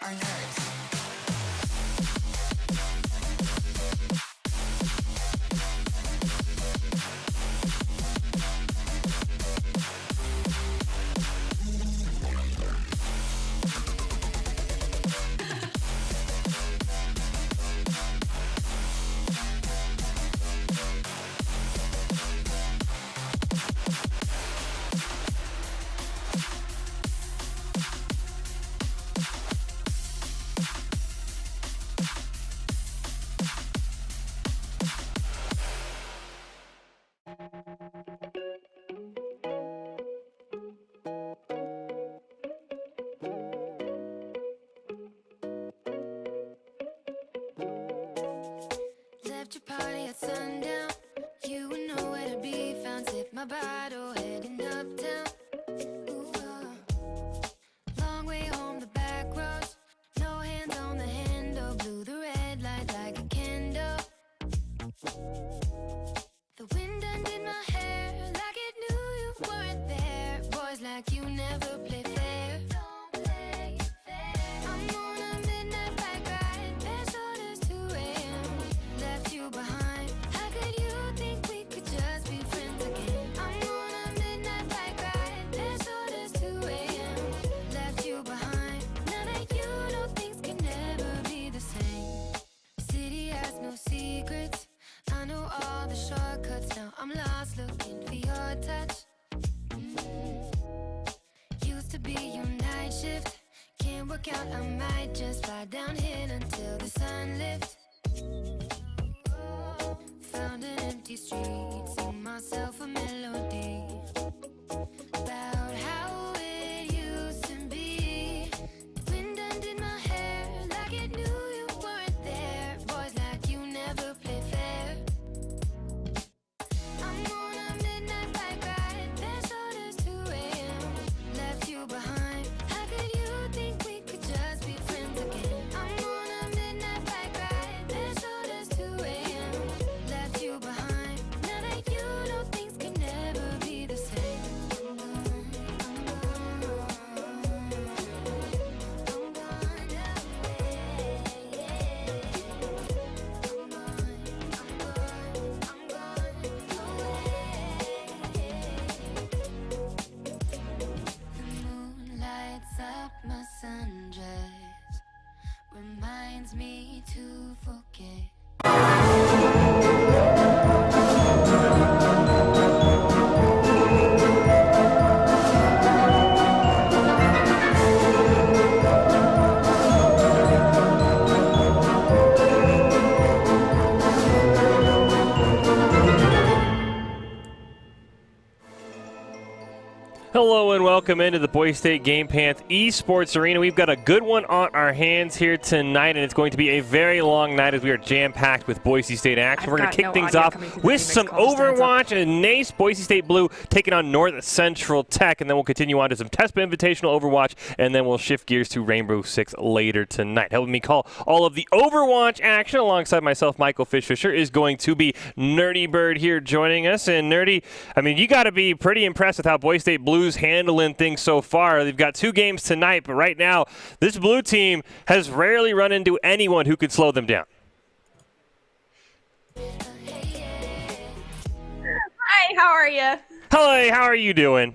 are yours. Left your party at sundown. You would know where to be found. Sip my bottle, heading uptown. Ooh, long way home, the back roads. No hands on the handle. Blew the red light like a candle. The wind undid my hair like it knew you weren't there. Boys like you never play fair. Don't play fair. I'm on a midnight bike ride. Best orders 2 a.m. Left you behind. How could you think we could just be friends again? I'm on a midnight bike ride. Best orders 2 a.m. Left you behind. Now that you know things can never be the same. City has no secrets. I know all the shortcuts. Now I'm lost looking for your touch. Used to be your night shift. Can't work out, I might just fly down here until the sun lifts. Found an empty street, sing myself a melody about how it used to be. Wind undid my hair like it knew you weren't there. Boys like you never play fair. I'm on a midnight bike ride. Best orders 2 a.m. Left you behind. How could you think we could just be friends again? I'm on a midnight bike ride. Best orders 2 a.m. Left you behind. Now that you know things can never be the same. I'm gone, I'm gone. I'm gone away. I'm gone away. The moon lights up my sundress, reminds me to forget. Hello and welcome into the Boise State Game Pants Esports Arena. We've got a good one on our hands here tonight, and it's going to be a very long night as we are jam-packed with Boise State action. We're going to kick things off with some Overwatch and NACE. Boise State Blue taking on Northcentral Tech, and then we'll continue on to some TESPA Invitational Overwatch, and then we'll shift gears to Rainbow Six later tonight. Helping me call all of the Overwatch action alongside myself, Michael Fisher, is going to be Nerdy Bird here joining us. And Nerdy, I mean, you got to be pretty impressed with how Boise State Blue's handling things so far. They've got 2 games tonight, but right now, this blue team has rarely run into anyone who could slow them down. Hi, how are you? Hi, how are you doing?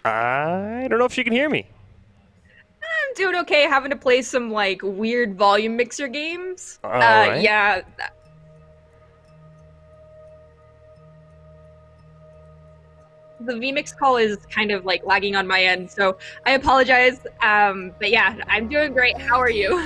I don't know if she can hear me. I'm doing okay, having to play some, like, weird volume mixer games. All right. Yeah. The vMix call is kind of, like, lagging on my end, so I apologize. But yeah, I'm doing great. How are you?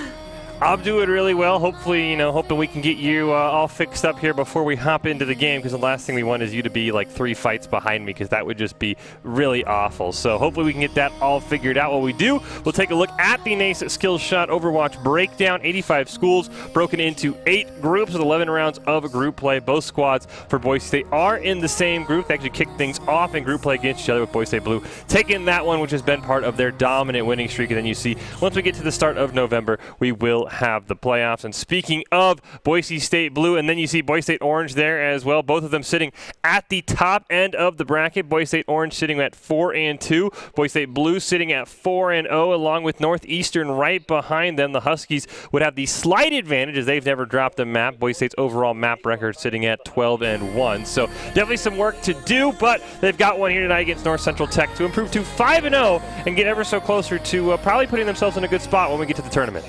I'm doing really well. Hopefully, hoping we can get you all fixed up here before we hop into the game, because the last thing we want is you to be like 3 fights behind me, because that would just be really awful. So hopefully we can get that all figured out. While we do, we'll take a look at the NACE Skillshot Overwatch breakdown. 85 schools broken into 8 groups with 11 rounds of group play. Both squads for Boise State are in the same group. They actually kicked things off in group play against each other, with Boise State Blue taking that one, which has been part of their dominant winning streak. And then you see, once we get to the start of November, we will have the playoffs. And speaking of Boise State blue, and then you see Boise State orange there as well, both of them sitting at the top end of the bracket. Boise State orange sitting at 4-2, Boise State blue sitting at 4-0, along with Northeastern right behind them. The Huskies would have the slight advantage as they've never dropped a map. Boise State's overall map record sitting at 12-1. So definitely some work to do, but they've got one here tonight against North Central Tech to improve to 5-0 and get ever so closer to probably putting themselves in a good spot when we get to the tournament.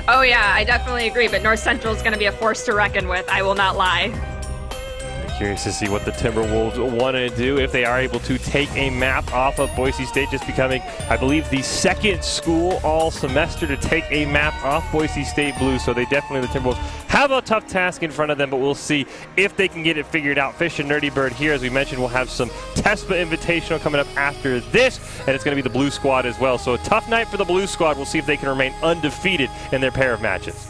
Oh yeah, I definitely agree, but North Central is going to be a force to reckon with. I will not lie. Curious to see what the Timberwolves want to do if they are able to take a map off of Boise State, just becoming, I believe, the second school all semester to take a map off Boise State blue. So they definitely, the Timberwolves, have a tough task in front of them, but we'll see if they can get it figured out. Fish and Nerdy Bird here, as we mentioned, we'll have some TESPA Invitational coming up after this, and it's going to be the blue squad as well. So a tough night for the blue squad. We'll see if they can remain undefeated in their pair of matches.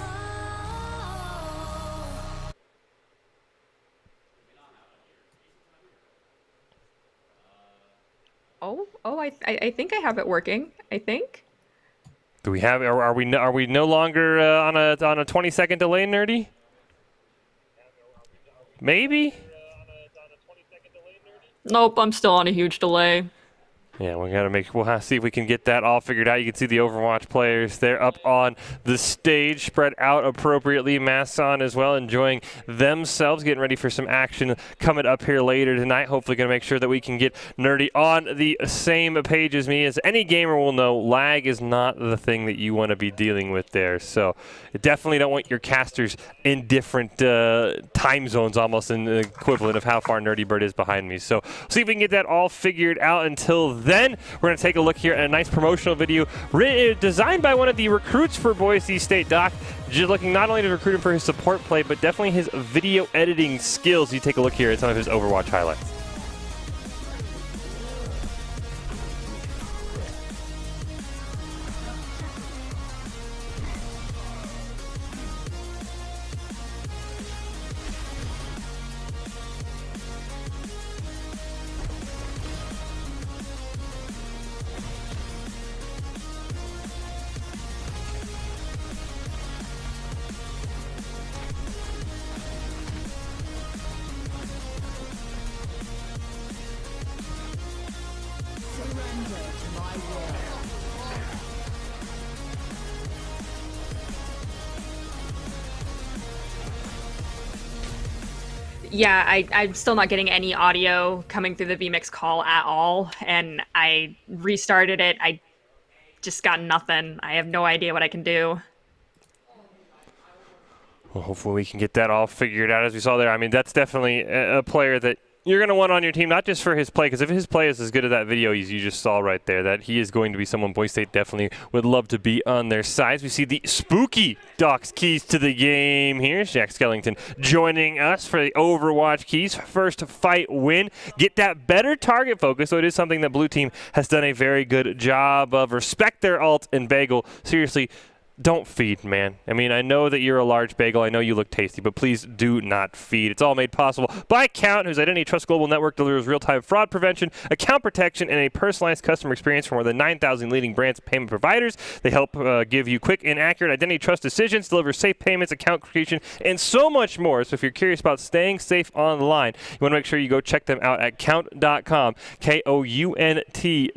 I think I have it working. I think. Do we have? Are we no longer on a 20-second delay, Nerdy? Maybe. Nope, I'm still on a huge delay. Yeah, we'll have to see if we can get that all figured out. You can see the Overwatch players there up on the stage, spread out appropriately, masks on as well, enjoying themselves, getting ready for some action coming up here later tonight. Hopefully going to make sure that we can get Nerdy on the same page as me. As any gamer will know, lag is not the thing that you want to be dealing with there. So you definitely don't want your casters in different time zones, almost in the equivalent of how far Nerdy Bird is behind me. So see if we can get that all figured out. Until then, we're going to take a look here at a nice promotional video designed by one of the recruits for Boise State. Doc, just looking not only to recruit him for his support play, but definitely his video editing skills. You take a look here at some of his Overwatch highlights. Yeah, I'm still not getting any audio coming through the vMix call at all, and I restarted it. I just got nothing. I have no idea what I can do. Well, hopefully we can get that all figured out. As we saw there, I mean, that's definitely a player that you're going to want on your team, not just for his play, because if his play is as good as that video you just saw right there, that he is going to be someone Boise State definitely would love to be on their sides. We see the spooky Doc's keys to the game here. Jack Skellington joining us for the Overwatch keys. First fight win. Get that better target focus, so it is something that blue team has done a very good job of. Respect their ult and bagel. Seriously, don't feed, man. I mean, I know that you're a large bagel. I know you look tasty, but please do not feed. It's all made possible by Count, whose Identity Trust Global Network delivers real-time fraud prevention, account protection, and a personalized customer experience for more than 9,000 leading brands and payment providers. They help give you quick and accurate identity trust decisions, deliver safe payments, account creation, and so much more. So if you're curious about staying safe online, you want to make sure you go check them out at count.com, KOUNT.com.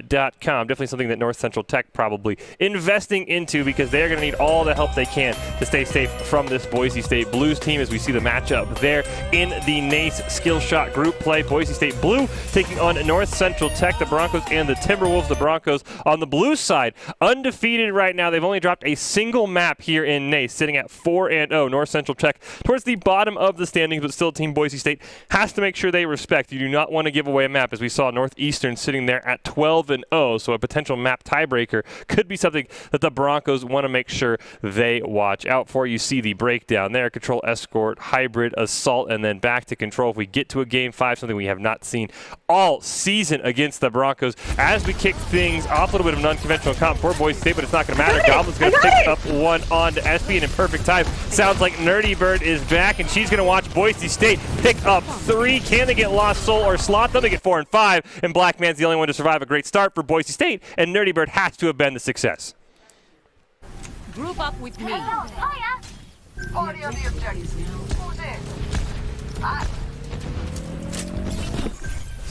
Definitely something that North Central Tech probably investing into, because they're going to need all the help they can to stay safe from this Boise State Blues team. As we see the matchup there in the NACE Skillshot group play, Boise State Blue taking on North Central Tech, the Broncos and the Timberwolves. The Broncos on the blue side, undefeated right now. They've only dropped a single map here in NACE, sitting at 4-0. North Central Tech towards the bottom of the standings, but still Team Boise State has to make sure they respect. You do not want to give away a map, as we saw Northeastern sitting there at 12-0. So a potential map tiebreaker could be something that the Broncos want to make sure sure they watch out for. You see the breakdown there. Control, escort, hybrid, assault, and then back to control. If we get to a game 5, something we have not seen all season against the Broncos. As we kick things off, a little bit of an unconventional comp for Boise State, but it's not going to matter. Goblin's going to pick up one on to SB, and in perfect time. Sounds like Nerdy Bird is back, and she's going to watch Boise State pick up 3. Can they get Lost Soul or Sloth? They'll make it 4 and 5, and Black Man's the only one to survive a great start for Boise State, and Nerdy Bird has to have been the success. Group up with me. Party on the objective. Who's in?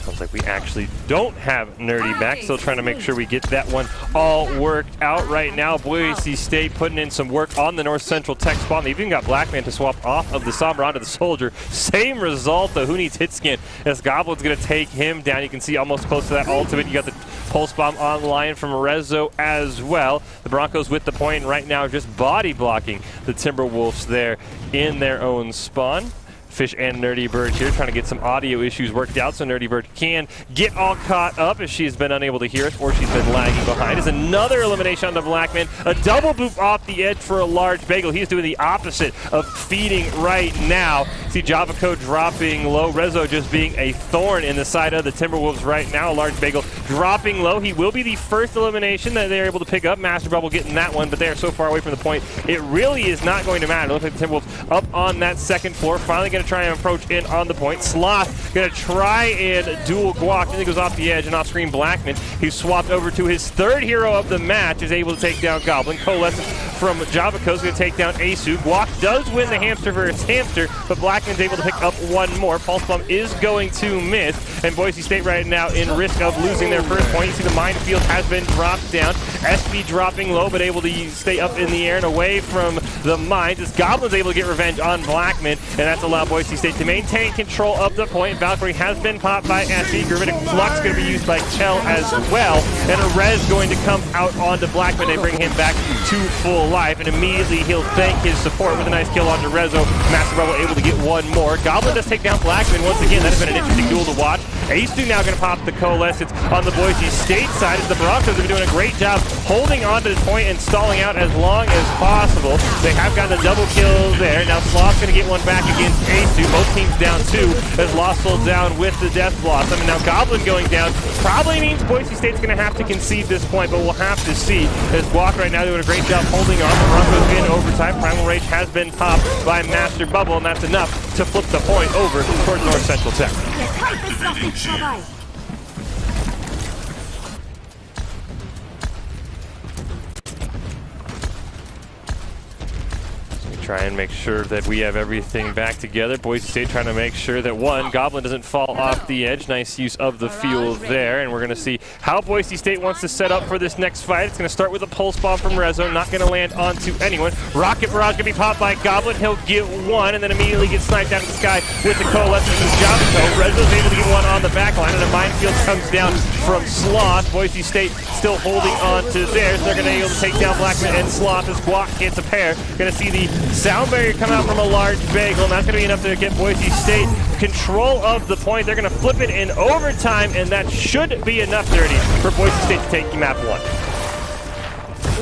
Sounds like we actually don't have Nerdy back. Still trying to make sure we get that one all worked out right now. Boise State putting in some work on the North Central tech spawn. They've even got Blackman to swap off of the Sombra onto the Soldier. Same result, though. Who needs hit scan? As Goblin's going to take him down. You can see almost close to that ultimate. You got the pulse bomb online from Rezo as well. The Broncos with the point right now just body blocking the Timberwolves there in their own spawn. Fish and Nerdy Bird here trying to get some audio issues worked out so Nerdy Bird can get all caught up as she's been unable to hear us or she's been lagging behind. Is another elimination on the Blackman. A double boop off the edge for a large bagel. He's doing the opposite of feeding right now. See Javaco dropping low. Rezo just being a thorn in the side of the Timberwolves right now. A large bagel dropping low. He will be the first elimination that they're able to pick up. Master Bubble getting that one, but they are so far away from the point. It really is not going to matter. It looks like the Timberwolves up on that second floor. Finally going to try and approach in on the point. Sloth going to try and duel Guac. Then he goes off the edge and off screen Blackman. He's swapped over to his third hero of the match. Is able to take down Goblin. Coalescence from Javaco is going to take down Asu. Guac does win the hamster versus hamster, but Blackman's able to pick up one more. Pulse Bomb is going to miss, and Boise State right now in risk of losing their first point. You see the minefield has been dropped down. SB dropping low, but able to stay up in the air and away from the mines. As Goblin's able to get revenge on Blackman, and that's allowed Boise State to maintain control of the point. Valkyrie has been popped by SB. Gravitic Flux going to be used by Kel as well, and a res going to come out onto Blackman. They bring him back to full life, and immediately he'll thank his support with a nice kill onto Rezo. Master Bubble able to get one more. Goblin does take down Blackman once again. That has been an interesting duel to watch. Ace2 now going to pop the Coalescence on the Boise State side as the Broncos have been doing a great job holding on to this point and stalling out as long as possible. They have gotten a double kill there. Now Sloth's going to get one back against Ace2. Both teams down 2 as Lost Soul down with the Death Blossom. And now Goblin going down probably means Boise State's going to have to concede this point, but we'll have to see. As Guac right now doing a great job holding on. The Broncos in overtime. Primal Rage has been popped by Master Bubble, and that's enough to flip the point over towards North Central Tech. Try and make sure that we have everything back together. Boise State trying to make sure that one, Goblin doesn't fall off the edge. Nice use of the fuel there, and we're going to see how Boise State wants to set up for this next fight. It's going to start with a pulse bomb from Rezo, not going to land onto anyone. Rocket Barrage going to be popped by Goblin. He'll get one, and then immediately get sniped out of the sky with the Coalescence of Javaco. Rezo's able to get one on the back line, and a minefield comes down from Sloth. Boise State still holding on to theirs. They're going to be able to take down Blackman and Sloth as Guac gets a pair. Going to see the sound barrier come out from a large bagel, and that's going to be enough to get Boise State control of the point. They're going to flip it in overtime, and that should be enough, Nerdy, for Boise State to take map 1.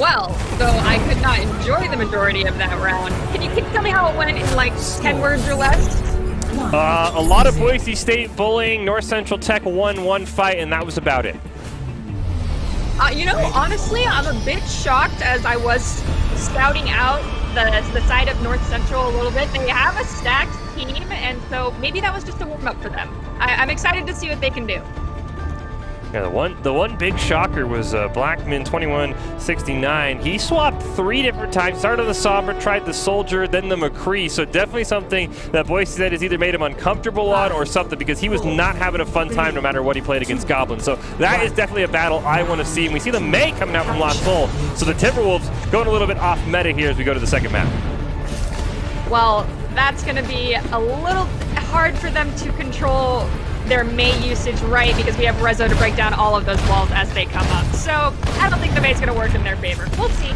Well, though I could not enjoy the majority of that round. Can you tell me how it went in like 10 words or less? A lot of Boise State bullying. North Central Tech won one fight, and that was about it. You know, honestly, I'm a bit shocked as I was scouting out the side of North Central a little bit. They have a stacked team, and so maybe that was just a warm-up for them. I'm excited to see what they can do. Yeah, the one big shocker was Blackman 2169. He swapped 3 different times. Started on the Sombra, tried the Soldier, then the McCree. So definitely something that Boise State has either made him uncomfortable on or something, because he was not having a fun time no matter what he played against Goblin. So that is definitely a battle I want to see. And we see the May coming out from Lost Soul. So the Timberwolves going a little bit off meta here as we go to the second map. Well, that's going to be a little hard for them to control their May usage right, because we have Rezo to break down all of those walls as they come up. So I don't think the May's going to work in their favor. We'll see.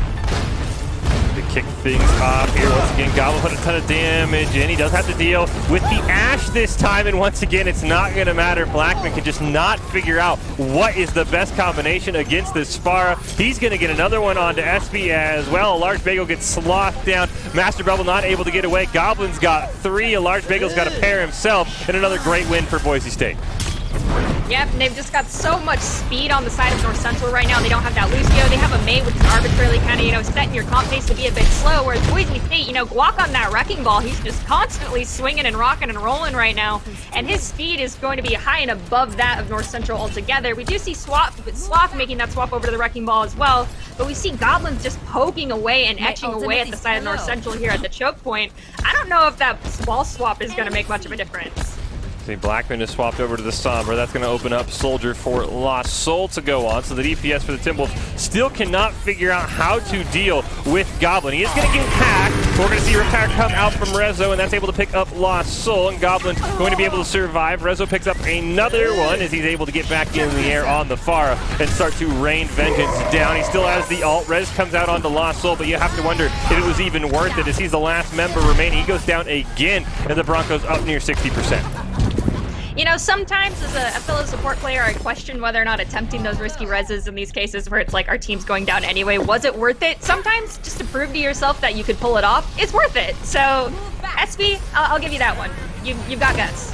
Big kick things off here. Once again, Goblin put a ton of damage in. He does have to deal with the Ashe this time, and once again, it's not going to matter. Blackman can just not figure out what is the best combination against this Spara. He's going to get another one onto SB as well. A large bagel gets slothed down. Master Rebel not able to get away. Goblin's got 3. A large bagel's got a pair himself, and another great win for Boise State. Yep, and they've just got so much speed on the side of North Central right now. They don't have that Lucio. They have a May, which is arbitrarily kind of, setting your comp pace to be a bit slow, whereas Boise State, Guac on that Wrecking Ball, he's just constantly swinging and rocking and rolling right now, and his speed is going to be high and above that of North Central altogether. We do see Sloth making that swap over to the Wrecking Ball as well, but we see Goblins just poking away and etching away at the side of North Central here at the choke point. I don't know if that ball swap is going to make much of a difference. See, Blackman is swapped over to the Sombra. That's going to open up Soldier for Lost Soul to go on. So the DPS for the Timberwolves still cannot figure out how to deal with Goblin. He is going to get hacked. We're going to see Repair come out from Rezo, and that's able to pick up Lost Soul. And Goblin going to be able to survive. Rezo picks up another one as he's able to get back in the air on the Pharah and start to rain vengeance down. He still has the ult. Rez comes out onto Lost Soul, but you have to wonder if it was even worth it as he's the last member remaining. He goes down again, and the Broncos up near 60%. Sometimes as a fellow support player, I question whether or not attempting those risky reses in these cases where it's like our team's going down anyway, was it worth it? Sometimes just to prove to yourself that you could pull it off, it's worth it. So, SB, I'll give you that one. You've got guts.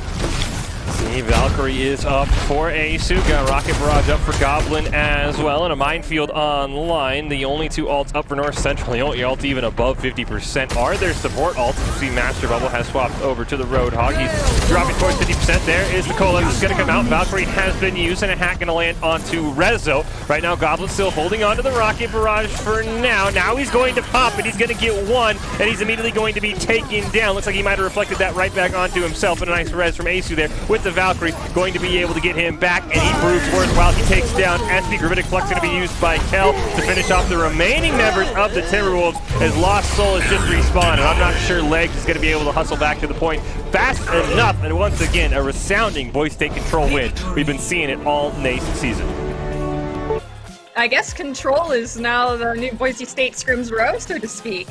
See, Valkyrie is up for Asuka. Rocket Barrage up for Goblin as well. And a Minefield online. The only 2 ults up for North Central. The only ult even above 50% are their support ults. You see Master Bubble has swapped over to the Roadhog. He's dropping towards 50%. There is the Cola. It's going to come out. Valkyrie has been used, and a hack going to land onto Rezo. Right now, Goblin still holding on to the Rocket Barrage for now. Now he's going to pop, and he's going to get one, and he's immediately going to be taken down. Looks like he might have reflected that right back onto himself. And a nice res from Asu there with the Valkyrie, going to be able to get him back, and he proves worthwhile. He takes down SB. Gravitic Flux going to be used by Kel to finish off the remaining members of the Timberwolves as Lost Soul is just respawned, and I'm not sure Legs is going to be able to hustle back to the point fast enough. And once again, a resounding Boise State control win. We've been seeing it all NACE season. I guess control is now the new Boise State Scrims Row, so to speak.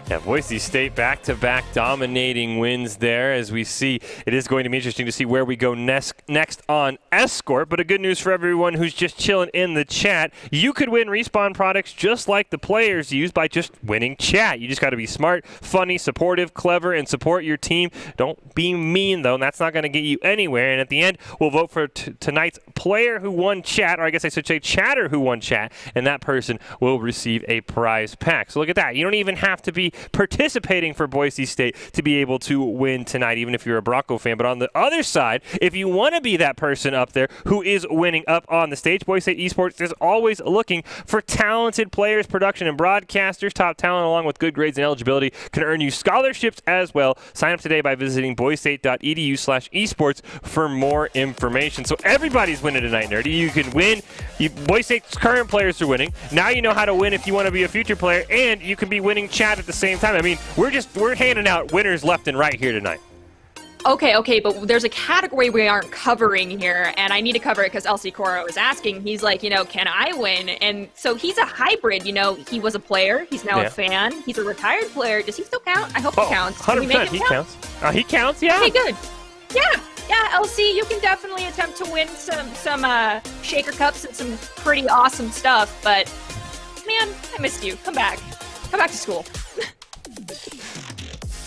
Yeah, Boise State back-to-back dominating wins there. As we see, it is going to be interesting to see where we go next on Escort. But a good news for everyone who's just chilling in the chat, you could win Respawn products just like the players use by just winning chat. You just got to be smart, funny, supportive, clever, and support your team. Don't be mean, though, and that's not going to get you anywhere. And at the end, we'll vote for tonight's player who won chat, or I guess I should say chatter who won chat, and that person will receive a prize pack. So look at that. You don't even have to be participating for Boise State to be able to win tonight, even if you're a Bronco fan. But on the other side, if you want to be that person up there who is winning up on the stage, Boise State Esports is always looking for talented players, production, and broadcasters. Top talent, along with good grades and eligibility, can earn you scholarships as well. Sign up today by visiting boisestate.edu/esports for more information. So everybody's winning tonight, Nerdy. You can win. Boise State's current players are winning. Now you know how to win if you want to be a future player, and you can be winning chat at the same time. I mean, we're handing out winners left and right here tonight. Okay, but there's a category we aren't covering here, and I need to cover it because LC Coro is asking. He's like, can I win? And so he's a hybrid, he was a player, he's now a fan, he's a retared player. Does he still count? I hope he counts. 100%, he counts. He counts, yeah. Okay, good. Yeah, LC, you can definitely attempt to win some shaker cups and some pretty awesome stuff, but man, I missed you. Come back to school.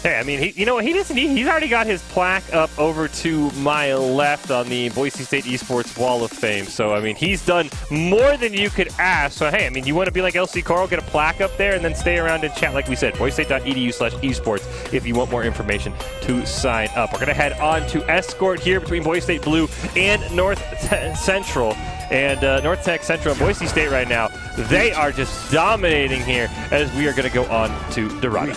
Hey, I mean, he doesn't need. He's already got his plaque up over to my left on the Boise State Esports Wall of Fame. So, I mean, he's done more than you could ask. So, hey, I mean, you want to be like LC Coral, get a plaque up there, and then stay around and chat, like we said, boisestate.edu/esports if you want more information to sign up. We're going to head on to Escort here between Boise State Blue and North Central. And North Tech Central and Boise State right now, they are just dominating here as we are going to go on to Dorado.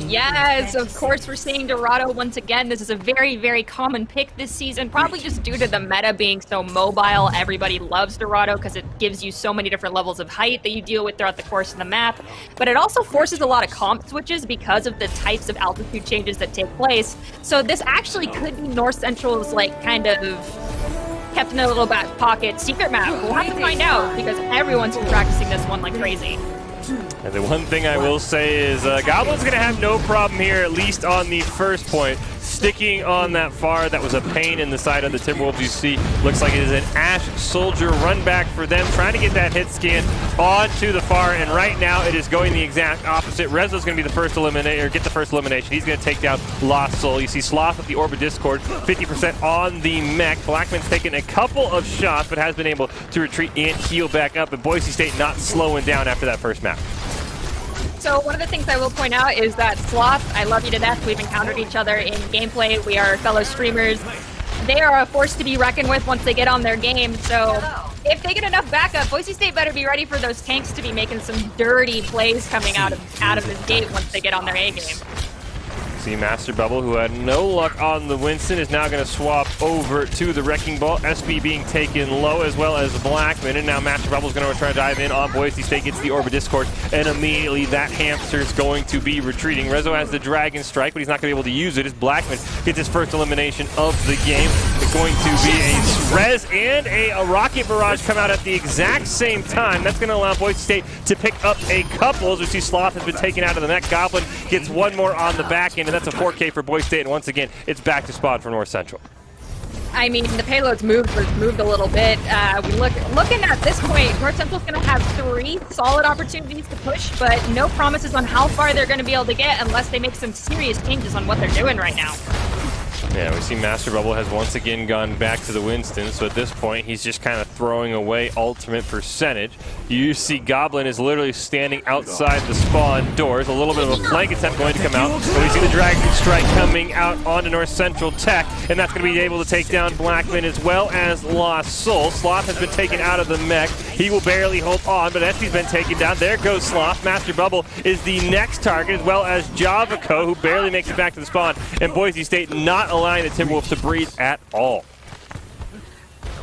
Yes, of course we're seeing Dorado once again. This is a very, very common pick this season, probably just due to the meta being so mobile. Everybody loves Dorado because it gives you so many different levels of height that you deal with throughout the course of the map. But it also forces a lot of comp switches because of the types of altitude changes that take place. So this actually could be North Central's kind of kept in a little back pocket secret map. We'll have to find out because everyone's been practicing this one like crazy. And the one thing I will say is Goblin's going to have no problem here, at least on the first point. Sticking on that far, that was a pain in the side of the Timberwolves. You see, looks like it is an Ash Soldier run back for them, trying to get that hit scan onto the far, and right now it is going the exact opposite. Rezo's going to be the first eliminate, or get the first elimination. He's going to take down Lost Soul. You see Sloth with the Orbit Discord, 50% on the mech. Blackman's taken a couple of shots, but has been able to retreat and heal back up, and Boise State not slowing down after that first map. So one of the things I will point out is that Sloth, I love you to death. We've encountered each other in gameplay. We are fellow streamers. They are a force to be reckoned with once they get on their game. So if they get enough backup, Boise State better be ready for those tanks to be making some dirty plays coming out of this gate once they get on their A game. See Master Bubble, who had no luck on the Winston, is now going to swap over to the Wrecking Ball. SB being taken low, as well as Blackman, and now Master Bubble is going to try to dive in on Boise State, gets the Orbit Discord, and immediately that hamster is going to be retreating. Rezo has the Dragon Strike, but he's not going to be able to use it as Blackman gets his first elimination of the game. It's going to be a Rez and a Rocket Barrage come out at the exact same time. That's going to allow Boise State to pick up a couple. As we see Sloth has been taken out of the net. Goblin gets one more on the back end, and that's a 4K for Boise State, and once again, it's back to spawn for North Central. I mean, the payload's moved a little bit. Looking at this point, North Central's going to have 3 solid opportunities to push, but no promises on how far they're going to be able to get unless they make some serious changes on what they're doing right now. Yeah, we see Master Bubble has once again gone back to the Winston, so at this point, he's just kind of throwing away ultimate percentage. You see Goblin is literally standing outside the spawn doors. A little bit of a flank attempt going to come out, but we see the Dragon Strike coming out onto North Central Tech, and that's going to be able to take down Blackman as well as Lost Soul. Sloth has been taken out of the mech. He will barely hold on, but SB's been taken down. There goes Sloth. Master Bubble is the next target, as well as Javaco, who barely makes it back to the spawn, and Boise State not allowing the Timberwolves to breathe at all.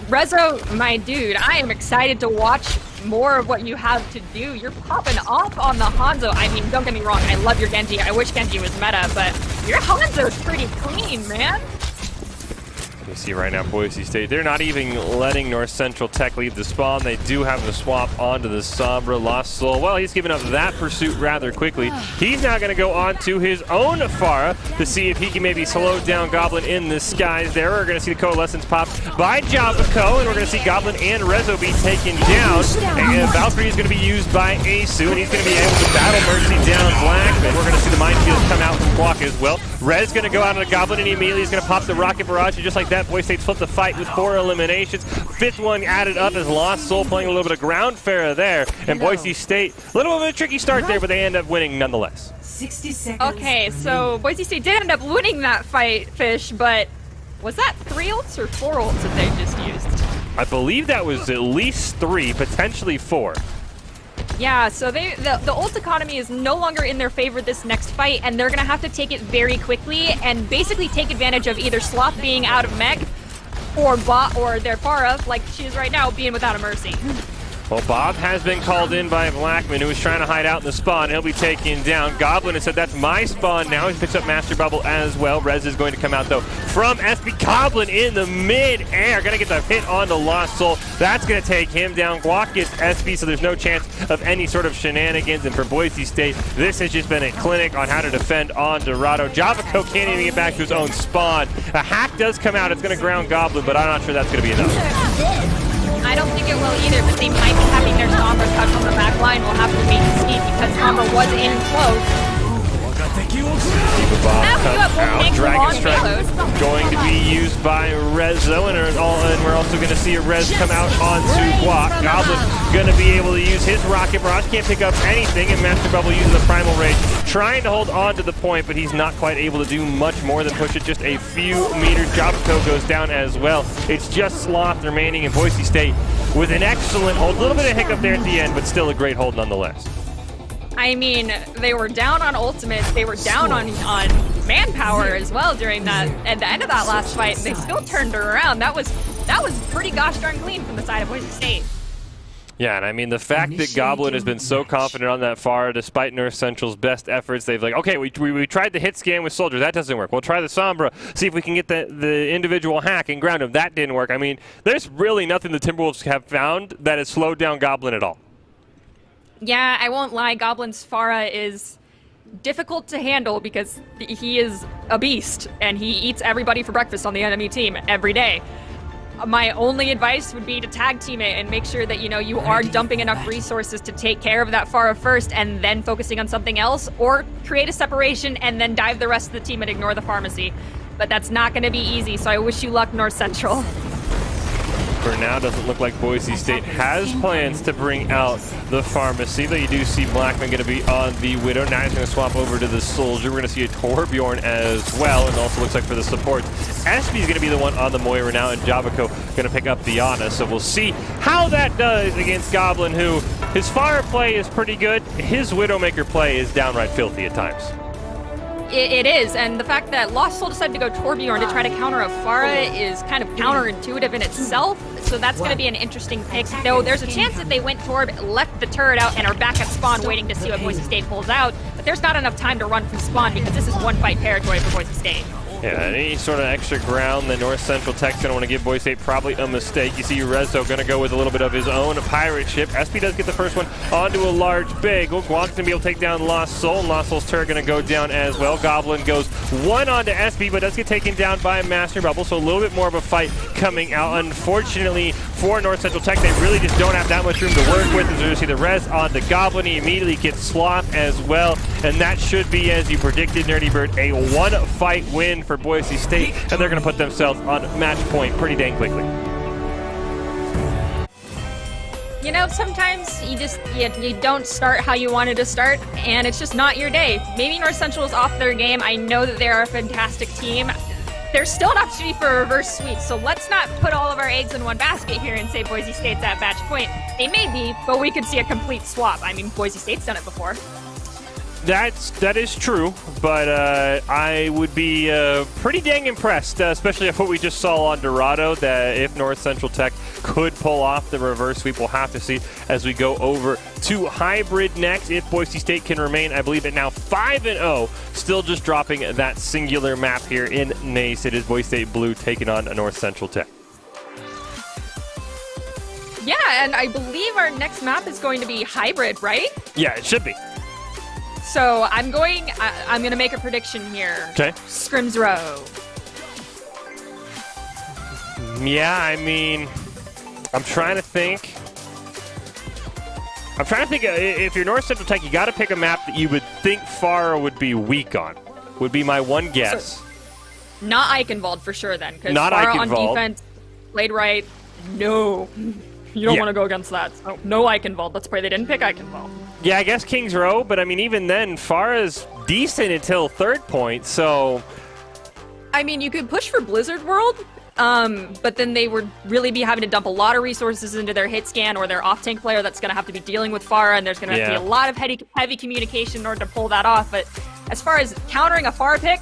Rezo, my dude, I am excited to watch more of what you have to do. You're popping off on the Hanzo. I mean, don't get me wrong, I love your Genji. I wish Genji was meta, but your Hanzo's pretty clean, man. You see right now Boise State, they're not even letting North Central Tech leave the spawn. They do have the swap onto the Sombra. Lost Soul, well, he's given up that pursuit rather quickly. He's now going to go on to his own Farah to see if he can maybe slow down Goblin in the skies there. We're going to see the Coalescence pop by Javaco, and we're going to see Goblin and Rezo be taken down. And Valkyrie is going to be used by Asu, and he's going to be able to battle Mercy down Blackman. We're going to see the Minefield come out from Block as well. Rez going to go out on the Goblin, and he immediately is going to pop the Rocket Barrage, and just like that, Boise State's flipped the fight with 4 eliminations. 5th one added up as Lost Soul playing a little bit of ground fair there. And Boise State, a little bit of a tricky start there, but they end up winning nonetheless. 60 seconds. Okay, so Boise State did end up winning that fight, Fish, but was that 3 ults or 4 ults that they just used? I believe that was at least 3, potentially 4. Yeah, so the ult economy is no longer in their favor this next fight, and they're going to have to take it very quickly and basically take advantage of either Sloth being out of mech or their Farah, like she is right now, being without a Mercy. Well, Bob has been called in by Blackman, who is trying to hide out in the spawn. He'll be taken down. Goblin has said, that's my spawn now. He picks up Master Bubble as well. Rez is going to come out, though, from SB. Goblin in the mid-air. Going to get the hit onto Lost Soul. That's going to take him down. Guac gets SB, so there's no chance of any sort of shenanigans. And for Boise State, this has just been a clinic on how to defend on Dorado. Javaco can't even get back to his own spawn. A hack does come out. It's going to ground Goblin, but I'm not sure that's going to be enough. I don't think it will either, but they might be having their Sombra touch on the back line. We'll have to wait and see because Sombra was in close. Bob comes out. Dragon Strike going to be used by Rezo, and we're also going to see a Rez come out onto Guac. Goblin going to be able to use his Rocket Barrage. Can't pick up anything, and Master Bubble uses the Primal Rage, trying to hold on to the point, but he's not quite able to do much more than push it just a few meters. Javaco goes down as well. It's just Sloth remaining in Boise State with an excellent hold. A little bit of hiccup there at the end, but still a great hold nonetheless. I mean, they were down on ultimates, they were down on manpower as well during that, at the end of that last fight. They still turned it around. That was pretty gosh darn clean from the side of Boise State. Yeah, and I mean, the fact that Goblin has been so confident on that far, despite North Central's best efforts, they've like, okay, we tried the hit scan with Soldiers. That doesn't work. We'll try the Sombra, see if we can get the individual hack and ground him. That didn't work. I mean, there's really nothing the Timberwolves have found that has slowed down Goblin at all. Yeah, I won't lie. Goblin's Pharah is difficult to handle because he is a beast and he eats everybody for breakfast on the enemy team every day. My only advice would be to tag team it and make sure that, you know, you are dumping enough resources to take care of that Pharah first and then focusing on something else, or create a separation and then dive the rest of the team and ignore the pharmacy. But that's not going to be easy, so I wish you luck, North Central. For now, doesn't look like Boise State has plans to bring out the pharmacy, though you do see Blackman going to be on the Widow. Now he's going to swap over to the Soldier. We're going to see a Torbjorn as well, and also looks like for the supports, Espy's going to be the one on the Moira now, and Javaco going to pick up the Ana. So we'll see how that does against Goblin, who his fire play is pretty good. His Widowmaker play is downright filthy at times. It is, and the fact that Lost Soul decided to go Torbjorn to try to counter a Pharah is kind of counterintuitive in itself, so that's going to be an interesting pick. Though there's a chance that they went Torb, left the turret out, and are back at spawn waiting to see what Boise State pulls out, but there's not enough time to run from spawn because this is one-fight territory for Boise State. Yeah, any sort of extra ground, the North Central Tech's going to want to give Boise State probably a mistake. You see Rezo going to go with a little bit of his own pirate ship. SP does get the first one onto a large big. Guan's going to be able to take down Lost Soul. Lost Soul's turret going to go down as well. Goblin goes one onto SP, but does get taken down by Master Bubble, so a little bit more of a fight coming out. Unfortunately for North Central Tech, they really just don't have that much room to work with. As you see the res onto Goblin, he immediately gets Sloth as well, and that should be, as you predicted, Nerdy Bird, a one-fight win for Boise State, and they're going to put themselves on match point pretty dang quickly. You know, sometimes you don't start how you wanted to start, and it's just not your day. Maybe North Central is off their game. I know that they're a fantastic team. There's still an opportunity for a reverse sweep, so let's not put all of our eggs in one basket here and say Boise State's at match point. They may be, but we could see a complete swap. I mean, Boise State's done it before. That is true, but I would be pretty dang impressed, especially if what we just saw on Dorado, that if North Central Tech could pull off the reverse sweep. We'll have to see as we go over to Hybrid next. If Boise State can remain, I believe, at now 5-0, still just dropping that singular map here in NACE. It is Boise State Blue taking on North Central Tech. Yeah, and I believe our next map is going to be Hybrid, right? Yeah, it should be. So I'm going to make a prediction here. Okay. Scrims Row. Yeah, I mean, I'm trying to think if you're North Central Tech, you got to pick a map that you would think Pharah would be weak on. Would be my one guess. So, not Eichenwald for sure then, because not Pharah Eichenwald. on defense, played right. No. You don't want to go against that. So, no Eichenwald. Let's pray they didn't pick Eichenwald. Yeah, I guess Kings Row, but I mean, even then, Pharah's decent until third point, so... I mean, you could push for Blizzard World, but then they would really be having to dump a lot of resources into their hit scan or their off-tank player that's going to have to be dealing with Pharah, and there's going to have to be a lot of heavy communication in order to pull that off. But as far as countering a Pharah pick,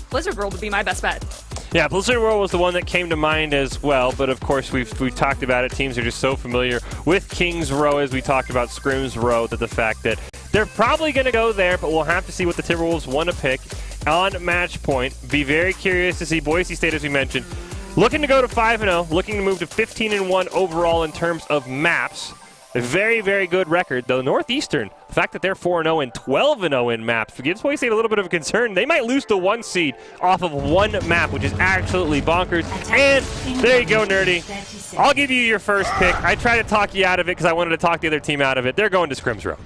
Blizzard World would be my best bet. Yeah, Blizzard World was the one that came to mind as well, but of course we've talked about it. Teams are just so familiar with Kings Row, as we talked about Scrims Row, that the fact that they're probably going to go there, but we'll have to see what the Timberwolves want to pick on match point. Be very curious to see Boise State, as we mentioned, looking to go to 5-0, looking to move to 15-1 overall in terms of maps. A very, very good record, though Northeastern, the fact that they're 4-0 and 12-0 in maps gives Boise State a little bit of a concern. They might lose the 1 seed off of one map, which is absolutely bonkers. And there you go, Nerdy. I'll give you your first pick. I tried to talk you out of it because I wanted to talk the other team out of it. They're going to Scrims Row.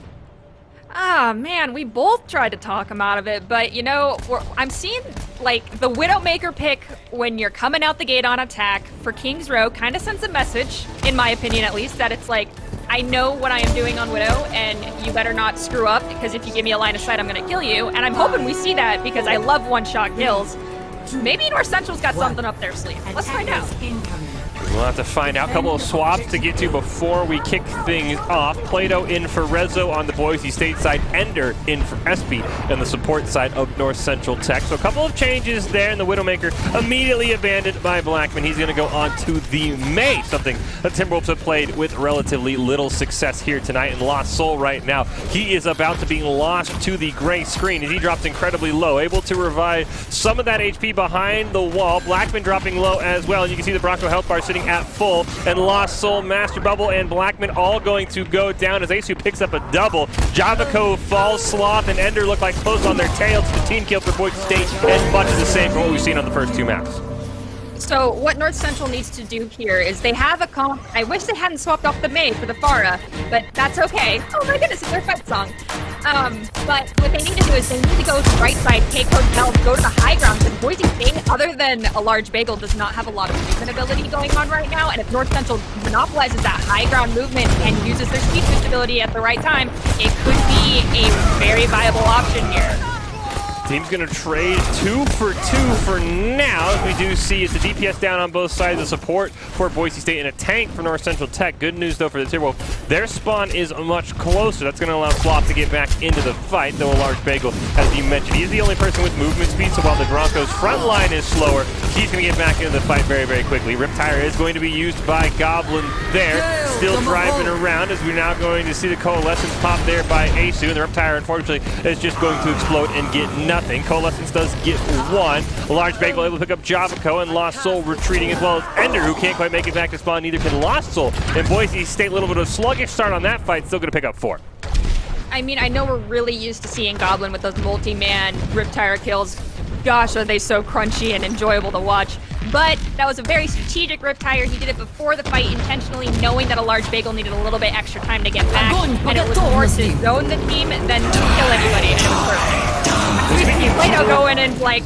Ah, man, we both tried to talk him out of it, but, you know, I'm seeing, like, the Widowmaker pick when you're coming out the gate on attack for Kings Row kind of sends a message, in my opinion at least, that it's like, I know what I am doing on Widow, and you better not screw up, because if you give me a line of sight, I'm going to kill you, and I'm hoping we see that, because I love one-shot kills. Maybe North Central's got something up their sleeve. Let's find out. We'll have to find out. A couple of swaps to get to before we kick things off. Plato in for Rezo on the Boise State side. Ender in for Espy on the support side of North Central Tech. So a couple of changes there, and the Widowmaker immediately abandoned by Blackman. He's going to go on to the May, something the Timberwolves have played with relatively little success here tonight. And Lost Soul right now, he is about to be lost to the gray screen as he drops incredibly low, able to revive some of that HP, behind the wall. Blackman dropping low as well. And you can see the Bronco health bar sitting at full. And Lost Soul, Master Bubble, and Blackman all going to go down as Asu picks up a double. Javaco falls, Sloth, and Ender look like close on their tails. The team kill for Boise State, and much of the same from what we've seen on the first 2 maps. So what North Central needs to do here is they have a comp. I wish they hadn't swapped off the May for the Farah, but that's okay. Oh my goodness, it's their fight song. But what they need to do is they need to go to the right side, take hotels, go to the high ground, because Boise State, other than a large bagel, does not have a lot of movement ability going on right now, and if North Central monopolizes that high ground movement and uses their speed boost ability at the right time, it could be a very viable option here. Team's going to trade 2 for 2 for now. As we do see it's a DPS down on both sides of support for Boise State and a tank for North Central Tech. Good news, though, for the Timberwolves. Their spawn is much closer. That's going to allow Sloth to get back into the fight, though a large bagel, as you mentioned. He's the only person with movement speed, so while the Broncos' front line is slower, he's going to get back into the fight very, very quickly. Riptire is going to be used by Goblin there. Still driving around as we're now going to see the Coalescence pop there by Asu, and the Riptire, unfortunately, is just going to explode and get nothing. Coalescence does get 1. A large bagel able to pick up Javaco, and Lost Soul retreating as well as Ender, who can't quite make it back to spawn. Neither can Lost Soul. And Boise State, a little bit of a sluggish start on that fight, still going to pick up 4. I mean, I know we're really used to seeing Goblin with those multi-man Riptire kills. Gosh, are they so crunchy and enjoyable to watch. But that was a very strategic Riptire. He did it before the fight intentionally, knowing that a large bagel needed a little bit extra time to get back. And it was more to zone the team than to kill anybody, and it was perfect. We've seen Plato go in and, like,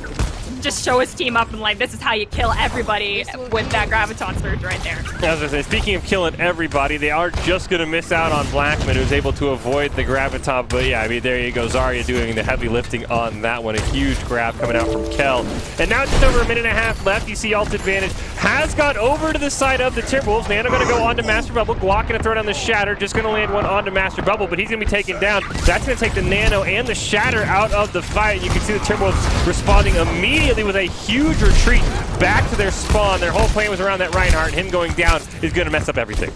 just show his team up and, like, this is how you kill everybody with that Graviton Surge right there. As I say, speaking of killing everybody, they are just going to miss out on Blackman, who's able to avoid the Graviton. But yeah, I mean, there you go. Zarya doing the heavy lifting on that one. A huge grab coming out from Kel. And now just over a minute and a half left. You see ult advantage has got over to the side of the Timberwolves. Nano going to go onto Master Bubble. Glock going to throw down the Shatter. Just going to land one onto Master Bubble, but he's going to be taken down. That's going to take the Nano and the Shatter out of the fight. You can see the Timberwolves responding immediately with a huge retreat back to their spawn. Their whole plan was around that Reinhardt. Him going down is going to mess up everything.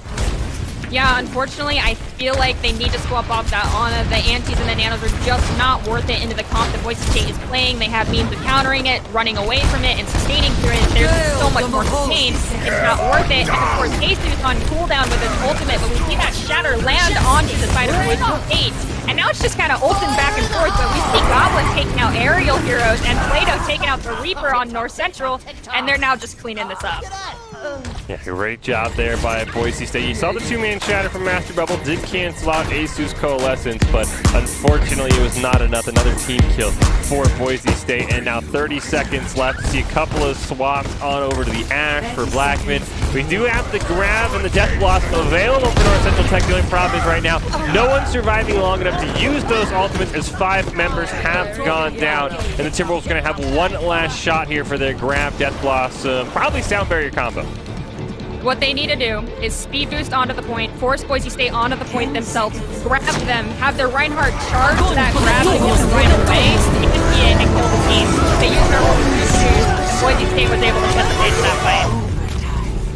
Yeah, unfortunately, I feel like they need to swap off that Ana. The Antis and the Nanos are just not worth it into the comp that Boise State is playing. They have means of countering it, running away from it, and sustaining through it. There's so much more contained. It's not worth it. And of course, Jesus on cooldown with his ultimate, but we see that Shatter land onto the side of Boise State. And now it's just kind of ulting back and forth, but we see Goblin taking out aerial heroes and Plato taking out the Reaper on North Central, and they're now just cleaning this up. Yeah, great job there by Boise State. You saw the 2-man Shatter from Master Bubble, did cancel out Asu's Coalescence, but unfortunately it was not enough. Another team kill for Boise State, and now 30 seconds left to see a couple of swaps on over to the Ash for Blackman. We do have the grab and the Death Blossom available for North Central Tech. The only problem is right now, no one's surviving long enough to use those ultimates as 5 members have gone down, and the Timberwolves going to have one last shot here for their grab Death Blossom, probably Sound Barrier combo. What they need to do is speed boost onto the point, force Boise State onto the point themselves, grab them, have their Reinhardt charge that grab to get them right away, and kill the team. They used their ultimate, Boise State was able to set the pace of that fight.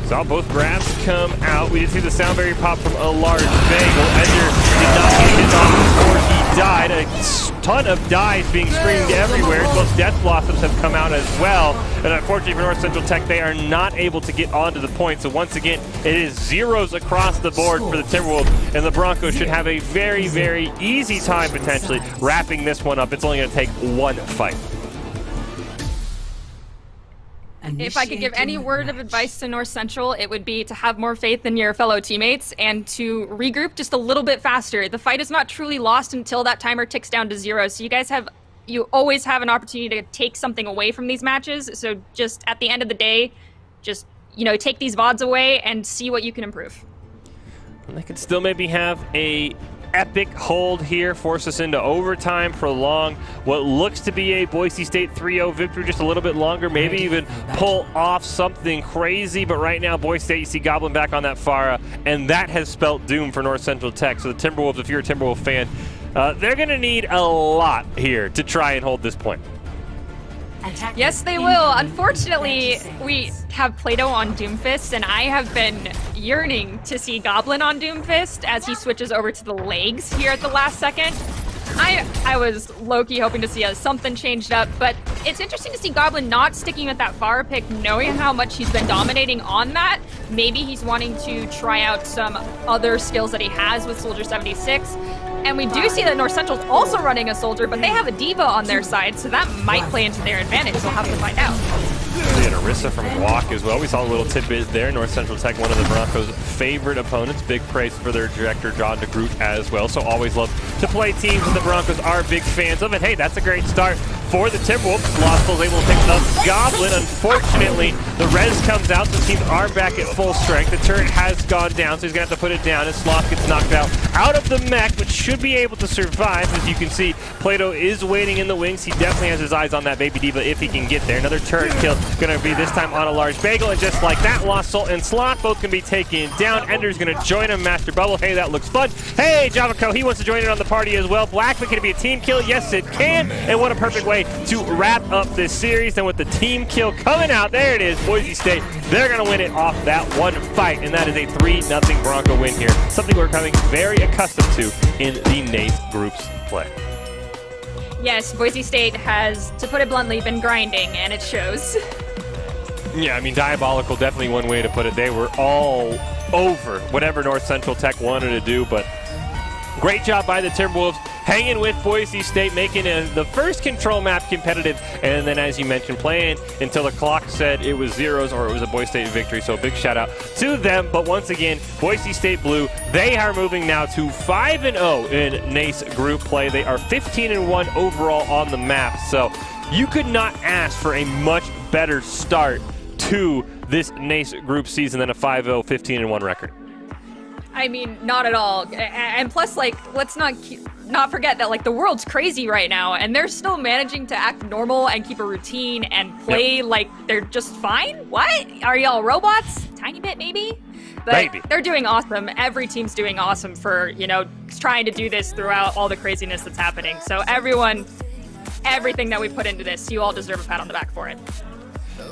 Saw both grabs come out. We did see the Sound Barrier pop from a large bagel. Ender did not get hit off before he died. A ton of dies being screamed everywhere. Both Death Blossoms have come out as well. And unfortunately for North Central Tech, they are not able to get onto the point. So once again, it is zeros across the board for the Timberwolves. And the Broncos should have a very, very easy time potentially wrapping this one up. It's only going to take one fight. If I could give any word of advice to North Central, it would be to have more faith in your fellow teammates and to regroup just a little bit faster. The fight is not truly lost until that timer ticks down to 0. So you always have an opportunity to take something away from these matches. So just at the end of the day, just, take these VODs away and see what you can improve. They could still maybe have a epic hold here, force us into overtime, prolong what looks to be a Boise State 3-0 victory just a little bit longer, maybe even pull off something crazy. But right now, Boise State, you see Goblin back on that Farah, and that has spelt doom for North Central Tech. So the Timberwolves, if you're a Timberwolves fan, they're going to need a lot here to try and hold this point. Yes, they will. Unfortunately, we have Plato on Doomfist, and I have been yearning to see Goblin on Doomfist as he switches over to the legs here at the last second. I was low-key hoping to see something changed up, but it's interesting to see Goblin not sticking with that fire pick, knowing how much he's been dominating on that. Maybe he's wanting to try out some other skills that he has with Soldier 76. And we do see that North Central's also running a Soldier, but they have a Diva on their side, so that might play into their advantage. We'll have to find out. We had Arissa from Guac as well. We saw a little tidbit there. North Central Tech, one of the Broncos' favorite opponents. Big praise for their director, John DeGroot, as well. So always love to play teams that the Broncos are big fans of. And hey, that's a great start for the Timberwolves. Lostful's able to pick up Goblin. Unfortunately, the res comes out. The teams are back at full strength. The turret has gone down, so he's going to have to put it down. And Sloth gets knocked out of the mech, but should be able to survive. As you can see, Plato is waiting in the wings. He definitely has his eyes on that Baby Diva if he can get there. Another turret kill going to be this time on a large bagel, and just like that, Lost Soul and Sloth both can be taken down. Ender's going to join him. Master Bubble, hey, that looks fun. Hey, Javaco, he wants to join in on the party as well. Blackman, can it be a team kill? Yes, it can, and what a perfect way to wrap up this series. And with the team kill coming out, there it is, Boise State. They're going to win it off that one fight, and that is a 3-0 Bronco win here. Something we're coming very accustomed to in the NACE groups play. Yes, Boise State has, to put it bluntly, been grinding, and it shows. Yeah, I mean, diabolical, definitely one way to put it. They were all over whatever North Central Tech wanted to do, but great job by the Timberwolves, hanging with Boise State, making the first control map competitive, and then, as you mentioned, playing until the clock said it was zeros or it was a Boise State victory, so a big shout out to them. But once again, Boise State Blue, they are moving now to 5-0 in NACE group play. They are 15-1 overall on the map, so you could not ask for a much better start to this NACE group season than a 5-0, 15-1 record. I mean, not at all. And plus, like, let's not forget that, like, the world's crazy right now, and they're still managing to act normal and keep a routine and play like they're just fine? What? Are y'all robots? Tiny bit, maybe? But maybe. They're doing awesome. Every team's doing awesome for, you know, trying to do this throughout all the craziness that's happening. So everyone, everything that we put into this, you all deserve a pat on the back for it.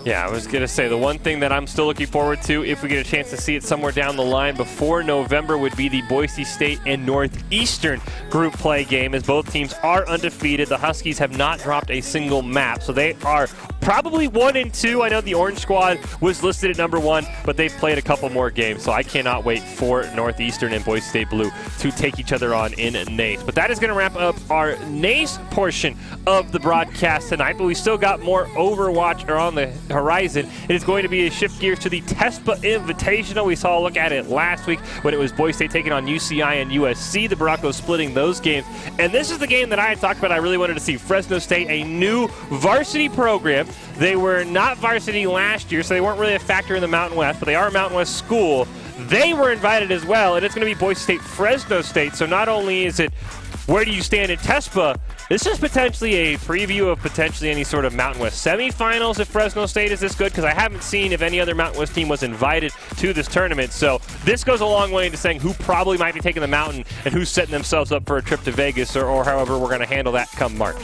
Yeah, I was going to say, the one thing that I'm still looking forward to, if we get a chance to see it somewhere down the line before November, would be the Boise State and Northeastern group play game, as both teams are undefeated. The Huskies have not dropped a single map, so they are probably 1-2. I know the Orange Squad was listed at number 1, but they've played a couple more games, so I cannot wait for Northeastern and Boise State Blue to take each other on in NACE. But that is going to wrap up our NACE portion of the broadcast tonight, but we still got more Overwatch on the horizon. It is going to be a shift gears to the TESPA Invitational. We saw a look at it last week when it was Boise State taking on UCI and USC. The Broncos splitting those games. And this is the game that I had talked about. I really wanted to see Fresno State, a new varsity program. They were not varsity last year, so they weren't really a factor in the Mountain West, but they are a Mountain West school. They were invited as well, and it's going to be Boise State, Fresno State. So not only is it where do you stand in TESPA, this is potentially a preview of potentially any sort of Mountain West semifinals if Fresno State is this good, because I haven't seen if any other Mountain West team was invited to this tournament. So this goes a long way into saying who probably might be taking the mountain and who's setting themselves up for a trip to Vegas or however we're going to handle that come March.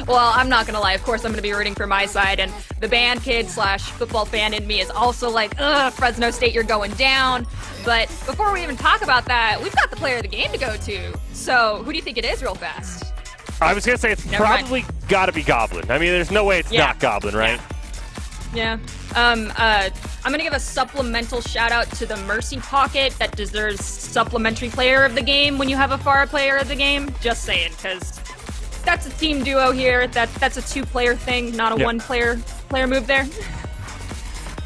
Well, I'm not going to lie. Of course, I'm going to be rooting for my side. And the band kid / football fan in me is also like, ugh, Fresno State, you're going down. But before we even talk about that, we've got the player of the game to go to. So who do you think it is real fast? I was going to say it's probably got to be Goblin. I mean, there's no way it's not Goblin, right? Yeah. I'm going to give a supplemental shout out to the Mercy Pocket that deserves supplementary player of the game when you have a FAR player of the game. Just saying, because that's a team duo here. That's a 2-player thing, not a 1-player move there.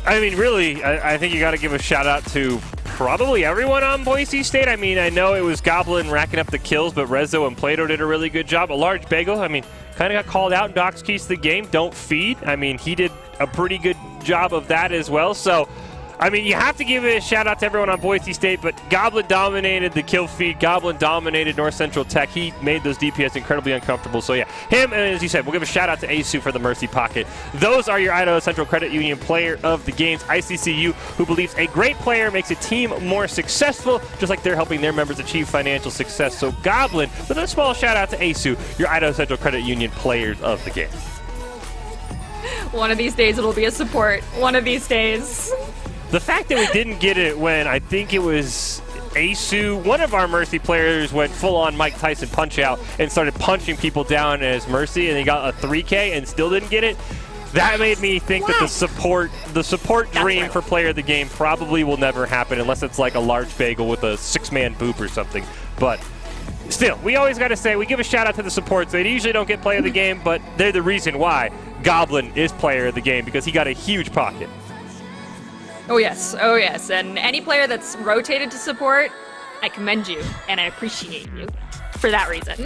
I mean, really, I think you got to give a shout out to probably everyone on Boise State. I mean, I know it was Goblin racking up the kills, but Rezo and Plato did a really good job. A large bagel, I mean, kind of got called out in Doc's keys to the game. Don't feed. I mean, he did a pretty good job of that as well. So, I mean, you have to give a shout out to everyone on Boise State, but Goblin dominated the kill feed. Goblin dominated North Central Tech. He made those DPS incredibly uncomfortable. So, yeah, him, and as you said, we'll give a shout out to Asu for the Mercy Pocket. Those are your Idaho Central Credit Union player of the games. ICCU, who believes a great player makes a team more successful, just like they're helping their members achieve financial success. So, Goblin, with a small shout out to Asu, your Idaho Central Credit Union players of the game. One of these days it'll be a support. One of these days. The fact that we didn't get it when I think it was Asu, one of our Mercy players went full-on Mike Tyson punch-out and started punching people down as Mercy, and he got a 3K and still didn't get it. That made me think that the support dream for player of the game probably will never happen unless it's like a large bagel with a 6-man boop or something. But still, we always got to say, we give a shout out to the supports. They usually don't get player of the game, but they're the reason why Goblin is player of the game, because he got a huge pocket. Oh yes, and any player that's rotated to support, I commend you, and I appreciate you for that reason.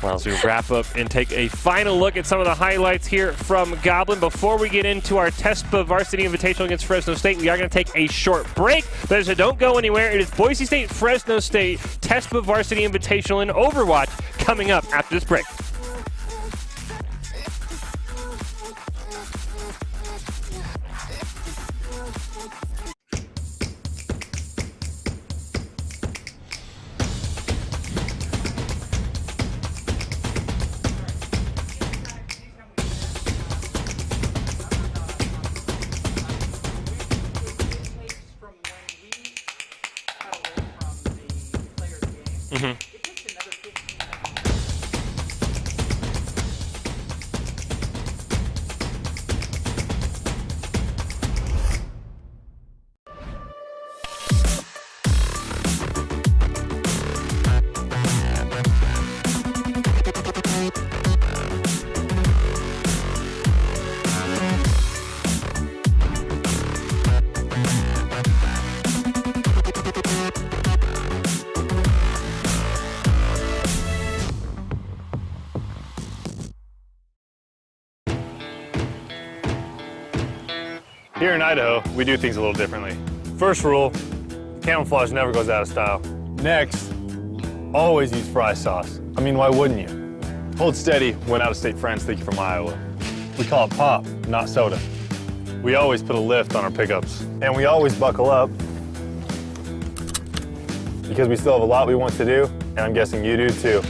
Well, as we wrap up and take a final look at some of the highlights here from Goblin, before we get into our TESPA Varsity Invitational against Fresno State, we are going to take a short break. But so don't go anywhere. It is Boise State, Fresno State, TESPA Varsity Invitational in Overwatch coming up after this break. Here in Idaho, we do things a little differently. First rule, camouflage never goes out of style. Next, always use fry sauce. I mean, why wouldn't you? Hold steady when out-of-state friends think you're from Iowa. We call it pop, not soda. We always put a lift on our pickups. And we always buckle up because we still have a lot we want to do, and I'm guessing you do too.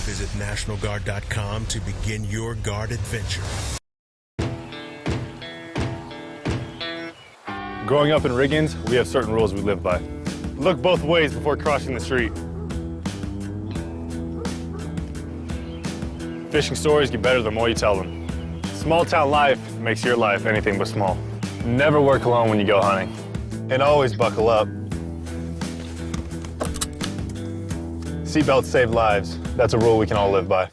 Visit NationalGuard.com to begin your Guard adventure. Growing up in Riggins, we have certain rules we live by. Look both ways before crossing the street. Fishing stories get better the more you tell them. Small town life makes your life anything but small. Never work alone when you go hunting. And always buckle up. Seatbelts save lives. That's a rule we can all live by.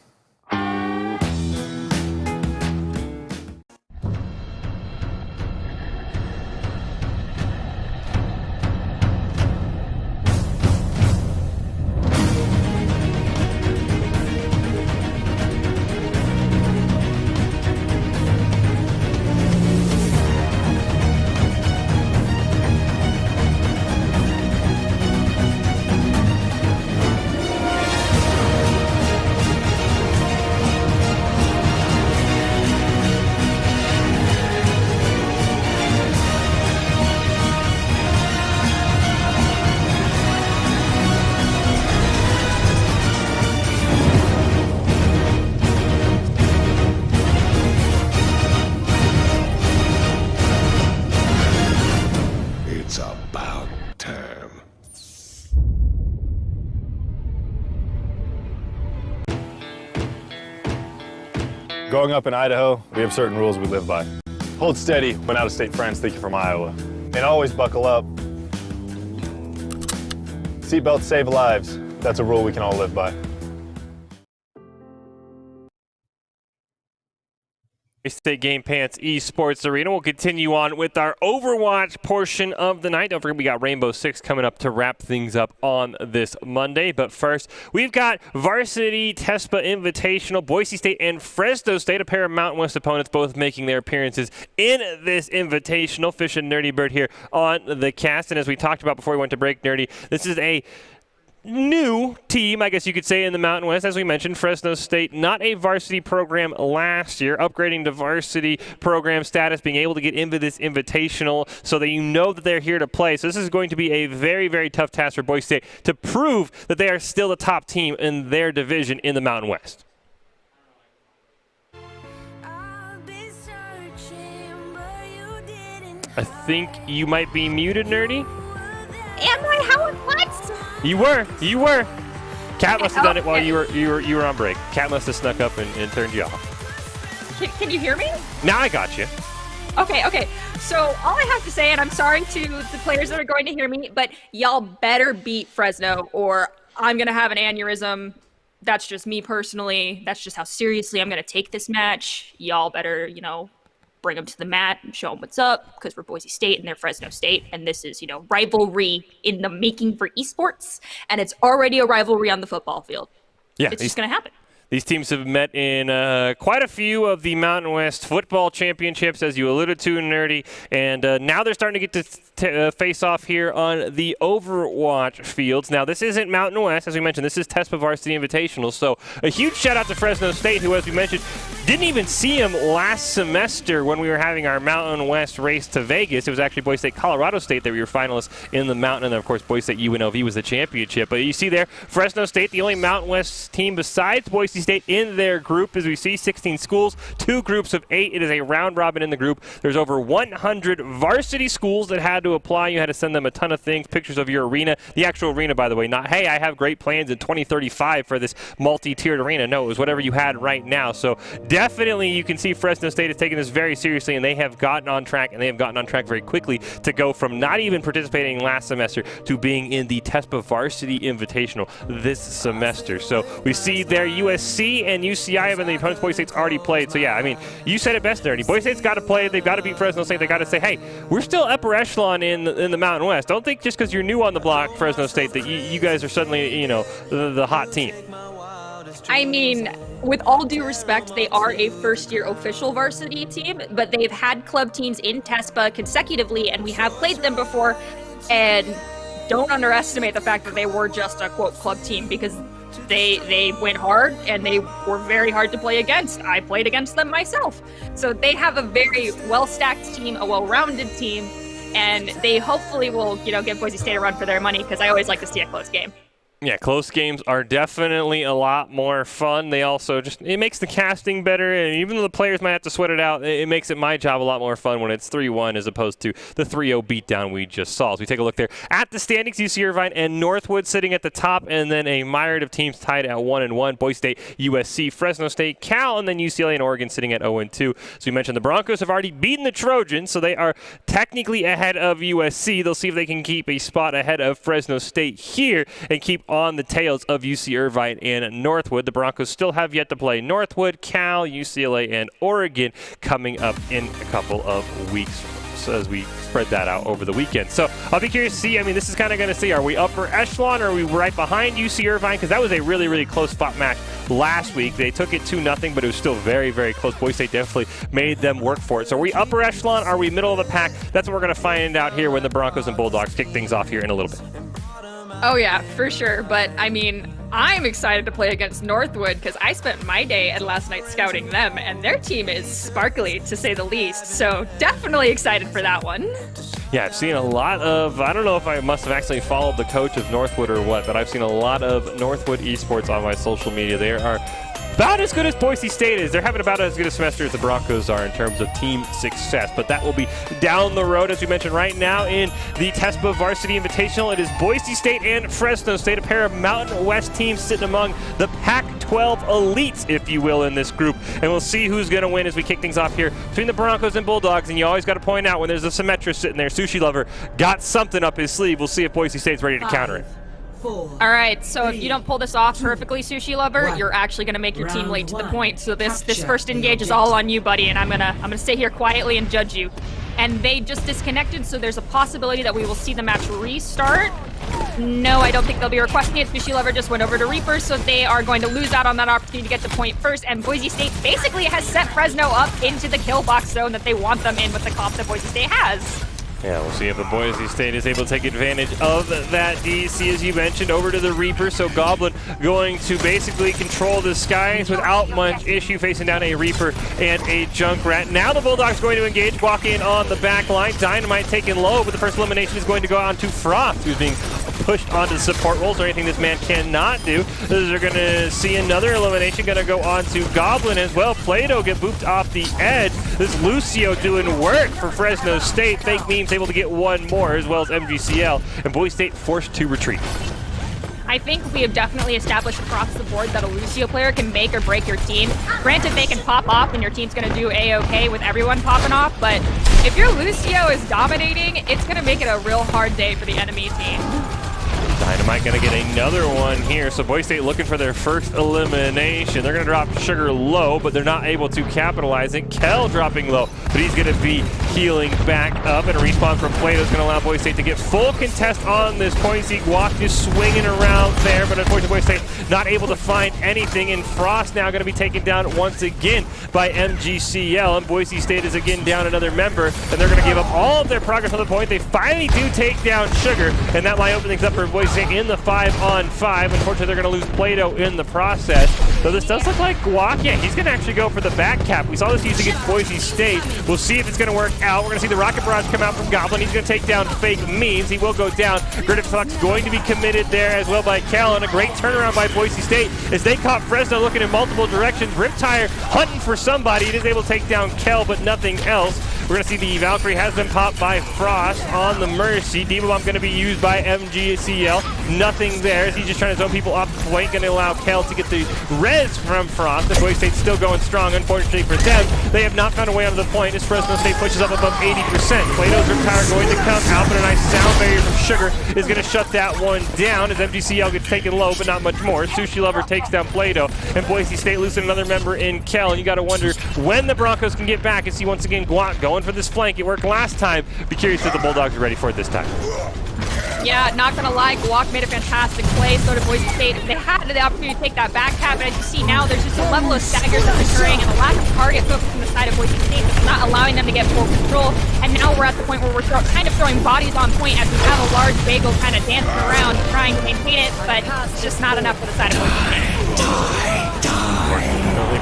It's about time. Growing up in Idaho, we have certain rules we live by. Hold steady when out-of-state friends think you're from Iowa. And always buckle up. Seatbelts save lives. That's a rule we can all live by. State Game Pants Esports Arena. We'll continue on with our Overwatch portion of the night. Don't forget, we got Rainbow Six coming up to wrap things up on this Monday. But first, we've got Varsity TESPA Invitational. Boise State and Fresno State, a pair of Mountain West opponents, both making their appearances in this Invitational. Fish and Nerdy Bird here on the cast. And as we talked about before we went to break, Nerdy, this is a new team, I guess you could say, in the Mountain West. As we mentioned, Fresno State, not a varsity program last year, upgrading to varsity program status, being able to get into this invitational so that you know that they're here to play. So this is going to be a very, very tough task for Boise State to prove that they are still the top team in their division in the Mountain West. I think you might be muted, Nerdy. Am I? How? What? You were. Cat must have done it while you were on break. Cat must have snuck up and turned you off. Can you hear me? Now I got you. Okay. So all I have to say, and I'm sorry to the players that are going to hear me, but y'all better beat Fresno or I'm going to have an aneurysm. That's just me personally. That's just how seriously I'm going to take this match. Y'all better, bring them to the mat and show them what's up, because we're Boise State and they're Fresno State, and this is, rivalry in the making for esports, and it's already a rivalry on the football field. Yeah, it's just going to happen. These teams have met in quite a few of the Mountain West football championships, as you alluded to, Nerdy, and now they're starting to get to face off here on the Overwatch fields. Now, this isn't Mountain West, as we mentioned. This is TESPA Varsity Invitational, so a huge shout-out to Fresno State, who, as we mentioned, didn't even see him last semester when we were having our Mountain West race to Vegas. It was actually Boise State, Colorado State that we were finalists in the Mountain, and then, of course, Boise State UNLV was the championship. But you see there, Fresno State, the only Mountain West team besides Boise State in their group, as we see 16 schools, 2 groups of 8. It is a round robin in the group. There's over 100 varsity schools that had to apply. You had to send them a ton of things, pictures of your arena. The actual arena, by the way, not, hey, I have great plans in 2035 for this multi-tiered arena. No, it was whatever you had right now. So definitely you can see Fresno State is taking this very seriously, and they have gotten on track, and they have gotten on track very quickly to go from not even participating last semester to being in the TESPA Varsity Invitational this semester. So we see there USC and UCI, and the opponents Boise State's already played. So yeah, I mean, you said it best, Nerdy. Boise State's got to play. They've got to beat Fresno State. They got to say, hey, we're still upper echelon in the Mountain West. Don't think just because you're new on the block, Fresno State, that you guys are suddenly, the hot team. I mean, with all due respect, they are a first-year official varsity team, but they've had club teams in TESPA consecutively, and we have played them before. And don't underestimate the fact that they were just a, quote, club team, because they went hard, and they were very hard to play against. I played against them myself. So they have a very well-stacked team, a well-rounded team, and they hopefully will, give Boise State a run for their money, because I always like to see a close game. Yeah, close games are definitely a lot more fun. They also it makes the casting better, and even though the players might have to sweat it out, it makes my job a lot more fun when it's 3-1 as opposed to the 3-0 beatdown we just saw. As we take a look there at the standings, UC Irvine and Northwood sitting at the top, and then a myriad of teams tied at 1-1. Boise State, USC, Fresno State, Cal, and then UCLA and Oregon sitting at 0-2. So we mentioned the Broncos have already beaten the Trojans, so they are technically ahead of USC. They'll see if they can keep a spot ahead of Fresno State here and keep on the tails of UC Irvine and Northwood. The Broncos still have yet to play Northwood, Cal, UCLA, and Oregon coming up in a couple of weeks as we spread that out over the weekend. So I'll be curious to see. I mean, this is kind of going to see, are we upper echelon, or are we right behind UC Irvine? Because that was a really, really close fought match last week. They took it 2-0, but it was still very, very close. Boise State definitely made them work for it. So are we upper echelon? Are we middle of the pack? That's what we're going to find out here when the Broncos and Bulldogs kick things off here in a little bit. Oh yeah, for sure. But I mean, I'm excited to play against Northwood because I spent my day and last night scouting them, and their team is sparkly to say the least. So definitely excited for that one. Yeah, I've seen a lot of, I don't know if I must have actually followed the coach of Northwood or what, but I've seen a lot of Northwood esports on my social media. They are about as good as Boise State is. They're having about as good a semester as the Broncos are in terms of team success, but that will be down the road. As we mentioned right now in the TESPA Varsity Invitational, it is Boise State and Fresno State, a pair of Mountain West teams sitting among the Pac-12 elites, if you will, in this group, and we'll see who's going to win as we kick things off here between the Broncos and Bulldogs. And you always got to point out when there's a Symmetra sitting there, Sushi Lover got something up his sleeve. We'll see if Boise State's ready to counter it. All right, so if you don't pull this off perfectly, Sushi Lover, you're actually gonna make your team late to the point. So this first engage is all on you, buddy, and I'm gonna sit here quietly and judge you. And they just disconnected, so there's a possibility that we will see the match restart. No, I don't think they'll be requesting it. Sushi Lover just went over to Reaper, so they are going to lose out on that opportunity to get to point first. And Boise State basically has set Fresno up into the kill box zone that they want them in with the comp that Boise State has. Yeah, we'll see if the Boise State is able to take advantage of that DC, as you mentioned, over to the Reaper. So Goblin going to basically control the skies without much issue, facing down a Reaper and a Junkrat. Now the Bulldogs going to engage, walk in on the back line. Dynamite taken low, but the first elimination is going to go on to Frost, who's being pushed onto the support roles, or anything this man cannot do. They're going to see another elimination going to go on to Goblin as well. Plato get booped off the edge. This Lucio doing work for Fresno State. Fake Memes able to get one more, as well as MGCL, and Boise State forced to retreat. I think we have definitely established across the board that a Lucio player can make or break your team. Granted, they can pop off and your team's going to do A-okay with everyone popping off, but if your Lucio is dominating, it's going to make it a real hard day for the enemy team. Dynamite going to get another one here. So Boise State looking for their first elimination. They're going to drop Sugar low, but they're not able to capitalize it. Kel dropping low, but he's going to be healing back up. And a respawn from Plato is going to allow Boise State to get full contest on this point. See Guac just swinging around there, but unfortunately Boise State not able to find anything. And Frost now going to be taken down once again by MGCL. And Boise State is again down another member, and they're going to give up all of their progress on the point. They finally do take down Sugar, and that might open things up for Boise State in the 5-on-5. Unfortunately, they're going to lose Plato in the process. So this does look like Guac. Yeah, he's going to actually go for the back cap. We saw this used against Boise State. We'll see if it's going to work out. We're going to see the Rocket Barrage come out from Goblin. He's going to take down Fake Memes. He will go down. Gritted Flux going to be committed there as well by Kel, and a great turnaround by Boise State as they caught Fresno looking in multiple directions. Riptire hunting for somebody. It is able to take down Kel, but nothing else. We're going to see the Valkyrie has been popped by Frost on the Mercy. Diva Bomb going to be used by MGCL. Nothing there. He's just trying to zone people off the flank, going to allow Kel to get the res from Frost. The Boise State's still going strong. Unfortunately for them, they have not found a way onto the point as Fresno State pushes up above 80%. Plato's Riptire going to come out, but a nice sound barrier from Sugar is going to shut that one down as MGCL gets taken low, but not much more. Sushi Lover takes down Plato, and Boise State losing another member in Kel. And you got to wonder when the Broncos can get back and see once again Guac going for this flank. It worked last time. Be curious if the Bulldogs are ready for it this time. Yeah, not gonna lie, Guac made a fantastic play, so did Boise State. They had the opportunity to take that back cap, but as you see now, there's just a level of staggers that's occurring and a lack of target focus from the side of Boise State that's not allowing them to get full control. And now we're at the point where we're kind of throwing bodies on point as we have a large bagel kind of dancing around trying to maintain it, but it's just not enough for the side of Boise State.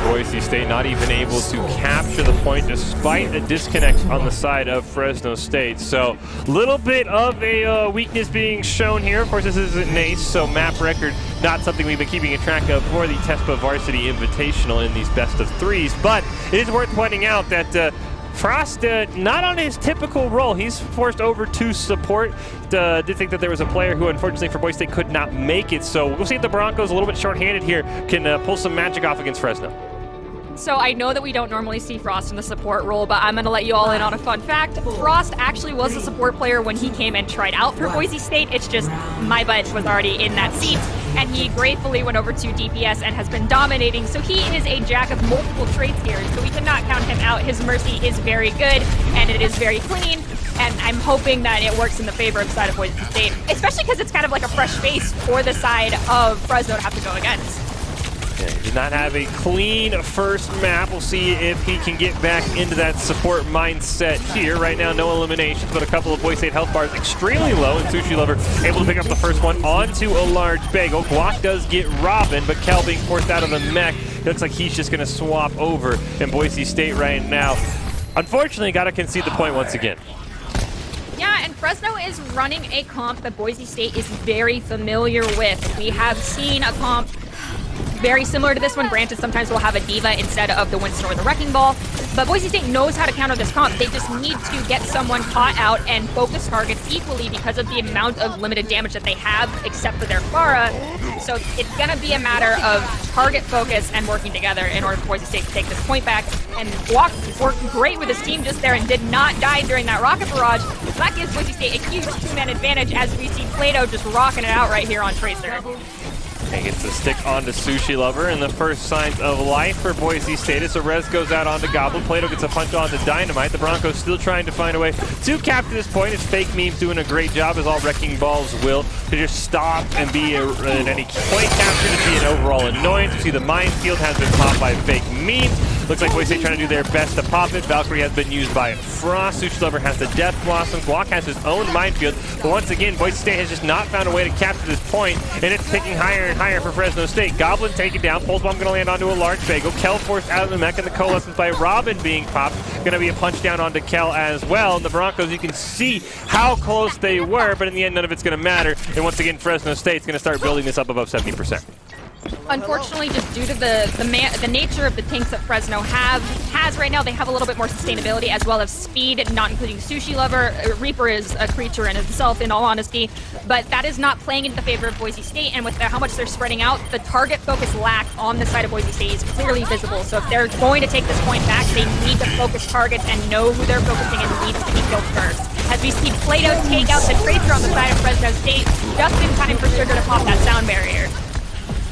Boise State not even able to capture the point despite a disconnect on the side of Fresno State. So a little bit of a weakness being shown here. Of course, this isn't NACE, so map record not something we've been keeping a track of for the TESPA Varsity Invitational in these best of threes. But it is worth pointing out that Frost, not on his typical role. He's forced over to support. Did think that there was a player who, unfortunately for Boise State, could not make it. So we'll see if the Broncos, a little bit shorthanded here, can pull some magic off against Fresno. So I know that we don't normally see Frost in the support role, but I'm going to let you all in on a fun fact. Frost actually was a support player when he came and tried out for Boise State. It's just my butt was already in that seat, and he gratefully went over to DPS and has been dominating. So he is a jack of multiple traits here, so we cannot count him out. His Mercy is very good, and it is very clean, and I'm hoping that it works in the favor of the side of Boise State, especially because it's kind of like a fresh face for the side of Fresno to have to go against. Yeah, he did not have a clean first map. We'll see if he can get back into that support mindset here. Right now, no eliminations, but a couple of Boise State health bars extremely low, and Sushi Lover able to pick up the first one onto a large bagel. Guac does get Robin, but Kel being forced out of the mech. It looks like he's just going to swap over in Boise State right now. Unfortunately, got to concede the point once again. Yeah, and Fresno is running a comp that Boise State is very familiar with. We have seen a comp very similar to this one. Granted, sometimes we'll have a Diva instead of the Winston or the Wrecking Ball. But Boise State knows how to counter this comp. They just need to get someone caught out and focus targets equally because of the amount of limited damage that they have, except for their Pharah. So it's going to be a matter of target focus and working together in order for Boise State to take this point back. And Guac worked great with his team just there and did not die during that rocket barrage. So that gives Boise State a huge two-man advantage as we see Plato just rocking it out right here on Tracer. And gets the stick onto Sushi Lover, and the first signs of life for Boise State as the res goes out onto Goblin. Plato gets a punch onto Dynamite. The Broncos still trying to find a way to capture this point. It's Fake Memes doing a great job, as all Wrecking Balls will, to just stop and be at any point capture to be an overall annoyance. You see the minefield has been popped by Fake Memes. Looks like Boise State trying to do their best to pop it. Valkyrie has been used by Frost. Sushi Lover has the Death Blossom. Guac has his own minefield. But once again, Boise State has just not found a way to capture this point, and it's picking higher and higher for Fresno State. Goblin taken down. Pulse Bomb going to land onto a large bagel. Kel forced out of the mech, and the coalescence by Robin being popped. Going to be a punch down onto Kel as well. And the Broncos, you can see how close they were, but in the end, none of it's going to matter. And once again, Fresno State's going to start building this up above 70%. Unfortunately, just due to the nature of the tanks that Fresno has right now, they have a little bit more sustainability as well as speed, not including Sushi Lover. Reaper is a creature in itself, in all honesty, but that is not playing into the favor of Boise State, and with how much they're spreading out, the target focus lack on the side of Boise State is clearly visible. So if they're going to take this point back, they need to focus targets and know who they're focusing and needs to be killed first. As we see Plato take out the Tracer on the side of Fresno State, just in time for Sugar to pop that sound barrier.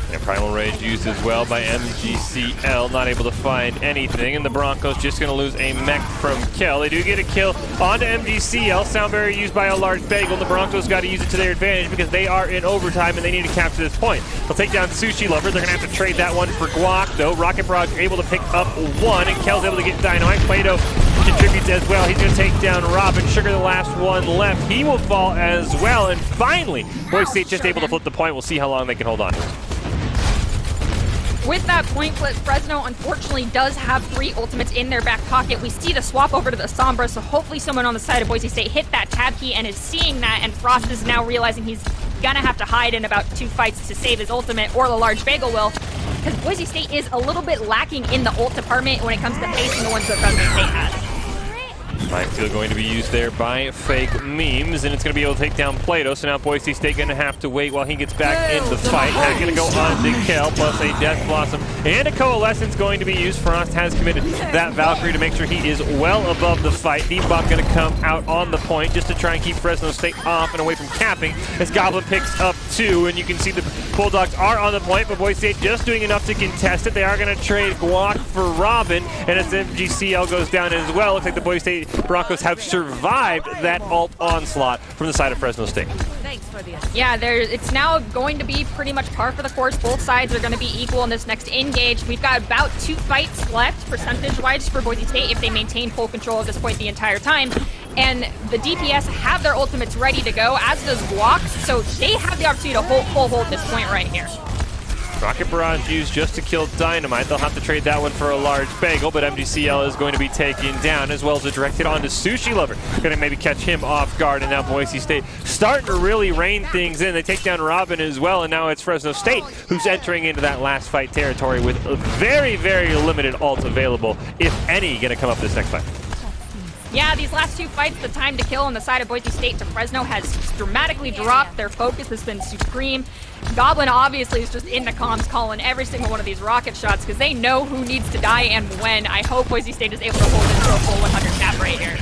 And Primal Rage used as well by MGCL, not able to find anything, and the Broncos just going to lose a mech from Kel. They do get a kill onto MGCL. Sound barrier used by a large bagel, and the Broncos got to use it to their advantage because they are in overtime and they need to capture this point. They'll take down Sushi Lover. They're going to have to trade that one for Guac, though. Rocket Barrage able to pick up one, and Kel's able to get Dynamite. Plato contributes as well. He's going to take down Robin. Sugar, the last one left. He will fall as well, and finally, Boise State just able to flip the point. We'll see how long they can hold on. With that point flip, Fresno unfortunately does have 3 ultimates in their back pocket. We see the swap over to the Sombra, so hopefully someone on the side of Boise State hit that tab key and is seeing that, and Frost is now realizing he's gonna have to hide in about 2 fights to save his ultimate, or the large bagel will, because Boise State is a little bit lacking in the ult department when it comes to facing the ones that Fresno State has. Minefield going to be used there by Fake Memes, and it's going to be able to take down Plato, so now Boise State going to have to wait while he gets back in the fight. That's going to go on to Kel, plus a Death Blossom, and a Coalescence going to be used. Frost has committed that Valkyrie to make sure he is well above the fight. Deepbot going to come out on the point just to try and keep Fresno State off and away from capping, as Goblin picks up 2, and you can see the Bulldogs are on the point, but Boise State just doing enough to contest it. They are going to trade Guac for Robin, and as MGCL goes down as well, looks like the Boise State Broncos have survived that ult onslaught from the side of Fresno State. Yeah, it's now going to be pretty much par for the course. Both sides are going to be equal in this next engage. We've got about 2 fights left, percentage-wise, for Boise State if they maintain full control at this point the entire time. And the DPS have their ultimates ready to go, as does Guac, so they have the opportunity to hold this point right here. Rocket Barrage used just to kill Dynamite. They'll have to trade that one for a large bagel, but MGCL is going to be taken down, as well as a direct hit onto Sushi Lover. Going to maybe catch him off guard, and now Boise State starting to really rein things in. They take down Robin as well, and now it's Fresno State who's entering into that last fight territory with a very, very limited ult available, if any, going to come up this next fight. Yeah, these last 2 fights, the time to kill on the side of Boise State to Fresno has dramatically dropped. Their focus has been supreme. Goblin obviously is just in the comms calling every single one of these rocket shots because they know who needs to die and when. I hope Boise State is able to hold it to a full 100 cap right here.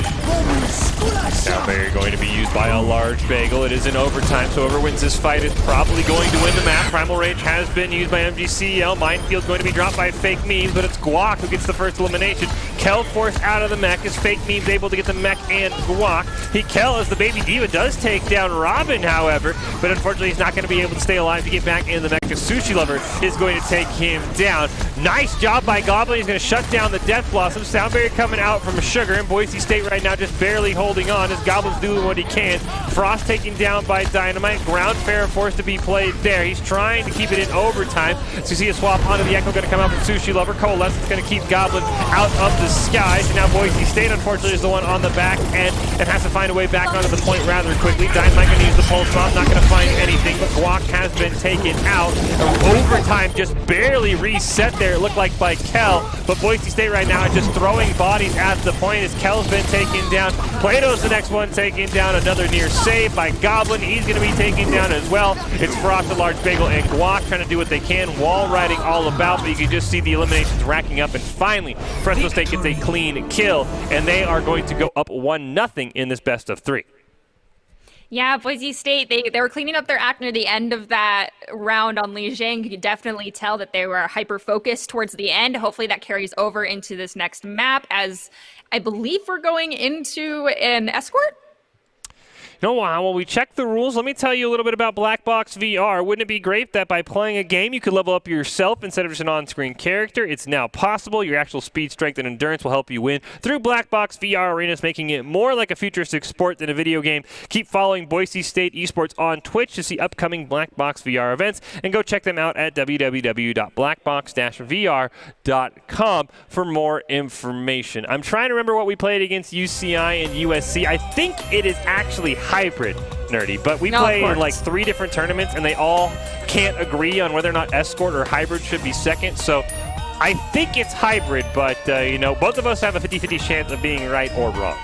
Sound barrier going to be used by a large bagel. It is in overtime, so whoever wins this fight is probably going to win the map. Primal Rage has been used by MGCL. Minefield going to be dropped by Fake Memes, but it's Guac who gets the first elimination. Kel forced out of the mech as Fake Memes able to get the mech and Guac. Kel, as the Baby Diva, does take down Robin, however, but unfortunately he's not going to be able to stay alive to get back in the mech because Sushi Lover is going to take him down. Nice job by Goblin. He's going to shut down the Death Blossom. Sound barrier coming out from Sugar, and Boise State right now just barely holding on as Goblin's doing what he can. Frost taken down by Dynamite. Ground fair forced to be played there. He's trying to keep it in overtime. So you see a swap onto the Echo going to come out from Sushi Lover. Coalescence going to keep Goblin out of the skies. And now Boise State, unfortunately, is the one on the back end and has to find a way back onto the point rather quickly. Dynamite going to use the pulse bomb, not going to find anything, but Guac has been taken out. Overtime just barely reset there, it looked like, by Kel, but Boise State right now is just throwing bodies at the point as Kel's been taken down. Plato's the next one taken down, another near save by Goblin. He's going to be taken down as well. It's Frost, the large bagel, and Guac trying to do what they can, wall riding all about, but you can just see the eliminations racking up, and finally Fresno State gets a clean kill, and they are going to go up 1-0 in this best of 3. Yeah, Boise State, they were cleaning up their act near the end of that round on Li Jing. You could definitely tell that they were hyper-focused towards the end. Hopefully that carries over into this next map, as I believe we're going into an escort? You know, while we check the rules, let me tell you a little bit about Black Box VR. Wouldn't it be great that by playing a game, you could level up yourself instead of just an on-screen character? It's now possible. Your actual speed, strength, and endurance will help you win through Black Box VR Arenas, making it more like a futuristic sport than a video game. Keep following Boise State Esports on Twitch to see upcoming Black Box VR events, and go check them out at www.blackbox-vr.com for more information. I'm trying to remember what we played against UCI and USC. I think it is actually hybrid, Nerdy, but we play in like 3 different tournaments, and they all can't agree on whether or not escort or hybrid should be second. So I think it's hybrid, but you know, both of us have a 50-50 chance of being right or wrong.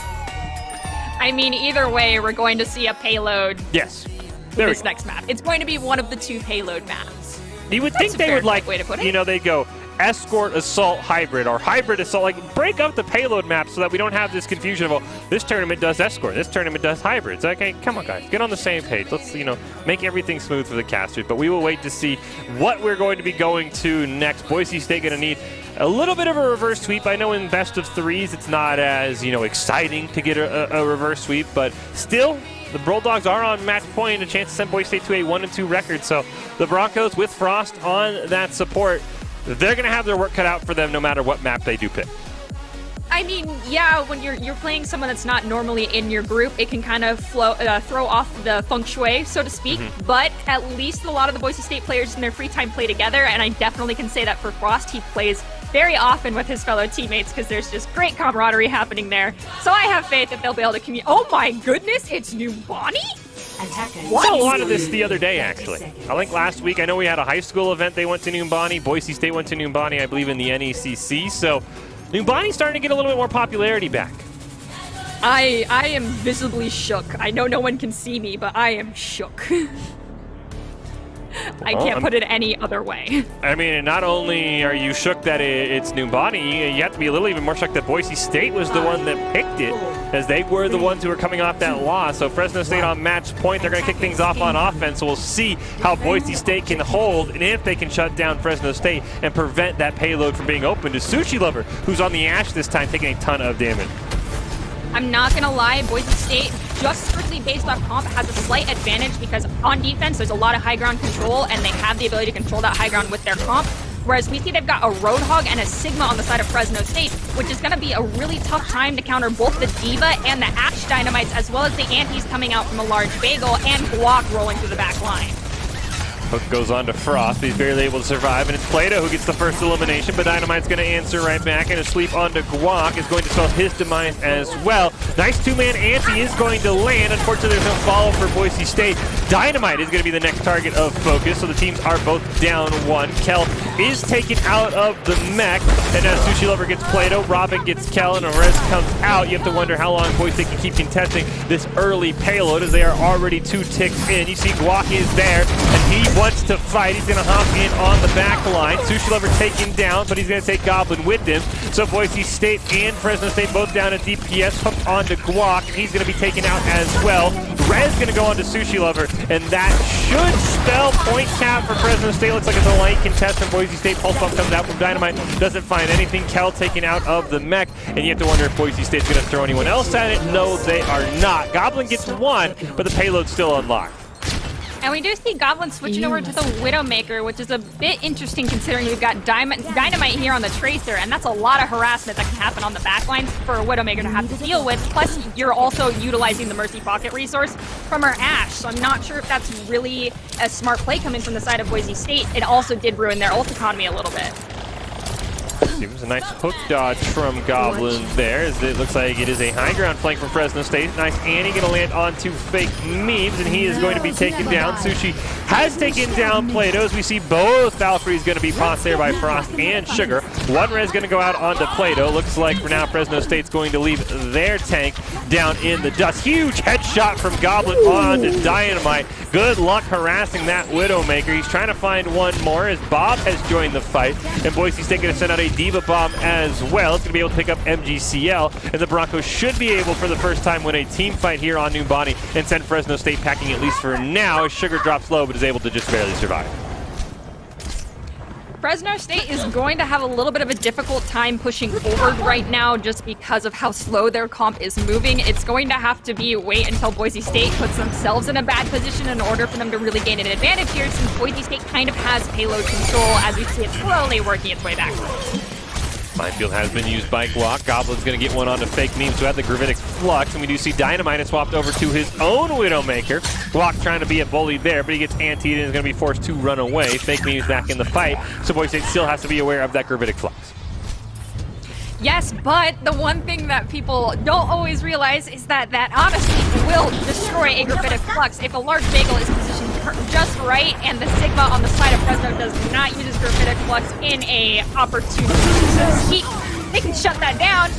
I mean, either way, we're going to see a payload. Yes. This next map. It's going to be one of the 2 payload maps. You would think they would, like, way to put it. You know, they'd go escort, assault, hybrid, or hybrid, assault. Like, break up the payload map so that we don't have this confusion of, well, this tournament does escort, this tournament does hybrids. Okay, come on, guys, get on the same page. Let's, you know, make everything smooth for the casters. But we will wait to see what we're going to be going to next. Boise State going to need a little bit of a reverse sweep. I know in best of 3s, it's not as, you know, exciting to get a reverse sweep, but still, the Bulldogs are on match point, a chance to send Boise State to a 1-2 record. So the Broncos with Frost on that support, they're going to have their work cut out for them no matter what map they do pick. I mean, yeah, when you're playing someone that's not normally in your group, it can kind of throw off the feng shui, so to speak. But at least a lot of the Boise State players in their free time play together, and I definitely can say that for Frost, he plays very often with his fellow teammates because there's just great camaraderie happening there. So I have faith that they'll be able to communicate. Oh my goodness, it's new Bonnie? We saw a lot of this the other day, actually. I think last week, I know we had a high school event. They went to Numbani. Boise State went to Numbani, I believe, in the NACC. So Numbani's starting to get a little bit more popularity back. I am visibly shook. I know no one can see me, but I am shook. I can't put it any other way. I mean, not only are you shook that it's Numbani, you have to be a little even more shook that Boise State was the one that picked it, as they were the ones who were coming off that loss. So Fresno State on match point, they're going to kick things off on offense. So we'll see how Boise State can hold, and if they can shut down Fresno State and prevent that payload from being open to Sushi Lover, who's on the Ash this time, taking a ton of damage. I'm not going to lie, Boise State, just strictly based off comp, has a slight advantage because on defense, there's a lot of high ground control, and they have the ability to control that high ground with their comp. Whereas we see they've got a Roadhog and a Sigma on the side of Fresno State, which is going to be a really tough time to counter both the Diva and the Ash Dynamites, as well as the Antis coming out from a large bagel and Block rolling through the back line. Hook goes on to Frost. He's barely able to survive, and it's Plato who gets the first elimination, but Dynamite's going to answer right back, and a sweep onto Guac is going to spell his demise as well. Nice two-man anti is going to land. Unfortunately, there's no follow for Boise State. Dynamite is going to be the next target of focus, so the teams are both down 1. Kel is taken out of the mech, and as Sushi Lover gets Plato, Robin gets Kel, and Arez comes out. You have to wonder how long Boise State can keep contesting this early payload, as they are already 2 ticks in. You see Guac is there, and he wants to fight. He's going to hop in on the back line. Sushi Lover taken down, but he's going to take Goblin with him. So Boise State and Fresno State both down at DPS. Hooked onto Guac, and he's going to be taken out as well. Rez going to go on to Sushi Lover, and that should spell point cap for Fresno State. Looks like it's a light contest from Boise State. Pulse Bomb comes out from Dynamite, doesn't find anything. Kel taken out of the mech, and you have to wonder if Boise State's going to throw anyone else at it. No, they are not. Goblin gets 1, but the payload's still unlocked. And we do see Goblin switching over to the Widowmaker, which is a bit interesting considering we've got Dynamite here on the Tracer, and that's a lot of harassment that can happen on the backlines for a Widowmaker to have to deal with. Plus, you're also utilizing the Mercy Pocket resource from her Ash, so I'm not sure if that's really a smart play coming from the side of Boise State. It also did ruin their ult economy a little bit. Seems a nice hook dodge from Goblin there, as it looks like it is a high ground flank from Fresno State. Nice Annie going to land onto Fake Memes, and he is going to be taken down. Sushi has taken down Plato, as we see both Valkyries going to be popped there by Frost and Sugar. One res going to go out onto Plato. Looks like for now Fresno State's going to leave their tank down in the dust. Huge headshot from Goblin onto Dynamite. Good luck harassing that Widowmaker. He's trying to find one more as Bob has joined the fight, and Boise State going to send out a Diva Bomb as well. It's going to be able to pick up MGCL, and the Broncos should be able for the first time win a team fight here on New Bonnie and send Fresno State packing, at least for now, as Sugar drops low but is able to just barely survive. Fresno State is going to have a little bit of a difficult time pushing forward right now just because of how slow their comp is moving. It's going to have to be wait until Boise State puts themselves in a bad position in order for them to really gain an advantage here, since Boise State kind of has payload control as we see it slowly working its way backwards. Minefield has been used by Glock. Goblin's going to get one onto Fake Memes, who had the Gravitic Flux, and we do see Dynamite has swapped over to his own Widowmaker. Glock trying to be a bully there, but he gets antied and is going to be forced to run away. Fake Memes back in the fight, so Boise State still has to be aware of that Gravitic Flux. Yes, but the one thing that people don't always realize is that honestly will destroy a Gravitic Flux if a large bagel is positioned just right and the Sigma on the side of Fresno does not use his Gravitic Flux in a opportunity. So they can shut that down,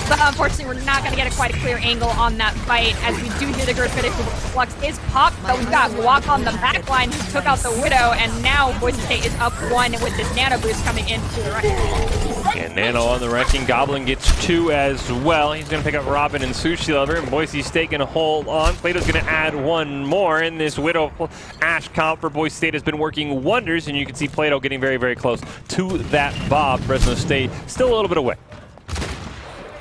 but unfortunately we're not going to get quite a clear angle on that fight, as we do hear the Gravitic Flux is popped, but we've got Walk on the back line who took out the Widow, and now Boise State is up 1 with this Nano Boost coming into the right. And Nano on the wrecking. Goblin gets 2 as well. He's going to pick up Robin and Sushi Lover, and Boise State going to hold on. Plato's going to add one more, and this Widow Ash comp for Boise State has been working wonders, and you can see Plato getting very, very close to that Bob. Fresno State still a little bit away.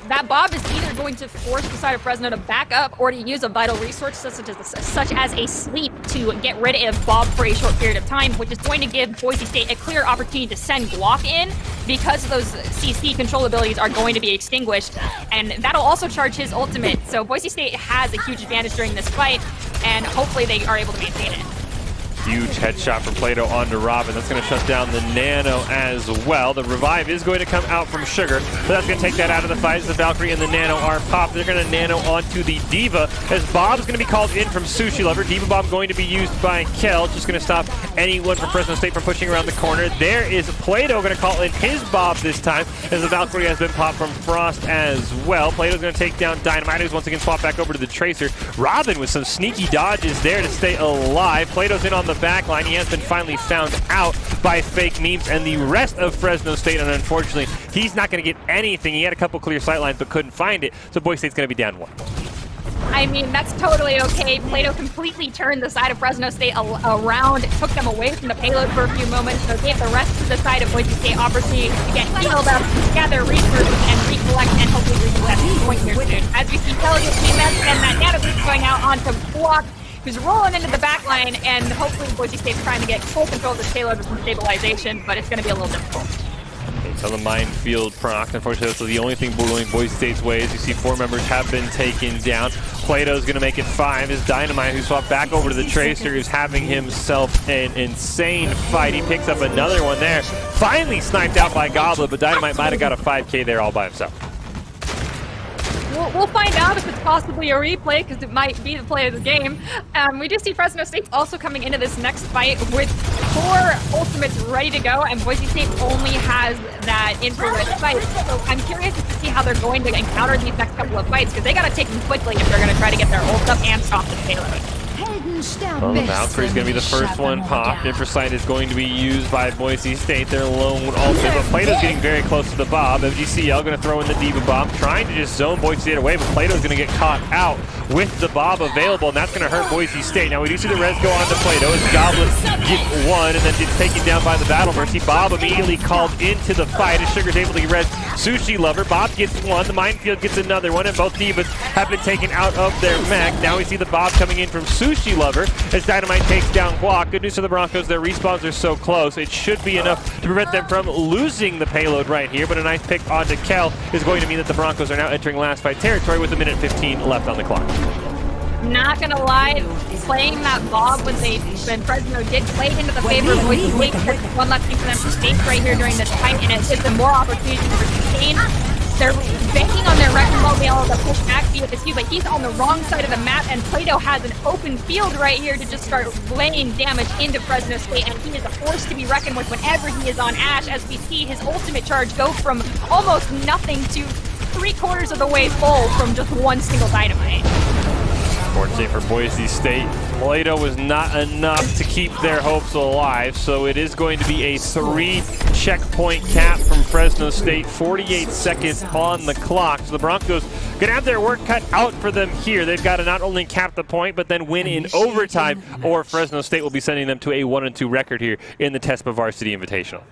That Bob is either going to force the side of Fresno to back up or to use a vital resource such as a sleep to get rid of Bob for a short period of time, which is going to give Boise State a clear opportunity to send Glock in, because those CC control abilities are going to be extinguished, and that'll also charge his ultimate. So Boise State has a huge advantage during this fight, and hopefully they are able to maintain it. Huge headshot from Plato onto Robin. That's going to shut down the Nano as well. The revive is going to come out from Sugar, but that's going to take that out of the fight as the Valkyrie and the Nano are popped. They're going to Nano onto the Diva, as Bob's going to be called in from Sushi Lover. Diva Bomb going to be used by Kel, just going to stop anyone from Fresno State from pushing around the corner. There is Plato going to call in his Bob this time, as the Valkyrie has been popped from Frost as well. Plato's going to take down Dynamite, who's once again swapped back over to the Tracer. Robin with some sneaky dodges there to stay alive. Plato's in on the back line. He has been finally found out by Fake Memes and the rest of Fresno State, and unfortunately he's not going to get anything. He had a couple clear sight lines but couldn't find it, so Boise State's going to be down 1. I mean, that's totally okay. Plato completely turned the side of Fresno State around, took them away from the payload for a few moments, so gave the rest of the side of Boise State opportunity to get healed up, gather resources, and recollect, and hopefully recollect point here soon. As we see Pelican team and that Nano Boost going out onto Block, who's rolling into the back line, and hopefully Boise State's trying to get full control of this payload with some stabilization, but it's going to be a little difficult. So the Minefield proc, unfortunately that's the only thing going Boise State's way. As you see, 4 members have been taken down. Plato's going to make it 5. Is Dynamite, who swapped back over to the Tracer, is having himself an insane fight. He picks up another one there. Finally sniped out by Goblin, but Dynamite might have got a 5K there all by himself. We'll find out if it's possibly a replay, because it might be the play of the game. We do see Fresno State also coming into this next fight with 4 ultimates ready to go, and Boise State only has that infrared fight. So I'm curious to see how they're going to encounter these next couple of fights, because they got to take them quickly if they're going to try to get their ult up and stop the payload. Well, the Valkyrie's going to be the first one popped. Infrasight is going to be used by Boise State, their lone ultimate, but Plato's getting very close to the Bob. MGCL going to throw in the Diva Bomb, trying to just zone Boise State away, but Plato's going to get caught out with the Bob available, and that's going to hurt Boise State. Now we do see the res go on to Plato as Goblin gets 1 and then gets taken down by the Battle Mercy. Bob immediately called into the fight as Sugar's able to res Sushi Lover. Bob gets 1, the Minefield gets another one, and both Divas have been taken out of their mech. Now we see the Bob coming in from Sushi Lover as Dynamite takes down Guac. Good news for the Broncos, their respawns are so close. It should be enough to prevent them from losing the payload right here, but a nice pick onto Kel is going to mean that the Broncos are now entering last fight territory with 1:15 left on the clock. Not gonna lie, playing that Bob when Fresno did played into the favor of Boise State. There's one left thing for them to state right here during this fight, and it gives them more opportunities for sustain. They're banking on their wrecking ball being able to push back via this but he's on the wrong side of the map, and Plato has an open field right here to just start laying damage into Fresno State, and he is a force to be reckoned with whenever he is on Ash, as we see his ultimate charge go from almost nothing to 3/4 of the way full from just one single dynamite. Fortunately for Boise State, Plato was not enough to keep their hopes alive, so it is going to be a 3-checkpoint cap from Fresno State, 48 seconds on the clock. So the Broncos going to have their work cut out for them here. They've got to not only cap the point, but then win in overtime, or Fresno State will be sending them to a 1-2 record here in the TESPA Varsity Invitational.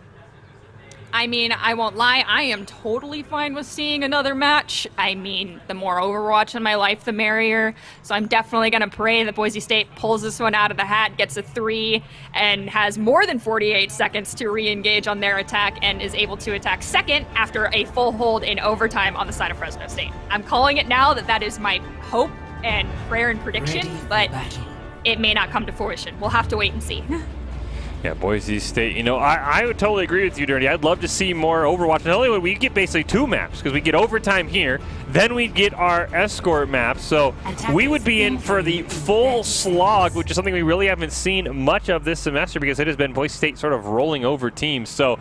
I mean, I won't lie, I am totally fine with seeing another match. I mean, the more Overwatch in my life, the merrier. So I'm definitely going to pray that Boise State pulls this one out of the hat, gets a 3, and has more than 48 seconds to re-engage on their attack and is able to attack second after a full hold in overtime on the side of Fresno State. I'm calling it now that is my hope and prayer and prediction, but it may not come to fruition. We'll have to wait and see. Yeah, Boise State, you know, I would totally agree with you, Dirty. I'd love to see more Overwatch. Not only would we get basically 2 maps, because we get overtime here, then we'd get our escort map. So we would be in for the full slog, which is something we really haven't seen much of this semester, because it has been Boise State sort of rolling over teams. So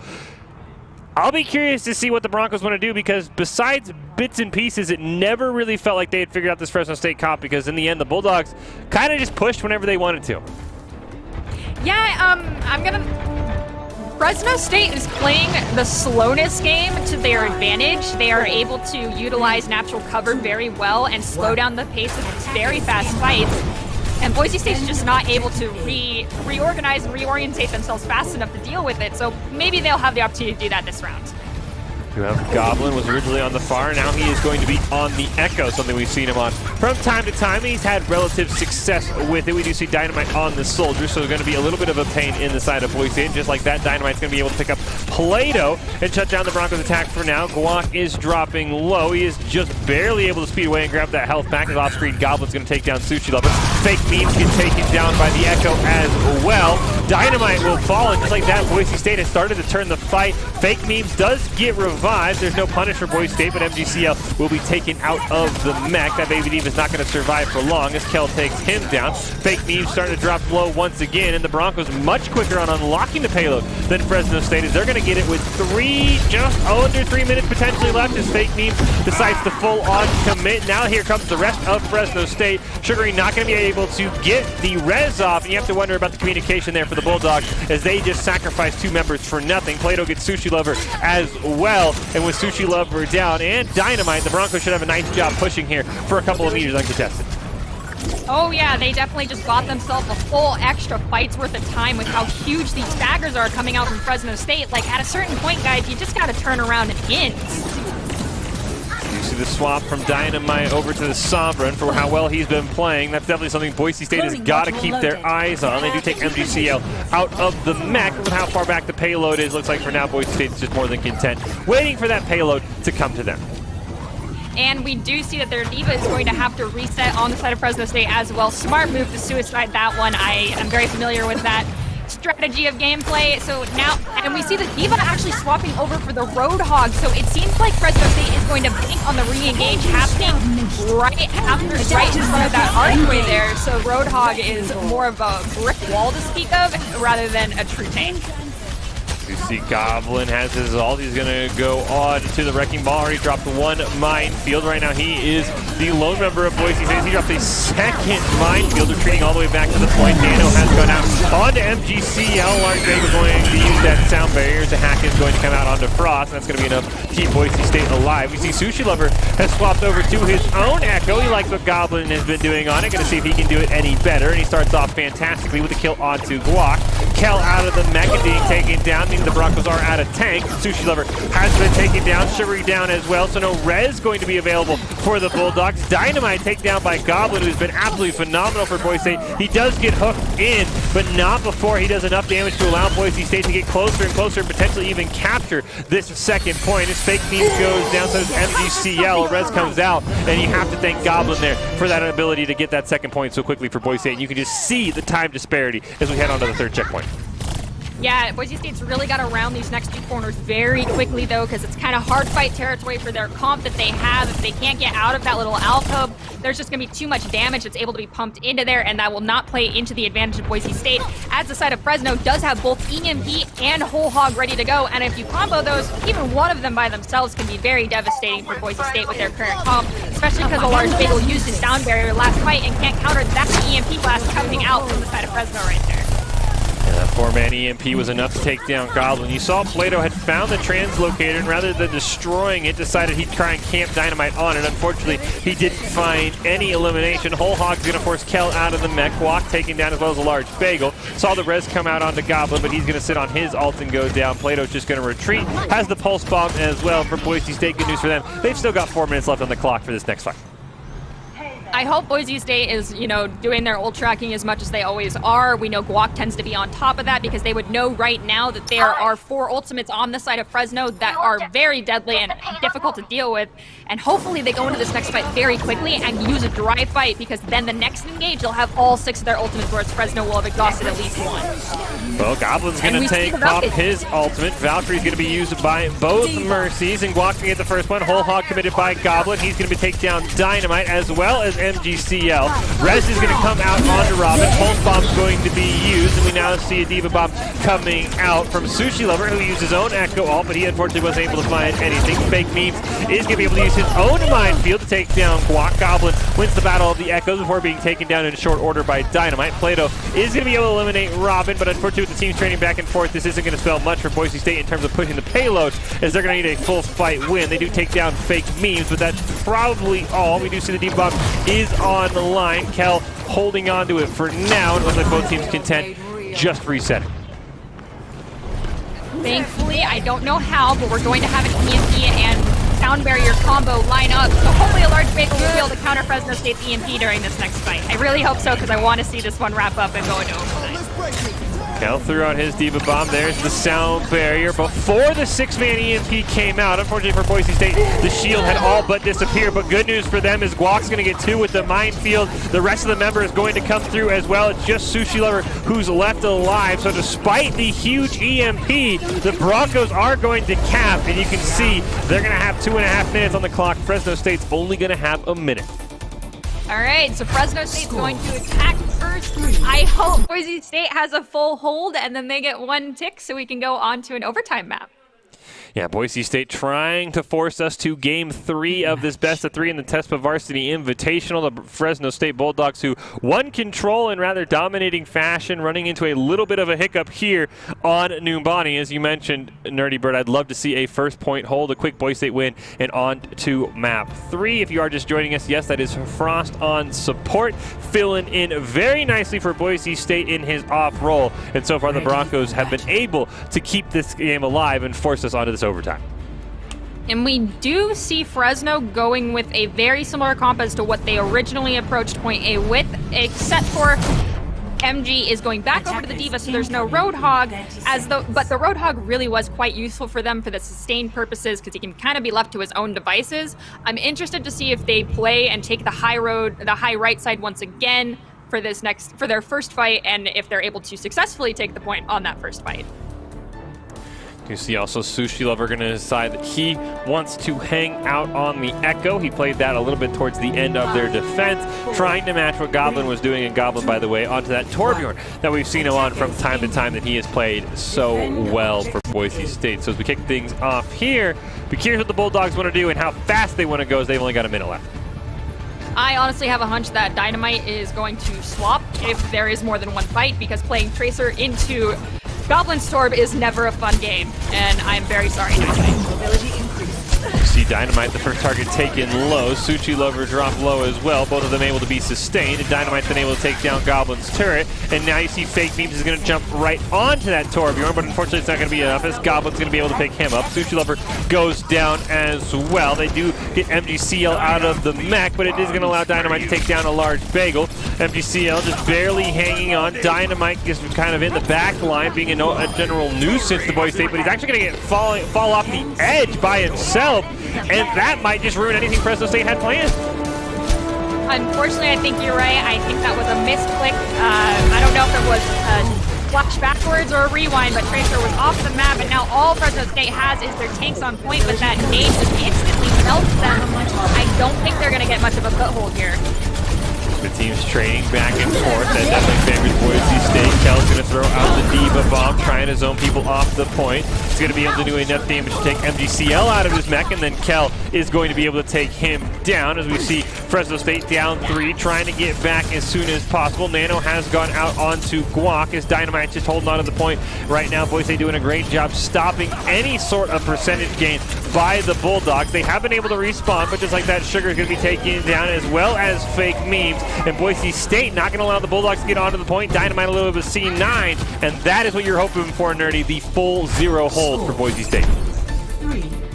I'll be curious to see what the Broncos want to do, because besides bits and pieces, it never really felt like they had figured out this Fresno State comp, because in the end, the Bulldogs kind of just pushed whenever they wanted to. Yeah, Fresno State is playing the slowness game to their advantage. They are able to utilize natural cover very well and slow down the pace of these very fast fights. And Boise State's just not able to reorganize and reorientate themselves fast enough to deal with it. So maybe they'll have the opportunity to do that this round. Goblin was originally on the far, now he is going to be on the Echo, something we've seen him on from time to time. He's had relative success with it. We do see Dynamite on the Soldier, so there's going to be a little bit of a pain in the side of Boise State. Just like that, Dynamite's going to be able to pick up Plato and shut down the Broncos' attack for now. Guac is dropping low. He is just barely able to speed away and grab that health back. His off-screen Goblin's going to take down Sushi Lover. Fake Memes get taken down by the Echo as well. Dynamite will fall, and just like that, Boise State has started to turn the fight. Fake Memes does get revived. There's no punish for Boise State, but MGCL will be taken out of the mech. That Baby Diva is not going to survive for long as Kel takes him down. Fake Memes starting to drop low once again, and the Broncos much quicker on unlocking the payload than Fresno State, as they're going to get it with just under 3 minutes potentially left, as Fake Memes decides to full-on commit. Now here comes the rest of Fresno State. Sugary not going to be able to get the res off, and you have to wonder about the communication there for the Bulldogs, as they just sacrificed 2 members for nothing. Plato gets Sushi Lover as well, and with Sushi Lover down and Dynamite, the Broncos should have a nice job pushing here for a couple of meters uncontested. Oh yeah, they definitely just bought themselves a full extra fight's worth of time with how huge these staggers are coming out from Fresno State. Like, at a certain point, guys, you just gotta turn around and end. You see the swap from Dynamite over to the Sombra, and for how well he's been playing, that's definitely something Boise State has got to keep their eyes on. They do take MGCL out of the mech. With how far back the payload is, looks like for now Boise State's just more than content, waiting for that payload to come to them. And we do see that their Diva is going to have to reset on the side of Fresno State as well. Smart move to suicide that one. I am very familiar with that strategy of gameplay. So now, and we see the Diva actually swapping over for the Roadhog. So it seems like Fresno State is going to bank on the re-engage happening right in front of that archway there. So Roadhog is more of a brick wall to speak of rather than a true tank. You see Goblin has his ult. He's going to go on to the Wrecking Ball. He dropped 1 minefield. Right now he is the lone member of Boise State. He dropped a 2nd minefield, retreating all the way back to the point. Dano has gone out onto MGCL. Large Bang is going to use that sound barrier. The hack is going to come out onto Frost, and that's going to be enough to keep Boise State alive. We see Sushi Lover has swapped over to his own Echo. He likes what Goblin has been doing on it. Going to see if he can do it any better, and he starts off fantastically with a kill onto Guac. Kel out of the mech and being taken down. remaining. The Broncos are out of tank. Sushi Lover has been taken down, Shivery down as well, so no res going to be available for the Bulldogs. Dynamite takedown by Goblin, who's been absolutely phenomenal for Boise State. He does get hooked in, but not before he does enough damage to allow Boise State to get closer and closer and potentially even capture this second point. His fake meme goes down, so does MGCL. Res comes out, and you have to thank Goblin there for that ability to get that second point so quickly for Boise State. And you can just see the time disparity as we head on to the third checkpoint. Yeah, Boise State's really got to round these next two corners very quickly, though, because it's kind of hard fight territory for their comp that they have. If they can't get out of that little alcove, there's just going to be too much damage that's able to be pumped into there, and that will not play into the advantage of Boise State, as the side of Fresno does have both EMP and Whole Hog ready to go, and if you combo those, even one of them by themselves can be very devastating for Boise State with their current comp, especially because a large bagel used his sound barrier last fight and can't counter that EMP blast coming out from the side of Fresno right there. Yeah, that 4-man EMP was enough to take down Goblin. You saw Plato had found the translocator, and rather than destroying it, decided he'd try and camp Dynamite on it. Unfortunately, he didn't find any elimination. Whole Hog's going to force Kel out of the mech. Walk taken down as well as a large bagel. Saw the res come out onto Goblin, but he's going to sit on his ult and go down. Plato's just going to retreat. Has the pulse bomb as well for Boise State. Good news for them. They've still got 4 minutes left on the clock for this next fight. I hope Boise State is, doing their ult tracking as much as they always are. We know Guac tends to be on top of that because they would know right now that there are 4 ultimates on the side of Fresno that are very deadly and difficult to deal with. And hopefully they go into this next fight very quickly and use a dry fight, because then the next engage, they'll have all 6 of their ultimates, whereas Fresno will have exhausted at least 1. Well, Goblin's going to take off his ultimate. Valkyrie's going to be used by both Mercies, and Guac can get the first one. Whole Hog committed by Goblin. He's going to be take down Dynamite as well as MGCL. Res is going to come out onto Robin. Pulse Bomb's going to be used, and we now see a Diva Bomb coming out from Sushi Lover, who used his own Echo ult, but he unfortunately wasn't able to find anything. Fake Memes is going to be able to use his own minefield to take down Guac. Goblin wins the battle of the Echoes before being taken down in short order by Dynamite. Plato is going to be able to eliminate Robin, but unfortunately with the teams training back and forth, this isn't going to spell much for Boise State in terms of pushing the payload, as they're going to need a full fight win. They do take down Fake Memes, but that's probably all. We do see the Diva Bomb is on the line. Kel holding on to it for now, and it looks like both teams content just resetting. Thankfully, I don't know how, but we're going to have an EMP and sound barrier combo line up, so hopefully a large bagel will be able to counter Fresno State's EMP during this next fight. I really hope so, because I want to see this one wrap up and go into overtime. Kel threw out his Diva Bomb. There's the sound barrier before the 6-man EMP came out. Unfortunately for Boise State, the shield had all but disappeared, but good news for them is Guac's going to get 2 with the minefield. The rest of the member is going to come through as well. It's just Sushi Lover who's left alive, so despite the huge EMP, the Broncos are going to cap, and you can see they're going to have 2.5 minutes on the clock. Fresno State's only going to have a minute. All right, so Fresno State's going to attack first. I hope Boise State has a full hold and then they get 1 tick so we can go on to an overtime map. Yeah, Boise State trying to force us to Game 3 of this best-of-3 in the TESPA Varsity Invitational. The Fresno State Bulldogs, who won control in rather dominating fashion, running into a little bit of a hiccup here on Numbani. As you mentioned, Nerdy Bird, I'd love to see a first-point hold, a quick Boise State win, and on to Map 3. If you are just joining us, yes, that is Frost on support, filling in very nicely for Boise State in his off role. And so far, the Broncos have been able to keep this game alive and force us onto this overtime. And we do see Fresno going with a very similar comp as to what they originally approached Point A with, except for MG is going back over to the Diva, so there's no Roadhog, but the Roadhog really was quite useful for them for the sustained purposes, because he can kind of be left to his own devices. I'm interested to see if they play and take the high right side once again for their first fight, and if they're able to successfully take the point on that first fight. You see also Sushi Lover going to decide that he wants to hang out on the Echo. He played that a little bit towards the end of their defense, trying to match what Goblin was doing, and Goblin, by the way, onto that Torbjorn that we've seen him on from time to time that he has played so well for Boise State. So as we kick things off here, be curious what the Bulldogs want to do and how fast they want to go, as they've only got a minute left. I honestly have a hunch that Dynamite is going to swap if there is more than one fight, because playing Tracer into Goblin Storm is never a fun game, and I'm very sorry. see Dynamite, the first target taken low. Suchi Lover dropped low as well. Both of them able to be sustained. And Dynamite's been able to take down Goblin's turret. And now you see Fake Memes is going to jump right onto that Torbjorn, but unfortunately it's not going to be enough as Goblin's going to be able to pick him up. Suchi Lover goes down as well. They do get MGCL out of the mech, but it is going to allow Dynamite to take down a large bagel. MGCL just barely hanging on. Dynamite is kind of in the back line, being a general nuisance to Boise State, but he's actually going to fall off the edge by himself, and that might just ruin anything Fresno State had planned. Unfortunately, I think you're right. I think that was a misclick. I don't know if it was a flash backwards or a rewind, but Tracer was off the map, and now all Fresno State has is their tanks on point, but that nade just instantly melts them. I don't think they're going to get much of a foothold here. The team's trading back and forth. That definitely favors Boise State. Kel's going to throw out the Diva Bomb, trying to zone people off the point. He's going to be able to do enough damage to take MGCL out of his mech, and then Kel is going to be able to take him down as we see Fresno State down 3, trying to get back as soon as possible. Nano has gone out onto Guac as Dynamite just holding on to the point. Right now, Boise State doing a great job stopping any sort of percentage gain by the Bulldogs. They have been able to respawn, but just like that, Sugar is going to be taken down as well as Fake Memes. And Boise State not going to allow the Bulldogs to get onto the point. Dynamite a little bit of a C9, and that is what you're hoping for, Nerdy, the full 0 hold for Boise State.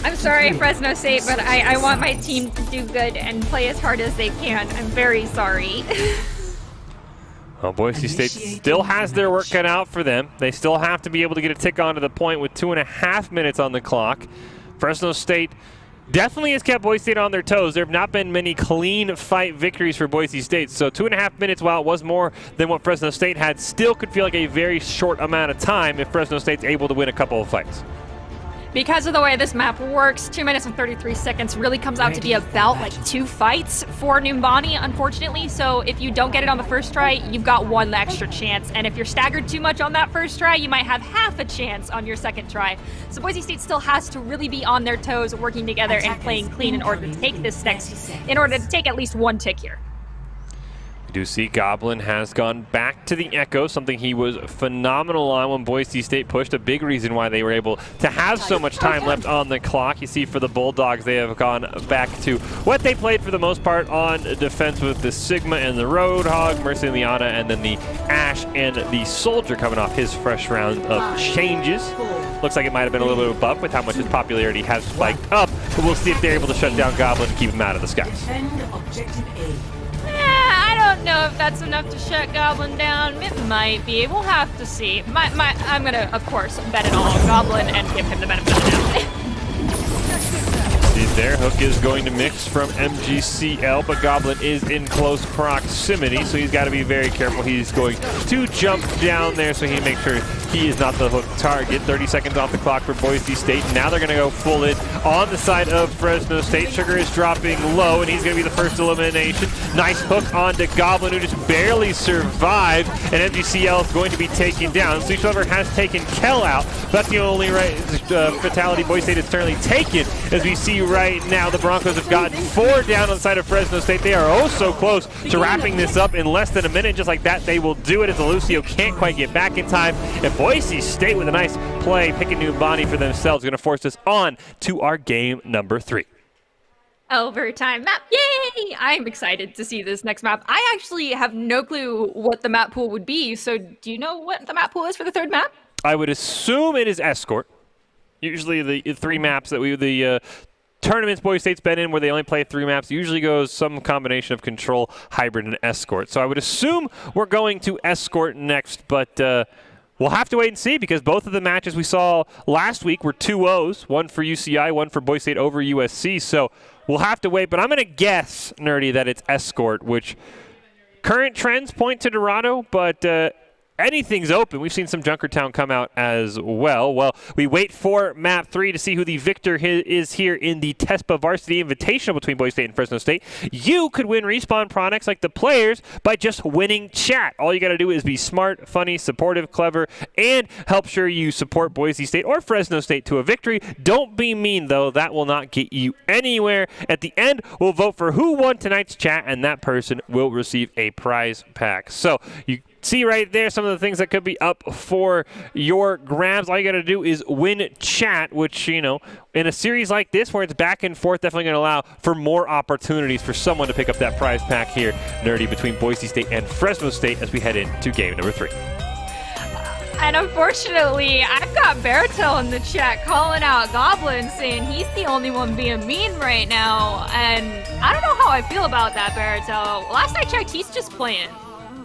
I'm sorry, Fresno State, but I want my team to do good and play as hard as they can. I'm very sorry. Well, Boise State still has their work cut out for them. They still have to be able to get a tick onto the point with 2.5 minutes on the clock. Fresno State definitely has kept Boise State on their toes. There have not been many clean fight victories for Boise State. So 2.5 minutes, while it was more than what Fresno State had, still could feel like a very short amount of time if Fresno State's able to win a couple of fights. Because of the way this map works, 2 minutes and 33 seconds really comes out to be about like 2 fights for Numbani, unfortunately. So if you don't get it on the first try, you've got 1 extra chance. And if you're staggered too much on that first try, you might have half a chance on your second try. So Boise State still has to really be on their toes, working together and playing clean in order to take this next, in order to take at least 1 tick here. We do see Goblin has gone back to the Echo, something he was phenomenal on when Boise State pushed. A big reason why they were able to have so much time left on the clock. You see for the Bulldogs, they have gone back to what they played for the most part on defense with the Sigma and the Roadhog, Mercy and Liana, and then the Ash and the Soldier coming off his fresh round of changes. Looks like it might have been a little bit of a buff with how much his popularity has spiked up, but we'll see if they're able to shut down Goblin and keep him out of the skies. I don't know if that's enough to shut Goblin down. It might be. We'll have to see. I'm gonna, of course, bet it all on Goblin and give him the benefit of the doubt. See there, Hook is going to mix from MGCL, but Goblin is in close proximity, so he's got to be very careful. He's going to jump down there so he makes sure he is not the Hook target. 30 seconds off the clock for Boise State. Now they're going to go full in on the side of Fresno State. Sugar is dropping low, and he's going to be the first elimination. Nice hook onto Goblin, who just barely survived, and MGCL is going to be taken down. Suchi Lover has taken Kel out. That's the only fatality Boise State has currently taken. As we see right now, the Broncos have gotten 4 down on the side of Fresno State. They are oh so close to wrapping this up in less than a minute. Just like that, they will do it as Lucio can't quite get back in time. And Boise State with a nice play, picking Numbani for themselves, going to force us on to our game number 3. Overtime map. Yay! I'm excited to see this next map. I actually have no clue what the map pool would be. So do you know what the map pool is for the 3rd map? I would assume it is Escort. Usually the 3 maps that the tournaments Boise State's been in where they only play 3 maps usually goes some combination of Control, Hybrid, and Escort. So I would assume we're going to Escort next, but we'll have to wait and see because both of the matches we saw last week were 2-0s, one for UCI, one for Boise State over USC. So we'll have to wait, but I'm going to guess, Nerdy, that it's Escort, which current trends point to Dorado, but anything's open. We've seen some Junkertown come out as well. Well, we wait for map 3 to see who the victor is here in the TESPA Varsity Invitational between Boise State and Fresno State. You could win Respawn products like the players by just winning chat. All you got to do is be smart, funny, supportive, clever, and help sure you support Boise State or Fresno State to a victory. Don't be mean, though. That will not get you anywhere. At the end, we'll vote for who won tonight's chat, and that person will receive a prize pack. So you see right there some of the things that could be up for your grabs. All you got to do is win chat, which, you know, in a series like this where it's back and forth, definitely going to allow for more opportunities for someone to pick up that prize pack here, Nerdy, between Boise State and Fresno State as we head into game number 3. And unfortunately, I've got Baratel in the chat calling out Goblin, saying he's the only one being mean right now. And I don't know how I feel about that, Baratel. Last I checked, he's just playing.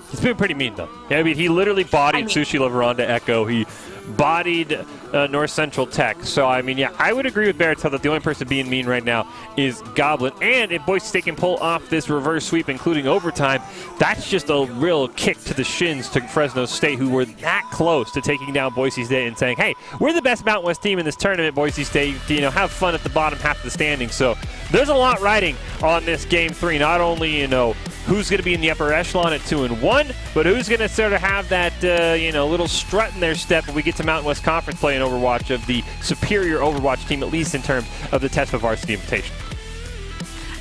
He's been pretty mean, though. Yeah, I mean, he literally bodied Sushi Lover onto Echo. He bodied Northcentral Tech. So, I mean, yeah, I would agree with Baratel that the only person being mean right now is Goblin. And if Boise State can pull off this reverse sweep, including overtime, that's just a real kick to the shins to Fresno State, who were that close to taking down Boise State and saying, hey, we're the best Mountain West team in this tournament, Boise State. You know, have fun at the bottom half of the standings. So there's a lot riding on this game 3. Not only, you know, who's going to be in the upper echelon at 2-1, but who's going to sort of have that, you know, little strut in their step when we get to Mountain West Conference play in Overwatch of the superior Overwatch team, at least in terms of the TESPA Varsity Invitation.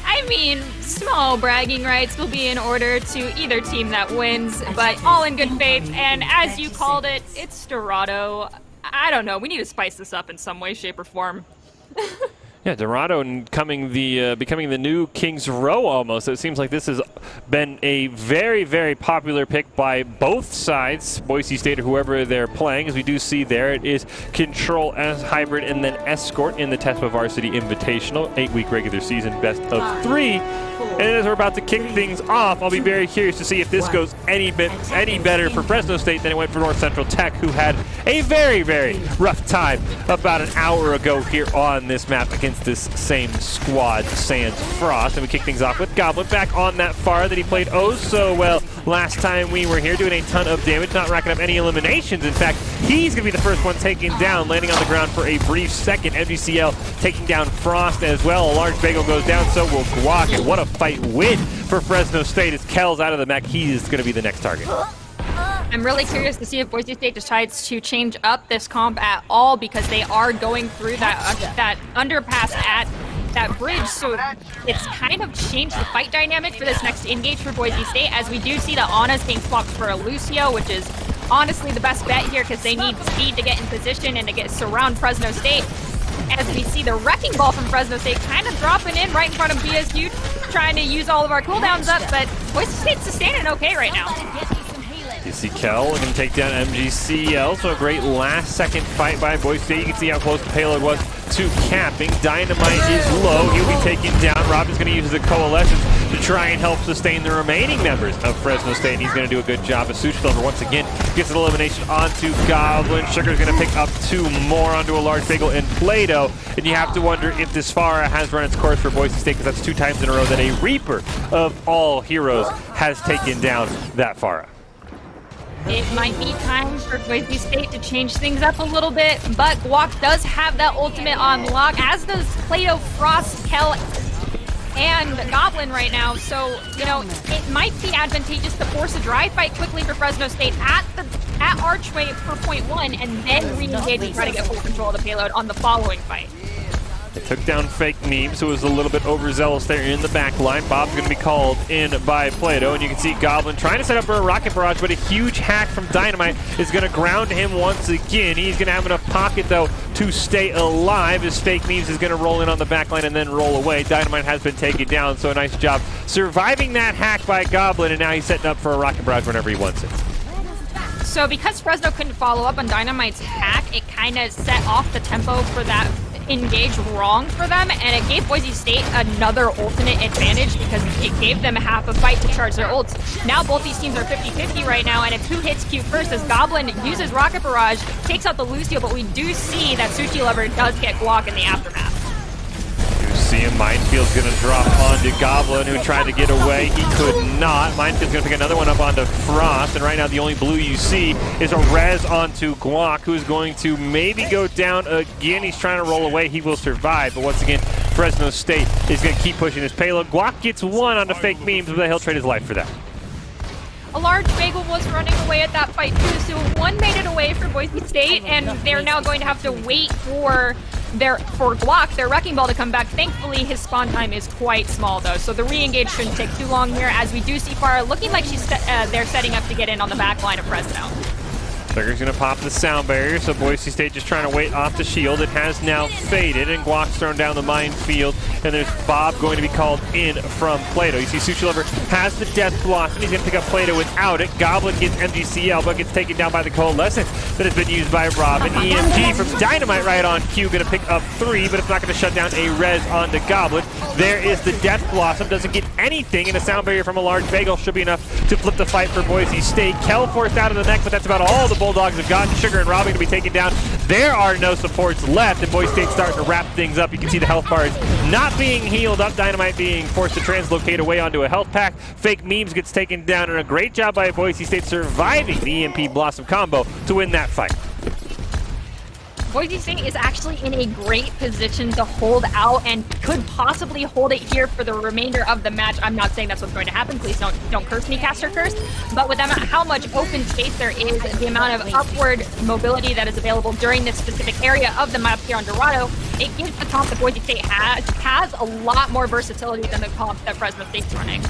I mean, small bragging rights will be in order to either team that wins, but all in good faith. And as you called it, it's Dorado. I don't know. We need to spice this up in some way, shape, or form. Yeah, Dorado becoming the new Kings Row almost. So it seems like this has been a very, very popular pick by both sides, Boise State or whoever they're playing. As we do see there, it is Control as Hybrid and then Escort in the TESPA Varsity Invitational, 8-week regular season, best of 3. And as we're about to kick things off, I'll be very curious to see if this goes any better for Fresno State than it went for Northcentral Tech, who had a very, very rough time about an hour ago here on this map against this same squad, Sans Frost. And we kick things off with Goblin back on that Pharah that he played oh so well last time we were here, doing a ton of damage, not racking up any eliminations. In fact, he's going to be the first one taken down, landing on the ground for a brief second. MGCL taking down Frost as well. A large bagel goes down, so will Guac. And what a fight win for Fresno State as Kel's out of the mech. He is going to be the next target. I'm really curious to see if Boise State decides to change up this comp at all, because they are going through that underpass at that bridge, so it's kind of changed the fight dynamic for this next engage for Boise State, as we do see that Anna's being swapped for a Lucio, which is honestly the best bet here because they need speed to get in position and to surround Fresno State. As we see the Wrecking Ball from Fresno State kind of dropping in right in front of BSU, trying to use all of our cooldowns up, but Boise State's sustaining okay right now. You see Kel looking to take down MGCL, so a great last-second fight by Boise State. You can see how close the payload was to capping. Dynamite is low. He'll be taken down. Rob is going to use the Coalescence to try and help sustain the remaining members of Fresno State, and he's going to do a good job. As Sushi Lover once again gets an elimination onto Goblin. Sugar's going to pick up 2 more onto a large bagel and Play-Doh, and you have to wonder if this Pharah has run its course for Boise State, because that's 2 times in a row that a Reaper of all heroes has taken down that Pharah. It might be time for Boise State to change things up a little bit, but Guac does have that ultimate on lock, as does Play-Doh, Frost, Kel, and Goblin right now. So, you know, it might be advantageous to force a dry fight quickly for Fresno State at Archway for point 1, and then re-engage and try to get full control of the payload on the following fight. They took down Fake Memes, who was a little bit overzealous there in the back line. Bob's going to be called in by Play-Doh, and you can see Goblin trying to set up for a rocket barrage, but a huge hack from Dynamite is going to ground him once again. He's going to have enough pocket, though, to stay alive, as Fake Memes is going to roll in on the back line and then roll away. Dynamite has been taken down, so a nice job surviving that hack by Goblin, and now he's setting up for a rocket barrage whenever he wants it. So because Fresno couldn't follow up on Dynamite's hack, it kind of set off the tempo for that engage wrong for them, and it gave Boise State another ultimate advantage because it gave them half a fight to charge their ults. Now both these teams are 50-50 right now, and if who hits Q first, as Goblin uses Rocket Barrage, takes out the Lucio, but we do see that Sushi Lover does get Guac in the aftermath. See him. Mindfield's going to drop onto Goblin, who tried to get away. He could not. Mindfield's going to pick another one up onto Frost, and right now the only blue you see is a res onto Guac, who's going to maybe go down again. He's trying to roll away. He will survive, but once again, Fresno State is going to keep pushing his payload. Guac gets 1 onto Fake Memes, but he'll trade his life for that. A large bagel was running away at that fight too, so 1 made it away for Boise State, and they're now going to have to wait for for Glock, their Wrecking Ball to come back. Thankfully, his spawn time is quite small, though, so the re-engage shouldn't take too long here, as we do see Farah looking like they're setting up to get in on the back line of Fresno. Sugar's going to pop the sound barrier, so Boise State just trying to wait off the shield. It has now faded, and Glock's thrown down the minefield, and there's Bob going to be called in from Plato. You see Sushi Lover has the Death Blossom. He's going to pick up Plato without it. Goblin gets MGCL, but gets taken down by the Coalescent that has been used by Robin. EMP from Dynamite right on cue, going to pick up 3, but it's not going to shut down a res onto Goblin. There is the Death Blossom. Doesn't get anything, and a sound barrier from a large bagel should be enough to flip the fight for Boise State. Kel forced out of the mech, but that's about all the Bulldogs have gotten. Sugar and Robin to be taken down. There are no supports left, and Boise State starting to wrap things up. You can see the health bars not being healed up. Dynamite being forced to translocate away onto a health pack. Fake Memes gets taken down, and a great job by Boise State surviving the EMP Blossom combo to win that fight. Boise State is actually in a great position to hold out and could possibly hold it here for the remainder of the match. I'm not saying that's what's going to happen. Please don't curse me, Caster Curse. But with how much open space there is, the amount of upward mobility that is available during this specific area of the map here on Dorado, it gives the comp that Boise State has a lot more versatility than the comp that Fresno State's running.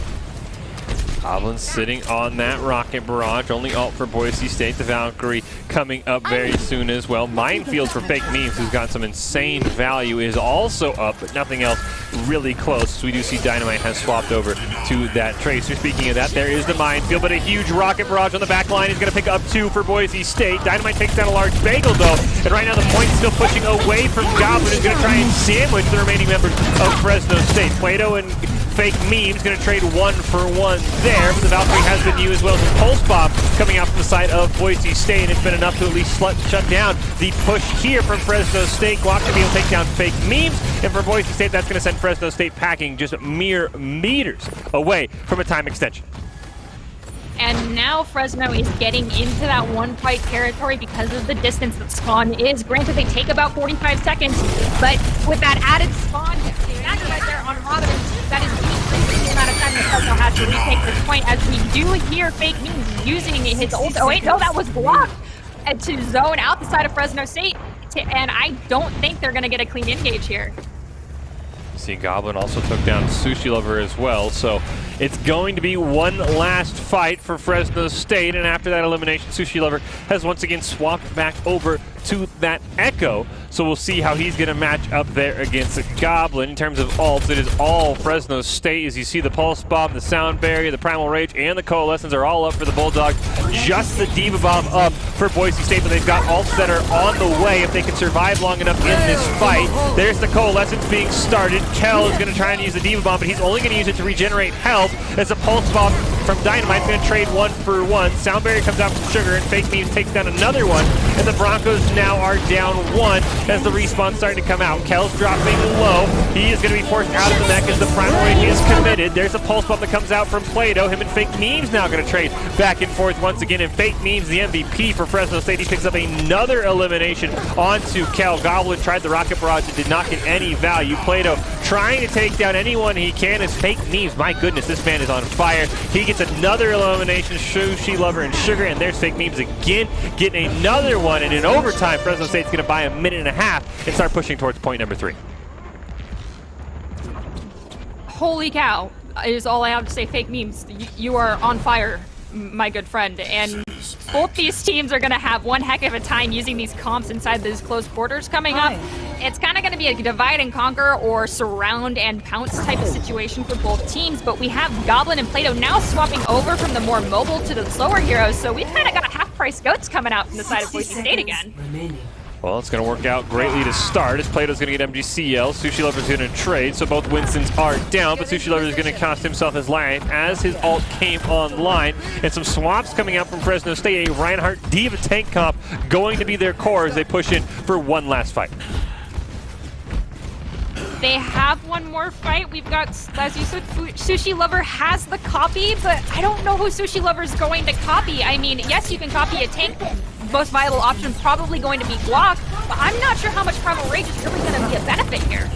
Goblin sitting on that rocket barrage, only ult for Boise State. The Valkyrie coming up very soon as well. Minefields for Fake Memes, who's got some insane value, is also up, but nothing else really close. So we do see Dynamite has swapped over to that Tracer. Speaking of that, there is the minefield, but a huge rocket barrage on the back line is going to pick up 2 for Boise State. Dynamite takes down a large bagel, though, and right now the point's still pushing away from Goblin, who's going to try and sandwich the remaining members of Fresno State. Plato and Fake Memes going to trade 1 for 1 there, but the Valkyrie has been used as well as a Pulse Bomb coming out from the side of Boise State. It's been enough to at least shut down the push here from Fresno State. Glock to be able to take down Fake Memes, and for Boise State, that's going to send Fresno State packing just mere meters away from a time extension. And now Fresno is getting into that one-fight territory because of the distance that spawn is. Granted, they take about 45 seconds, but with that added spawn dagger right there on Robin, that is decreasing the amount of time that Fresno has to retake this point, as we do hear Fake Memes using his ult. Oh wait, no, that was blocked to zone out the side of Fresno State, and I don't think they're going to get a clean engage here. See, Goblin also took down Sushi Lover as well, so it's going to be one last fight for Fresno State, and after that elimination, Sushi Lover has once again swapped back over to that Echo, so we'll see how he's going to match up there against the Goblin. In terms of ults, it is all Fresno State. As you see, the Pulse Bomb, the Sound Barrier, the Primal Rage, and the Coalescence are all up for the Bulldogs. Just the Diva Bomb up for Boise State, but they've got ults that are on the way if they can survive long enough in this fight. There's the Coalescence being started. Kel is going to try and use the Diva Bomb, but he's only going to use it to regenerate health, as the Pulse Bomb from Dynamite's going to trade 1 for 1. Sound Barrier comes out from Sugar, and Fake Memes takes down another one, and the Broncos now are down 1 as the respawn's starting to come out. Kel's dropping low. He is going to be forced out of the mech as the Primal Rage is committed. There's a Pulse Bomb that comes out from Plato. Him and Fake Memes now going to trade back and forth once again, and Fake Memes, the MVP for Fresno State, he picks up another elimination onto Kel. Goblin tried the Rocket Barrage and did not get any value. Plato trying to take down anyone he can as Fake Memes. My goodness, this man is on fire. He gets another elimination. Sushi Lover and Sugar, and there's Fake Memes again, getting another one, and in overtime, Fresno State's going to buy a minute and a half and start pushing towards point number 3. Holy cow, is all I have to say. Fake Memes, you are on fire, my good friend, and both these teams are going to have one heck of a time using these comps inside these close quarters coming up. It's kind of going to be a divide and conquer or surround and pounce type of situation for both teams, but we have Goblin and Plato now swapping over from the more mobile to the slower heroes, so we've kind of got half-price goats coming out from the side of Boise State again. Well, it's going to work out greatly to start, as Plato's going to get MGCL. Sushi Lover's going to trade, so both Winstons are down, but Sushi Lover is going to cost himself his life as his ult came online. And some swaps coming out from Fresno State. A Reinhardt Diva tank comp going to be their core as they push in for one last fight. They have one more fight. We've got, as you said, Sushi Lover has the copy, but I don't know who Sushi Lover's going to copy. I mean, yes, you can copy a tank. Most viable option probably going to be Glock, but I'm not sure how much Primal Rage is really going to be a benefit here.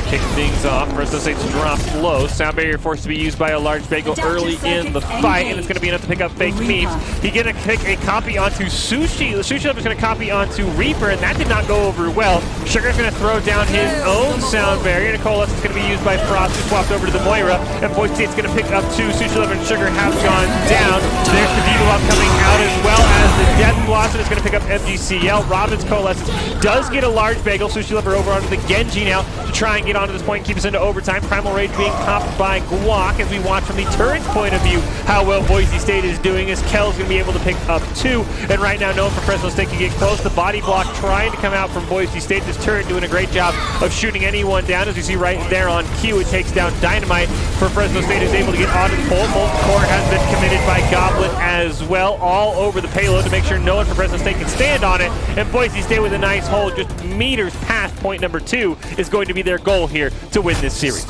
kick things off. Fresno State's dropped low. Sound barrier forced to be used by a large bagel early in the fight, and it's going to be enough to pick up fake memes. He's going to pick a copy onto Sushi. The Sushi Lover's going to copy onto Reaper, and that did not go over well. Sugar's going to throw down his own sound barrier, and Coalescence is going to be used by Frost, who swapped over to the Moira, and Boise State's going to pick up two. Sushi Lover and Sugar have gone down. There's the Bebop coming out, as well as the Death Blossom is going to pick up MGCL. Robin's Coalescence does get a large bagel. Sushi Lover over onto the Genji now to try and get onto this point and keep us into overtime. Primal Rage being popped by Guac as we watch from the turret's point of view how well Boise State is doing, as Kell's going to be able to pick up two. And right now, no one from Fresno State can get close. The body block trying to come out from Boise State. This turret doing a great job of shooting anyone down. As you see right there on cue, it takes down Dynamite for Fresno State, is able to get onto the pole. Molten Core has been committed by Goblin as well, all over the payload to make sure no one from Fresno State can stand on it. And Boise State with a nice hold just meters past point number 2 is going to be their goal here to win this series.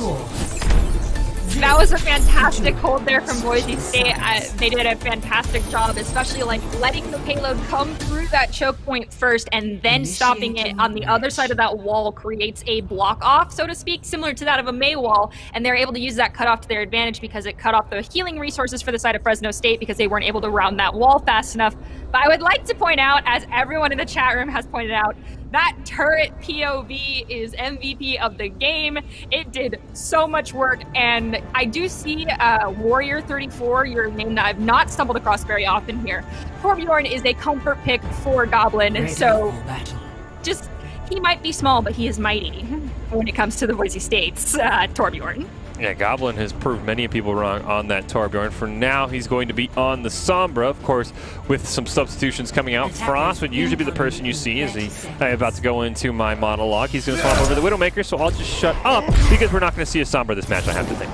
That was a fantastic hold there from Boise State. They did a fantastic job, especially like letting the payload come through that choke point first and then stopping it on the other side of that wall creates a block off, so to speak, similar to that of a May wall. And they're able to use that cutoff to their advantage because it cut off the healing resources for the side of Fresno State because they weren't able to round that wall fast enough. But I would like to point out, as everyone in the chat room has pointed out, that turret POV is MVP of the game. It did so much work, and I do see Warrior 34, your name that I've not stumbled across very often here. Torbjorn is a comfort pick for Goblin, so just, he might be small, but he is mighty when it comes to the Boise State's Torbjorn. Yeah, Goblin has proved many people wrong on that Torbjorn. For now, he's going to be on the Sombra, of course, with some substitutions coming out. Frost would usually be the person you see as I'm about to go into my monologue. He's going to swap over the Widowmaker, so I'll just shut up because we're not going to see a Sombra this match, I have to think.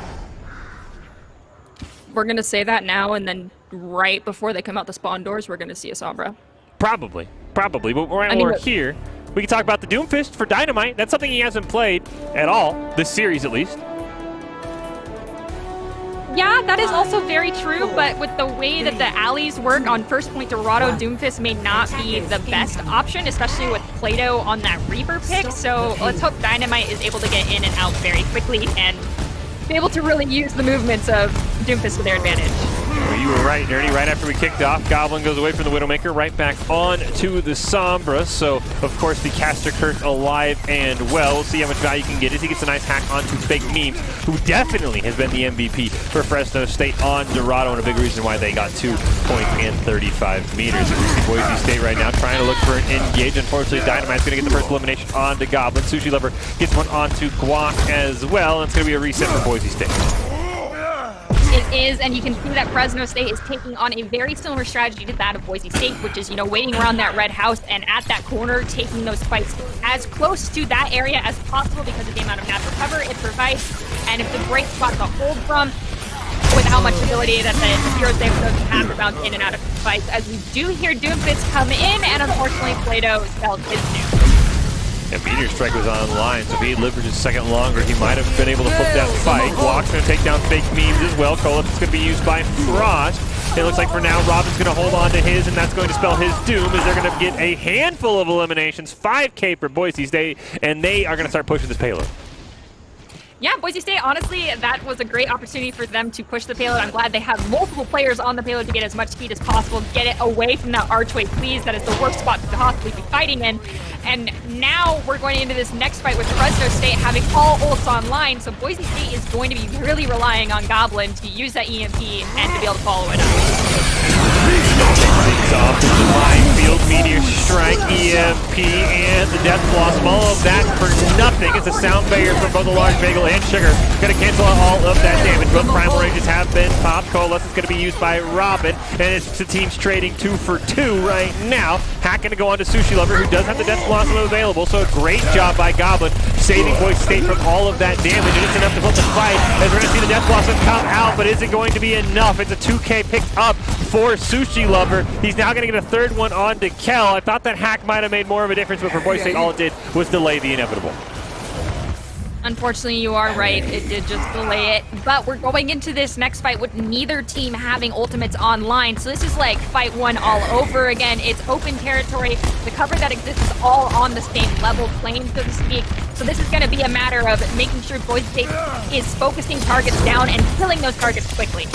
We're going to say that now, and then right before they come out the spawn doors, we're going to see a Sombra. Probably. But while we're here, we can talk about the Doomfist for Dynamite. That's something he hasn't played at all, this series at least. Yeah, that is also very true, but with the way that the alleys work on first point Dorado, Doomfist may not be the best option, especially with Plato on that Reaper pick, so let's hope Dynamite is able to get in and out very quickly and be able to really use the movements of Doomfist to their advantage. Well, you were right, Nerdy. Right after we kicked off, Goblin goes away from the Widowmaker, right back on to the Sombra. So, of course, the Caster Curse alive and well. We'll see how much value you can get as he gets a nice hack onto Fake Memes, who definitely has been the MVP for Fresno State on Dorado, and a big reason why they got 2 points and 35 meters. We see Boise State right now trying to look for an engage. Unfortunately, Dynamite's going to get the first elimination onto Goblin. Sushi Lover gets one onto Guac as well, and it's going to be a reset for Boise State. It is, and you can see that Fresno State is taking on a very similar strategy to that of Boise State, which is, waiting around that red house and at that corner, taking those fights as close to that area as possible because of the amount of natural cover it provides, and if the break spot to hold from, with how much ability that the heroes they have to bounce in and out of fights, as we do hear Doomfist come in, and unfortunately Plato felt his doom. And Meteor Strike was online, so if he had lived for just a second longer, he might have been able to flip that fight. Guac's going to take down Fake Memes as well. Coalescence is going to be used by Frost. It looks like for now, Robin's going to hold on to his, and that's going to spell his doom, as they're going to get a handful of eliminations, 5K for Boise State, and they are going to start pushing this payload. Yeah, Boise State, honestly, that was a great opportunity for them to push the payload. I'm glad they have multiple players on the payload to get as much speed as possible, get it away from that archway, please. That is the worst spot to possibly be fighting in. And now we're going into this next fight with Fresno State having all ults online, so Boise State is going to be really relying on Goblin to use that EMP and to be able to follow it up. Off the minefield, Meteor Strike, EMP, and the Death Blossom. All of that for nothing. It's a sound barrier from both the Large Bagel and Sugar. Going to cancel out all of that damage. Both Primal Rages have been popped. Coalescence is going to be used by Robin, and it's the team's trading 2 for 2 right now. Hack going to go on to Sushi Lover, who does have the Death Blossom available, so a great job by Goblin, saving Boise State from all of that damage, and it's enough to flip the fight, as we're going to see the Death Blossom come out, but is it going to be enough? It's a 2K picked up for Sushi Lover. He's now going to get a third one on to Kel. I thought that hack might have made more of a difference, but for Boise State, all it did was delay the inevitable. Unfortunately, you are right. It did just delay it. But we're going into this next fight with neither team having ultimates online. So this is like fight one all over again. It's open territory. The cover that exists is all on the same level plane, so to speak. So this is going to be a matter of making sure Boise State is focusing targets down and killing those targets quickly.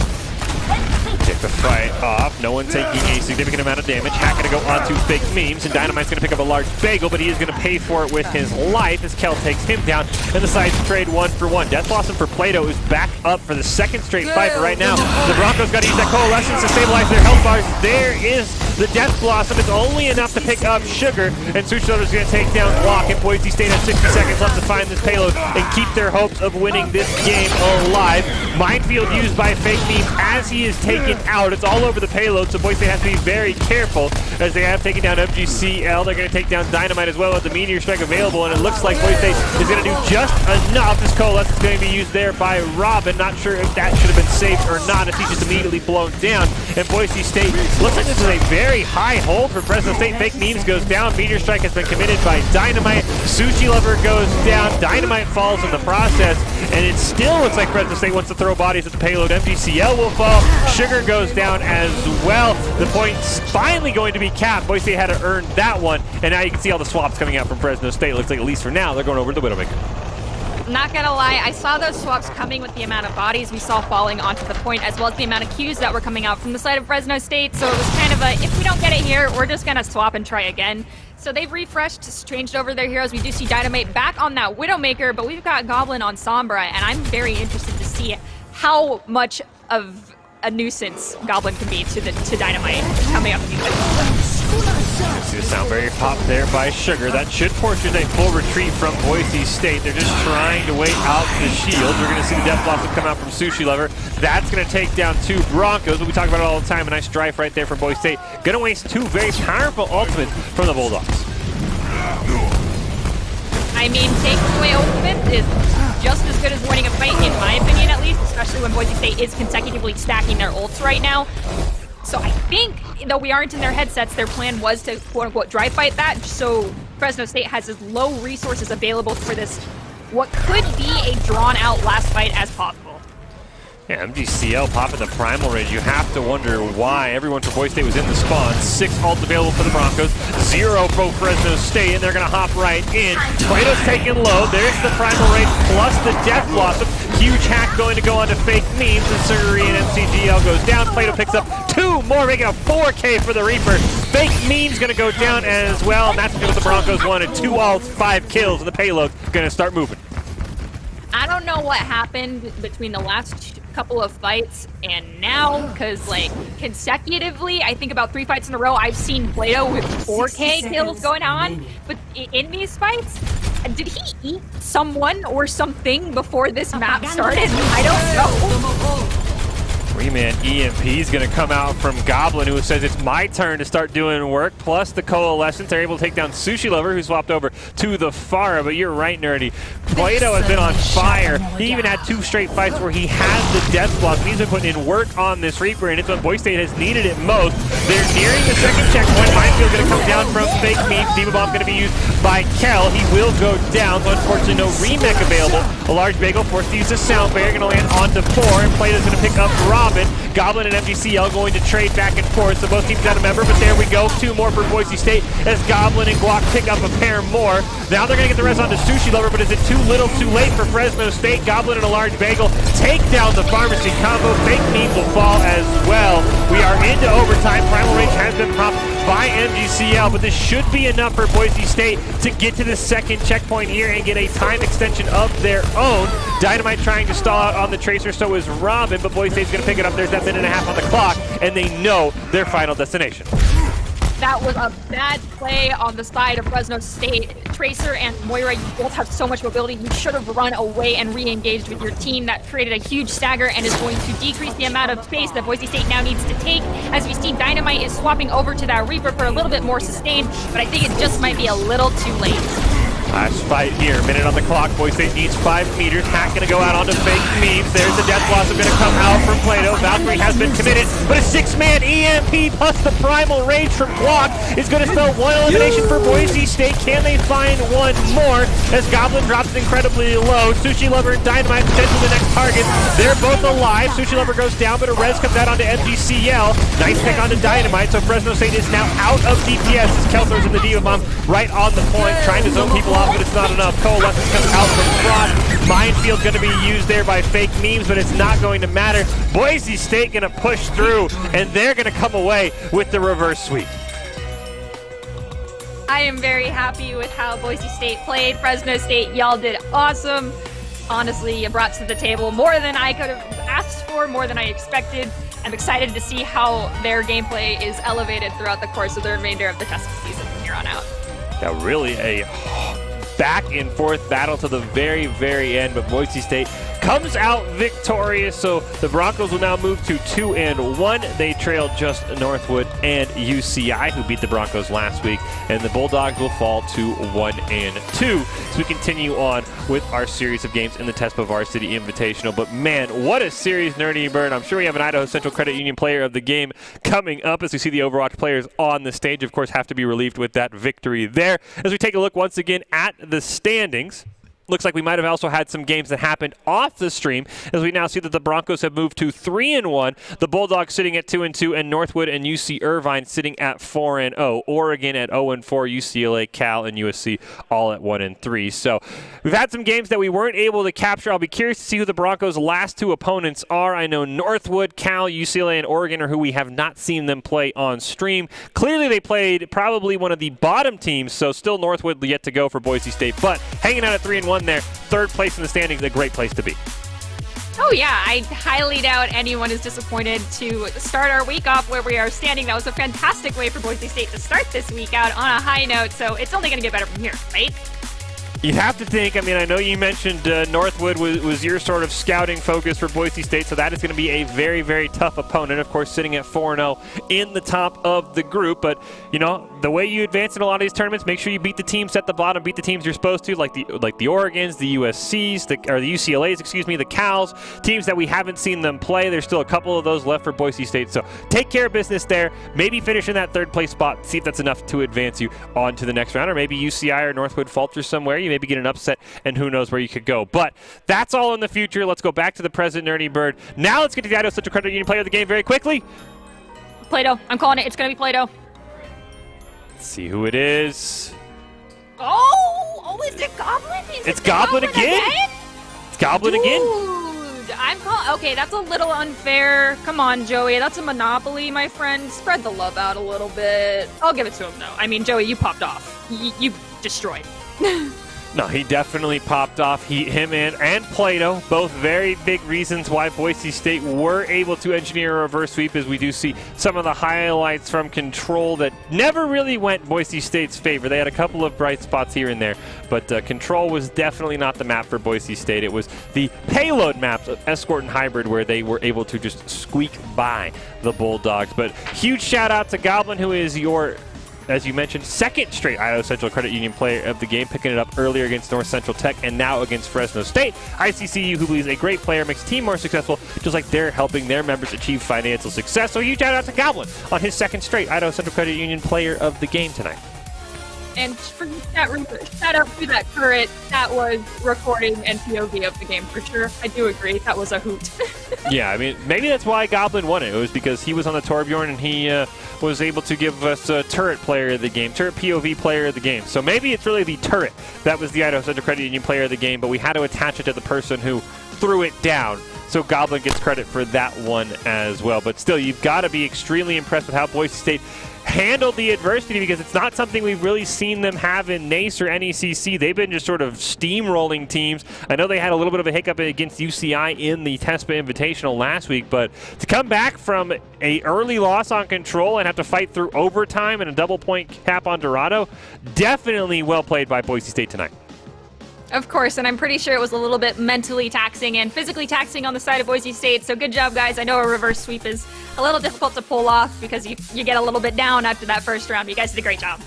Kick the fight off. No one taking a significant amount of damage. Hack going to go onto fake memes, and Dynamite's going to pick up a large bagel, but he is going to pay for it with his life as Kel takes him down, and the sides trade 1-for-1. Death Blossom for Plato is back up for the second straight fight, but right now the Broncos got to use that Coalescence to stabilize their health bars. There is the Death Blossom. It's only enough to pick up Sugar, and Sushi is going to take down Block, and Boise State has 60 seconds left to find this payload and keep their hopes of winning this game alive. Minefield used by fake meme as he is taken out. It's all over the payload, so Boise State has to be very careful as they have taken down MGCL. They're going to take down Dynamite as well with the Meteor Strike available, and it looks like Boise State is going to do just enough. This Coalescence is going to be used there by Robin. Not sure if that should have been saved or not, as he's just immediately blown down. And Boise State looks like this is a very high hold for Fresno State. Fake Memes goes down. Meteor Strike has been committed by Dynamite. Sushi Lover goes down. Dynamite falls in the process, and it still looks like Fresno State wants to throw bodies at the payload. MGCL will fall. Sugar goes down as well. The point's finally going to be capped. Boise State had to earn that one, and now you can see all the swaps coming out from Fresno State. Looks like, at least for now, they're going over to the Widowmaker. Not gonna lie, I saw those swaps coming with the amount of bodies we saw falling onto the point, as well as the amount of Qs that were coming out from the side of Fresno State. So it was kind of a, if we don't get it here, we're just gonna swap and try again. So they've refreshed, changed over their heroes. We do see Dynamite back on that Widowmaker, but we've got Goblin on Sombra, and I'm very interested to see how much of a nuisance Goblin can be to Dynamite coming up. See the sound barrier pop there by Sugar. That should force a full retreat from Boise State. They're just trying to wait out the shields. We're going to see the Death Blossom come out from Sushi Lover. That's going to take down two Broncos, but we talk about it all the time. A nice drive right there from Boise State. Going to waste two very powerful ultimates from the Bulldogs. I mean, taking away ultimate is just as good as winning a fight, in my opinion at least, especially when Boise State is consecutively stacking their ults right now. So I think, though we aren't in their headsets, their plan was to quote-unquote dry fight that, so Fresno State has as low resources available for this, what could be a drawn-out last fight as possible. Yeah, MGCL popping the Primal Rage. You have to wonder why everyone for Boise State was in the spawn. 6 ults available for the Broncos, 0 for Fresno State, and they're going to hop right in. Plato's taking low. There's the Primal Rage plus the Death Blossom. Huge hack going to go onto fake memes, and Surgery and MCGL goes down. Plato picks up 2 more, making a 4K for the Reaper. Fake memes going to go down as well, and that's what the Broncos wanted. 2 ults, 5 kills, and the payload going to start moving. I don't know what happened between the last couple of fights and now, because like consecutively, I think about 3 fights in a row, I've seen Plato with 4K kills going on. But in these fights, did he eat someone or something before this map started? I don't know. 3-man EMP is going to come out from Goblin, who says it's my turn to start doing work, plus the Coalescence. They're able to take down Sushi Lover, who swapped over to the Pharah, but you're right, Nerdy. Plato has been on fire. He even had 2 straight fights where he has the Death Blossom. He's been putting in work on this Reaper, and it's when Boise State has needed it most. They're nearing the second checkpoint. Minefield going to come down from Fake Memes. Diva Bomb going to be used by Kel. He will go down, so unfortunately no remech available. A large bagel forced to use the sound barrier, going to land onto 4, and Plato's going to pick up Robin. Goblin and MGCL going to trade back and forth, so both teams got a member, but there we go. 2 more for Boise State as Goblin and Guac pick up a pair more. Now they're going to get the rest onto Sushi Lover, but is it too little too late for Fresno State? Goblin and a large bagel take down the pharmacy combo. Fake Memes will fall as well. We are into overtime. Primal Rage has been popped by MGCL, but this should be enough for Boise State to get to the second checkpoint here and get a time extension of their own. Dynamite trying to stall out on the Tracer, so is Robin, but Boise State's going to pick it up. There's that minute and a half on the clock, and they know their final destination. That was a bad play on the side of Fresno State. Tracer and Moira, you both have so much mobility. You should have run away and re-engaged with your team. That created a huge stagger and is going to decrease the amount of space that Boise State now needs to take. As we see, Dynamite is swapping over to that Reaper for a little bit more sustain, but I think it just might be a little too late. Last fight here, minute on the clock. Boise State needs 5 meters. Hack gonna go out onto fake memes. There's the Death Blossom gonna come out from Plato. Valkyrie has been committed, but a 6-man EMP plus the Primal Rage from Block is gonna spell 1 elimination for Boise State. Can they find one more? As Goblin drops incredibly low. Sushi Lover and Dynamite potentially the next target. They're both alive. Sushi Lover goes down, but a res comes out onto MGCL. Nice pick onto Dynamite, so Fresno State is now out of DPS as Kelthor's in the Diva Bomb right on the point, trying to zone people off, but it's not enough. Coalescence comes out from Fraud. Minefield going to be used there by fake memes, but it's not going to matter. Boise State going to push through, and they're going to come away with the reverse sweep. I am very happy with how Boise State played. Fresno State, y'all did awesome. Honestly, you brought to the table more than I could have asked for, more than I expected. I'm excited to see how their gameplay is elevated throughout the course of the remainder of the testing season from here on out. Yeah, really a back and forth battle to the very, very end, but Boise State comes out victorious, so the Broncos will now move to 2-1. They trail just Northwood and UCI, who beat the Broncos last week, and the Bulldogs will fall to 1-2. So we continue on with our series of games in the TESPA Varsity Invitational. But man, what a series, Nerdy Bird. I'm sure we have an Idaho Central Credit Union player of the game coming up as we see the Overwatch players on the stage. Of course, have to be relieved with that victory there. As we take a look once again at the standings, looks like we might have also had some games that happened off the stream, as we now see that the Broncos have moved to 3-1, the Bulldogs sitting at 2-2, and Northwood and UC Irvine sitting at 4-0. Oregon at 0-4, UCLA, Cal, and USC all at 1-3. So we've had some games that we weren't able to capture. I'll be curious to see who the Broncos' last 2 opponents are. I know Northwood, Cal, UCLA, and Oregon are who we have not seen them play on stream. Clearly they played probably one of the bottom teams, so still Northwood yet to go for Boise State, but hanging out at 3-1 there, 3rd place in the standings, a great place to be. Oh yeah, I highly doubt anyone is disappointed to start our week off where we are standing. That was a fantastic way for Boise State to start this week out on a high note, so it's only going to get better from here, right? You'd have to think, I mean, I know you mentioned Northwood was your sort of scouting focus for Boise State, so that is going to be a very, very tough opponent, of course, sitting at 4-0 in the top of the group. But, you know, the way you advance in a lot of these tournaments, make sure you beat the teams at the bottom, beat the teams you're supposed to, like the Oregons, the USCs, or the UCLAs, excuse me, the Cals, teams that we haven't seen them play. There's still a couple of those left for Boise State, so take care of business there. Maybe finish in that 3rd place spot, see if that's enough to advance you on to the next round, or maybe UCI or Northwood falter somewhere. You maybe get an upset, and who knows where you could go. But that's all in the future. Let's go back to the present, Nerdy Bird. Now let's get to the Idaho Central Credit Union player of the game very quickly. Plato. I'm calling it. It's going to be Plato. Let's see who it is. Oh, is it Goblin? It's Goblin again? It's Goblin again? I'm calling. Okay, that's a little unfair. Come on, Joey. That's a monopoly, my friend. Spread the love out a little bit. I'll give it to him, though. I mean, Joey, you popped off. You destroyed. No, he definitely popped off. Him and Plato, both very big reasons why Boise State were able to engineer a reverse sweep, as we do see some of the highlights from Control that never really went Boise State's favor. They had a couple of bright spots here and there, but Control was definitely not the map for Boise State. It was the payload maps of Escort and Hybrid where they were able to just squeak by the Bulldogs. But huge shout out to Goblin, who is your, as you mentioned, 2nd straight Idaho Central Credit Union player of the game, picking it up earlier against North Central Tech and now against Fresno State. ICCU, who believes a great player makes a team more successful, just like they're helping their members achieve financial success. So huge shout out to Goblin on his 2nd straight Idaho Central Credit Union player of the game tonight. And for that, shout out to that current that was recording and POV of the game for sure. I do agree. That was a hoot. Yeah, I mean, maybe that's why Goblin won it. It was because he was on the Torbjorn and he was able to give us a turret player of the game, turret POV player of the game. So maybe it's really the turret that was the Idaho Central Credit Union player of the game, but we had to attach it to the person who threw it down. So Goblin gets credit for that one as well. But still, you've got to be extremely impressed with how Boise State handled the adversity, because it's not something we've really seen them have in NACE or NECC. They've been just sort of steamrolling teams. I know they had a little bit of a hiccup against UCI in the TESPA Invitational last week, but to come back from a early loss on Control and have to fight through overtime and a double point cap on Dorado, definitely well played by Boise State tonight. Of course, and I'm pretty sure it was a little bit mentally taxing and physically taxing on the side of Boise State, so good job, guys. I know a reverse sweep is a little difficult to pull off because you get a little bit down after that first round, but you guys did a great job.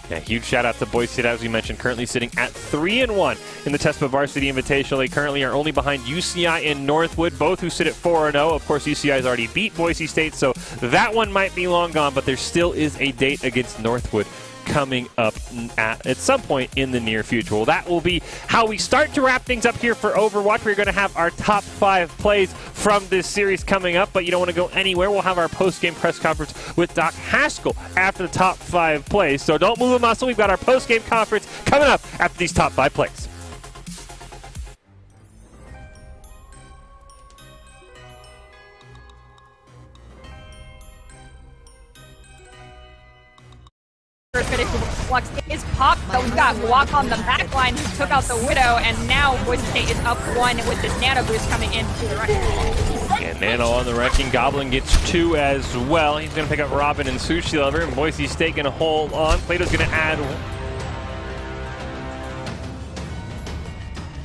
Yeah, huge shout out to Boise State, as we mentioned, currently sitting at 3-1 in the TESPA Varsity Invitational. They currently are only behind UCI and Northwood, both who sit at 4-0. Of course, UCI has already beat Boise State, so that one might be long gone, but there still is a date against Northwood coming up at some point in the near future. Well, that will be how we start to wrap things up here for Overwatch. We're going to have our top 5 plays from this series coming up, but you don't want to go anywhere. We'll have our post-game press conference with Doc Haskell after the top 5 plays. So don't move a muscle. We've got our post-game conference coming up after these top 5 plays. Flux is popped, but we've got Walk on the back line who took out the Widow, and now Boise State is up 1 with this Nano boost coming into the Wrecking. And Nano on the Wrecking. Goblin gets 2 as well. He's going to pick up Robin and Sushi Lover, and Boise State going to hold on. Plato's going to add.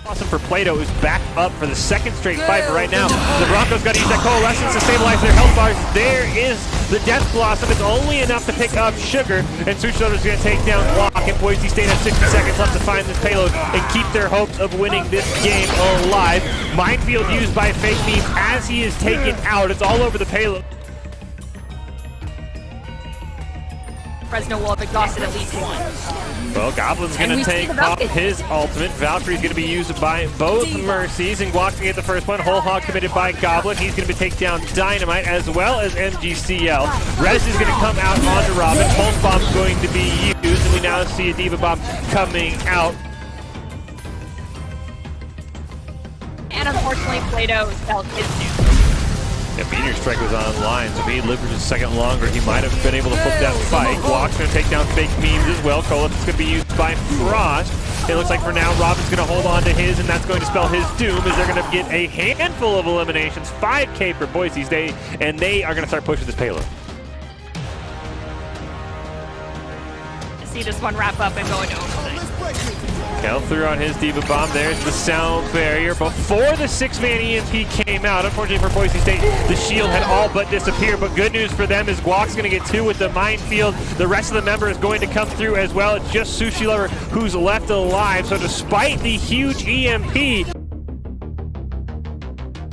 Awesome for Plato, who's back up for the second straight fight, but right now the Broncos got to use that Coalescence to stabilize their health bars. There is the Death Blossom. It's only enough to pick up Sugar, and Sushi Lover's going to take down Block, and Boise State has 60 seconds left to find this payload and keep their hopes of winning this game alive. Minefield used by Fake Meme as he is taken out. It's all over the payload. Fresno will have exhausted at least 1. Well, Goblin's going to take off his ultimate. Valkyrie's going to be used by both Mercies, and Guac's going to get the first one. Whole Hog committed by Goblin. He's going to take down Dynamite as well as MGCL. Rez is going to come out onto Robin. Pulse Bomb's going to be used, and we now see a Diva Bomb coming out. And unfortunately, Plato felt his doom. Yeah, Meteor Strike was online, so if he lived a second longer, he might have been able to flip that fight. Guac's going to take down Fake Memes as well. Coalescence is going to be used by Frost. It looks like for now, Robin's going to hold on to his, and that's going to spell his doom, as they're going to get a handful of eliminations. 5K for Boise State, and they are going to start pushing this payload. See this one wrap up and go into overtime. Kel threw on his Diva Bomb. There's the sound barrier before the 6-man EMP came out. Unfortunately for Boise State, the shield had all but disappeared, but good news for them is Guac's going to get 2 with the Minefield. The rest of the member is going to come through as well. It's just Sushi Lover who's left alive, so despite the huge EMP,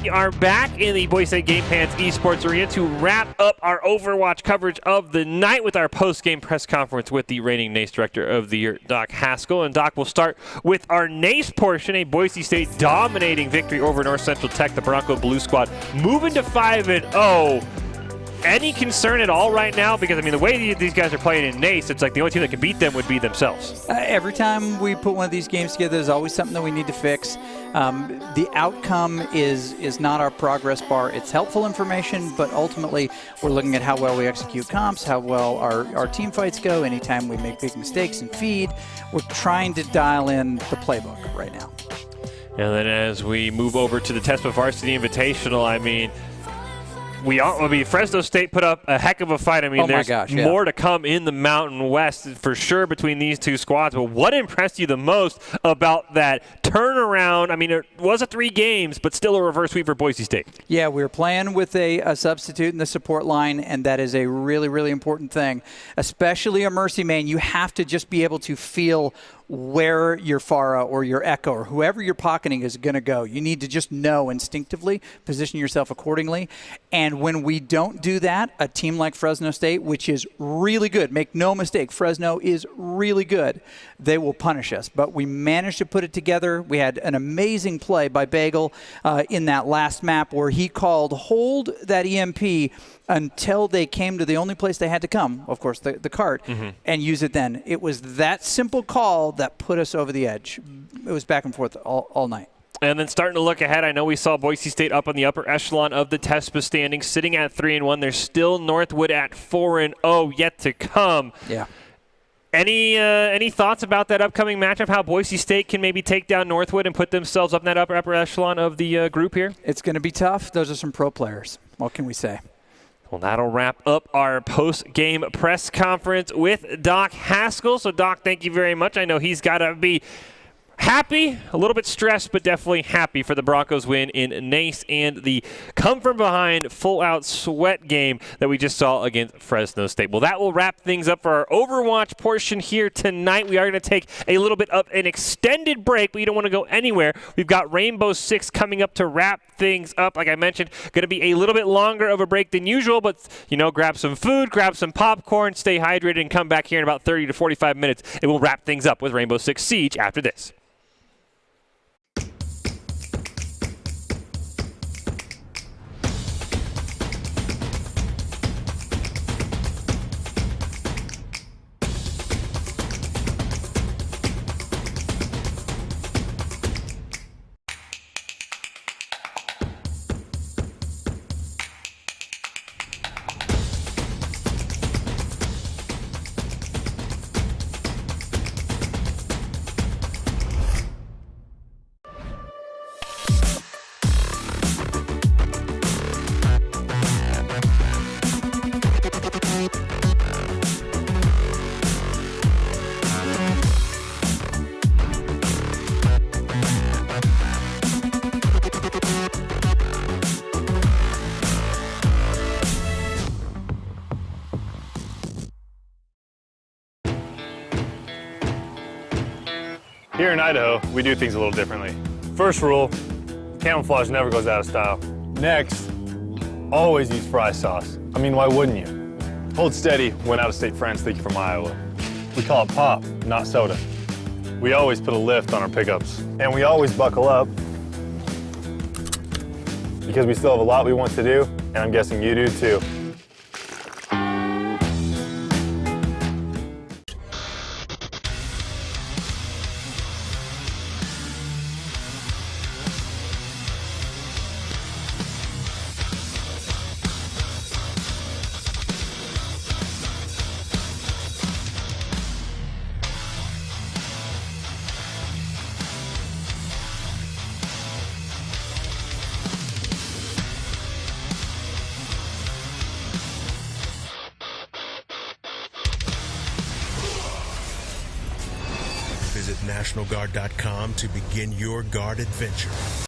we are back in the Boise State Game Pants Esports Arena to wrap up our Overwatch coverage of the night with our post-game press conference with the reigning NACE Director of the Year, Doc Haskell. And Doc, will start with our NACE portion, a Boise State dominating victory over North Central Tech, the Bronco Blue Squad, moving to 5-0. Any concern at all right now? Because, I mean, the way these guys are playing in NACE, it's like the only team that can beat them would be themselves. Every time we put one of these games together, there's always something that we need to fix. The outcome is not our progress bar. It's helpful information, but ultimately we're looking at how well we execute comps, how well our team fights go, anytime we make big mistakes and feed. We're trying to dial in the playbook right now. And then as we move over to the TESPA Varsity Invitational, I mean, Fresno State put up a heck of a fight. I mean, there's more to come in the Mountain West for sure between these two squads. But what impressed you the most about that turnaround? I mean, it was a 3 games, but still a reverse sweep for Boise State. Yeah, we were playing with a substitute in the support line, and that is a really, really important thing. Especially a Mercy main, you have to just be able to feel where your Pharah or your Echo or whoever you're pocketing is going to go. You need to just know instinctively, position yourself accordingly. And when we don't do that, a team like Fresno State, which is really good, make no mistake, Fresno is really good, they will punish us. But we managed to put it together. We had an amazing play by Bagel in that last map where he called hold that EMP until they came to the only place they had to come, of course, the cart, and use it then. It was that simple call that put us over the edge. It was back and forth all night. And then starting to look ahead, I know we saw Boise State up on the upper echelon of the TESPA standings, sitting at 3-1. There's still Northwood at 4-0 yet to come. Yeah. Any thoughts about that upcoming matchup, how Boise State can maybe take down Northwood and put themselves up in that upper echelon of the group here? It's going to be tough. Those are some pro players. What can we say? Well, that'll wrap up our post-game press conference with Doc Haskell. So, Doc, thank you very much. I know he's got to be happy, a little bit stressed, but definitely happy for the Broncos win in NACE and the come-from-behind, full-out sweat game that we just saw against Fresno State. Well, that will wrap things up for our Overwatch portion here tonight. We are going to take a little bit of an extended break, but you don't want to go anywhere. We've got Rainbow Six coming up to wrap things up. Like I mentioned, going to be a little bit longer of a break than usual, but, you know, grab some food, grab some popcorn, stay hydrated, and come back here in about 30 to 45 minutes, and we'll wrap things up with Rainbow Six Siege after this. Here in Idaho, we do things a little differently. First rule, camouflage never goes out of style. Next, always use fry sauce. I mean, why wouldn't you? Hold steady when out-of-state friends think you're from Iowa. We call it pop, not soda. We always put a lift on our pickups. And we always buckle up because we still have a lot we want to do, and I'm guessing you do too. Visit NationalGuard.com to begin your guard adventure.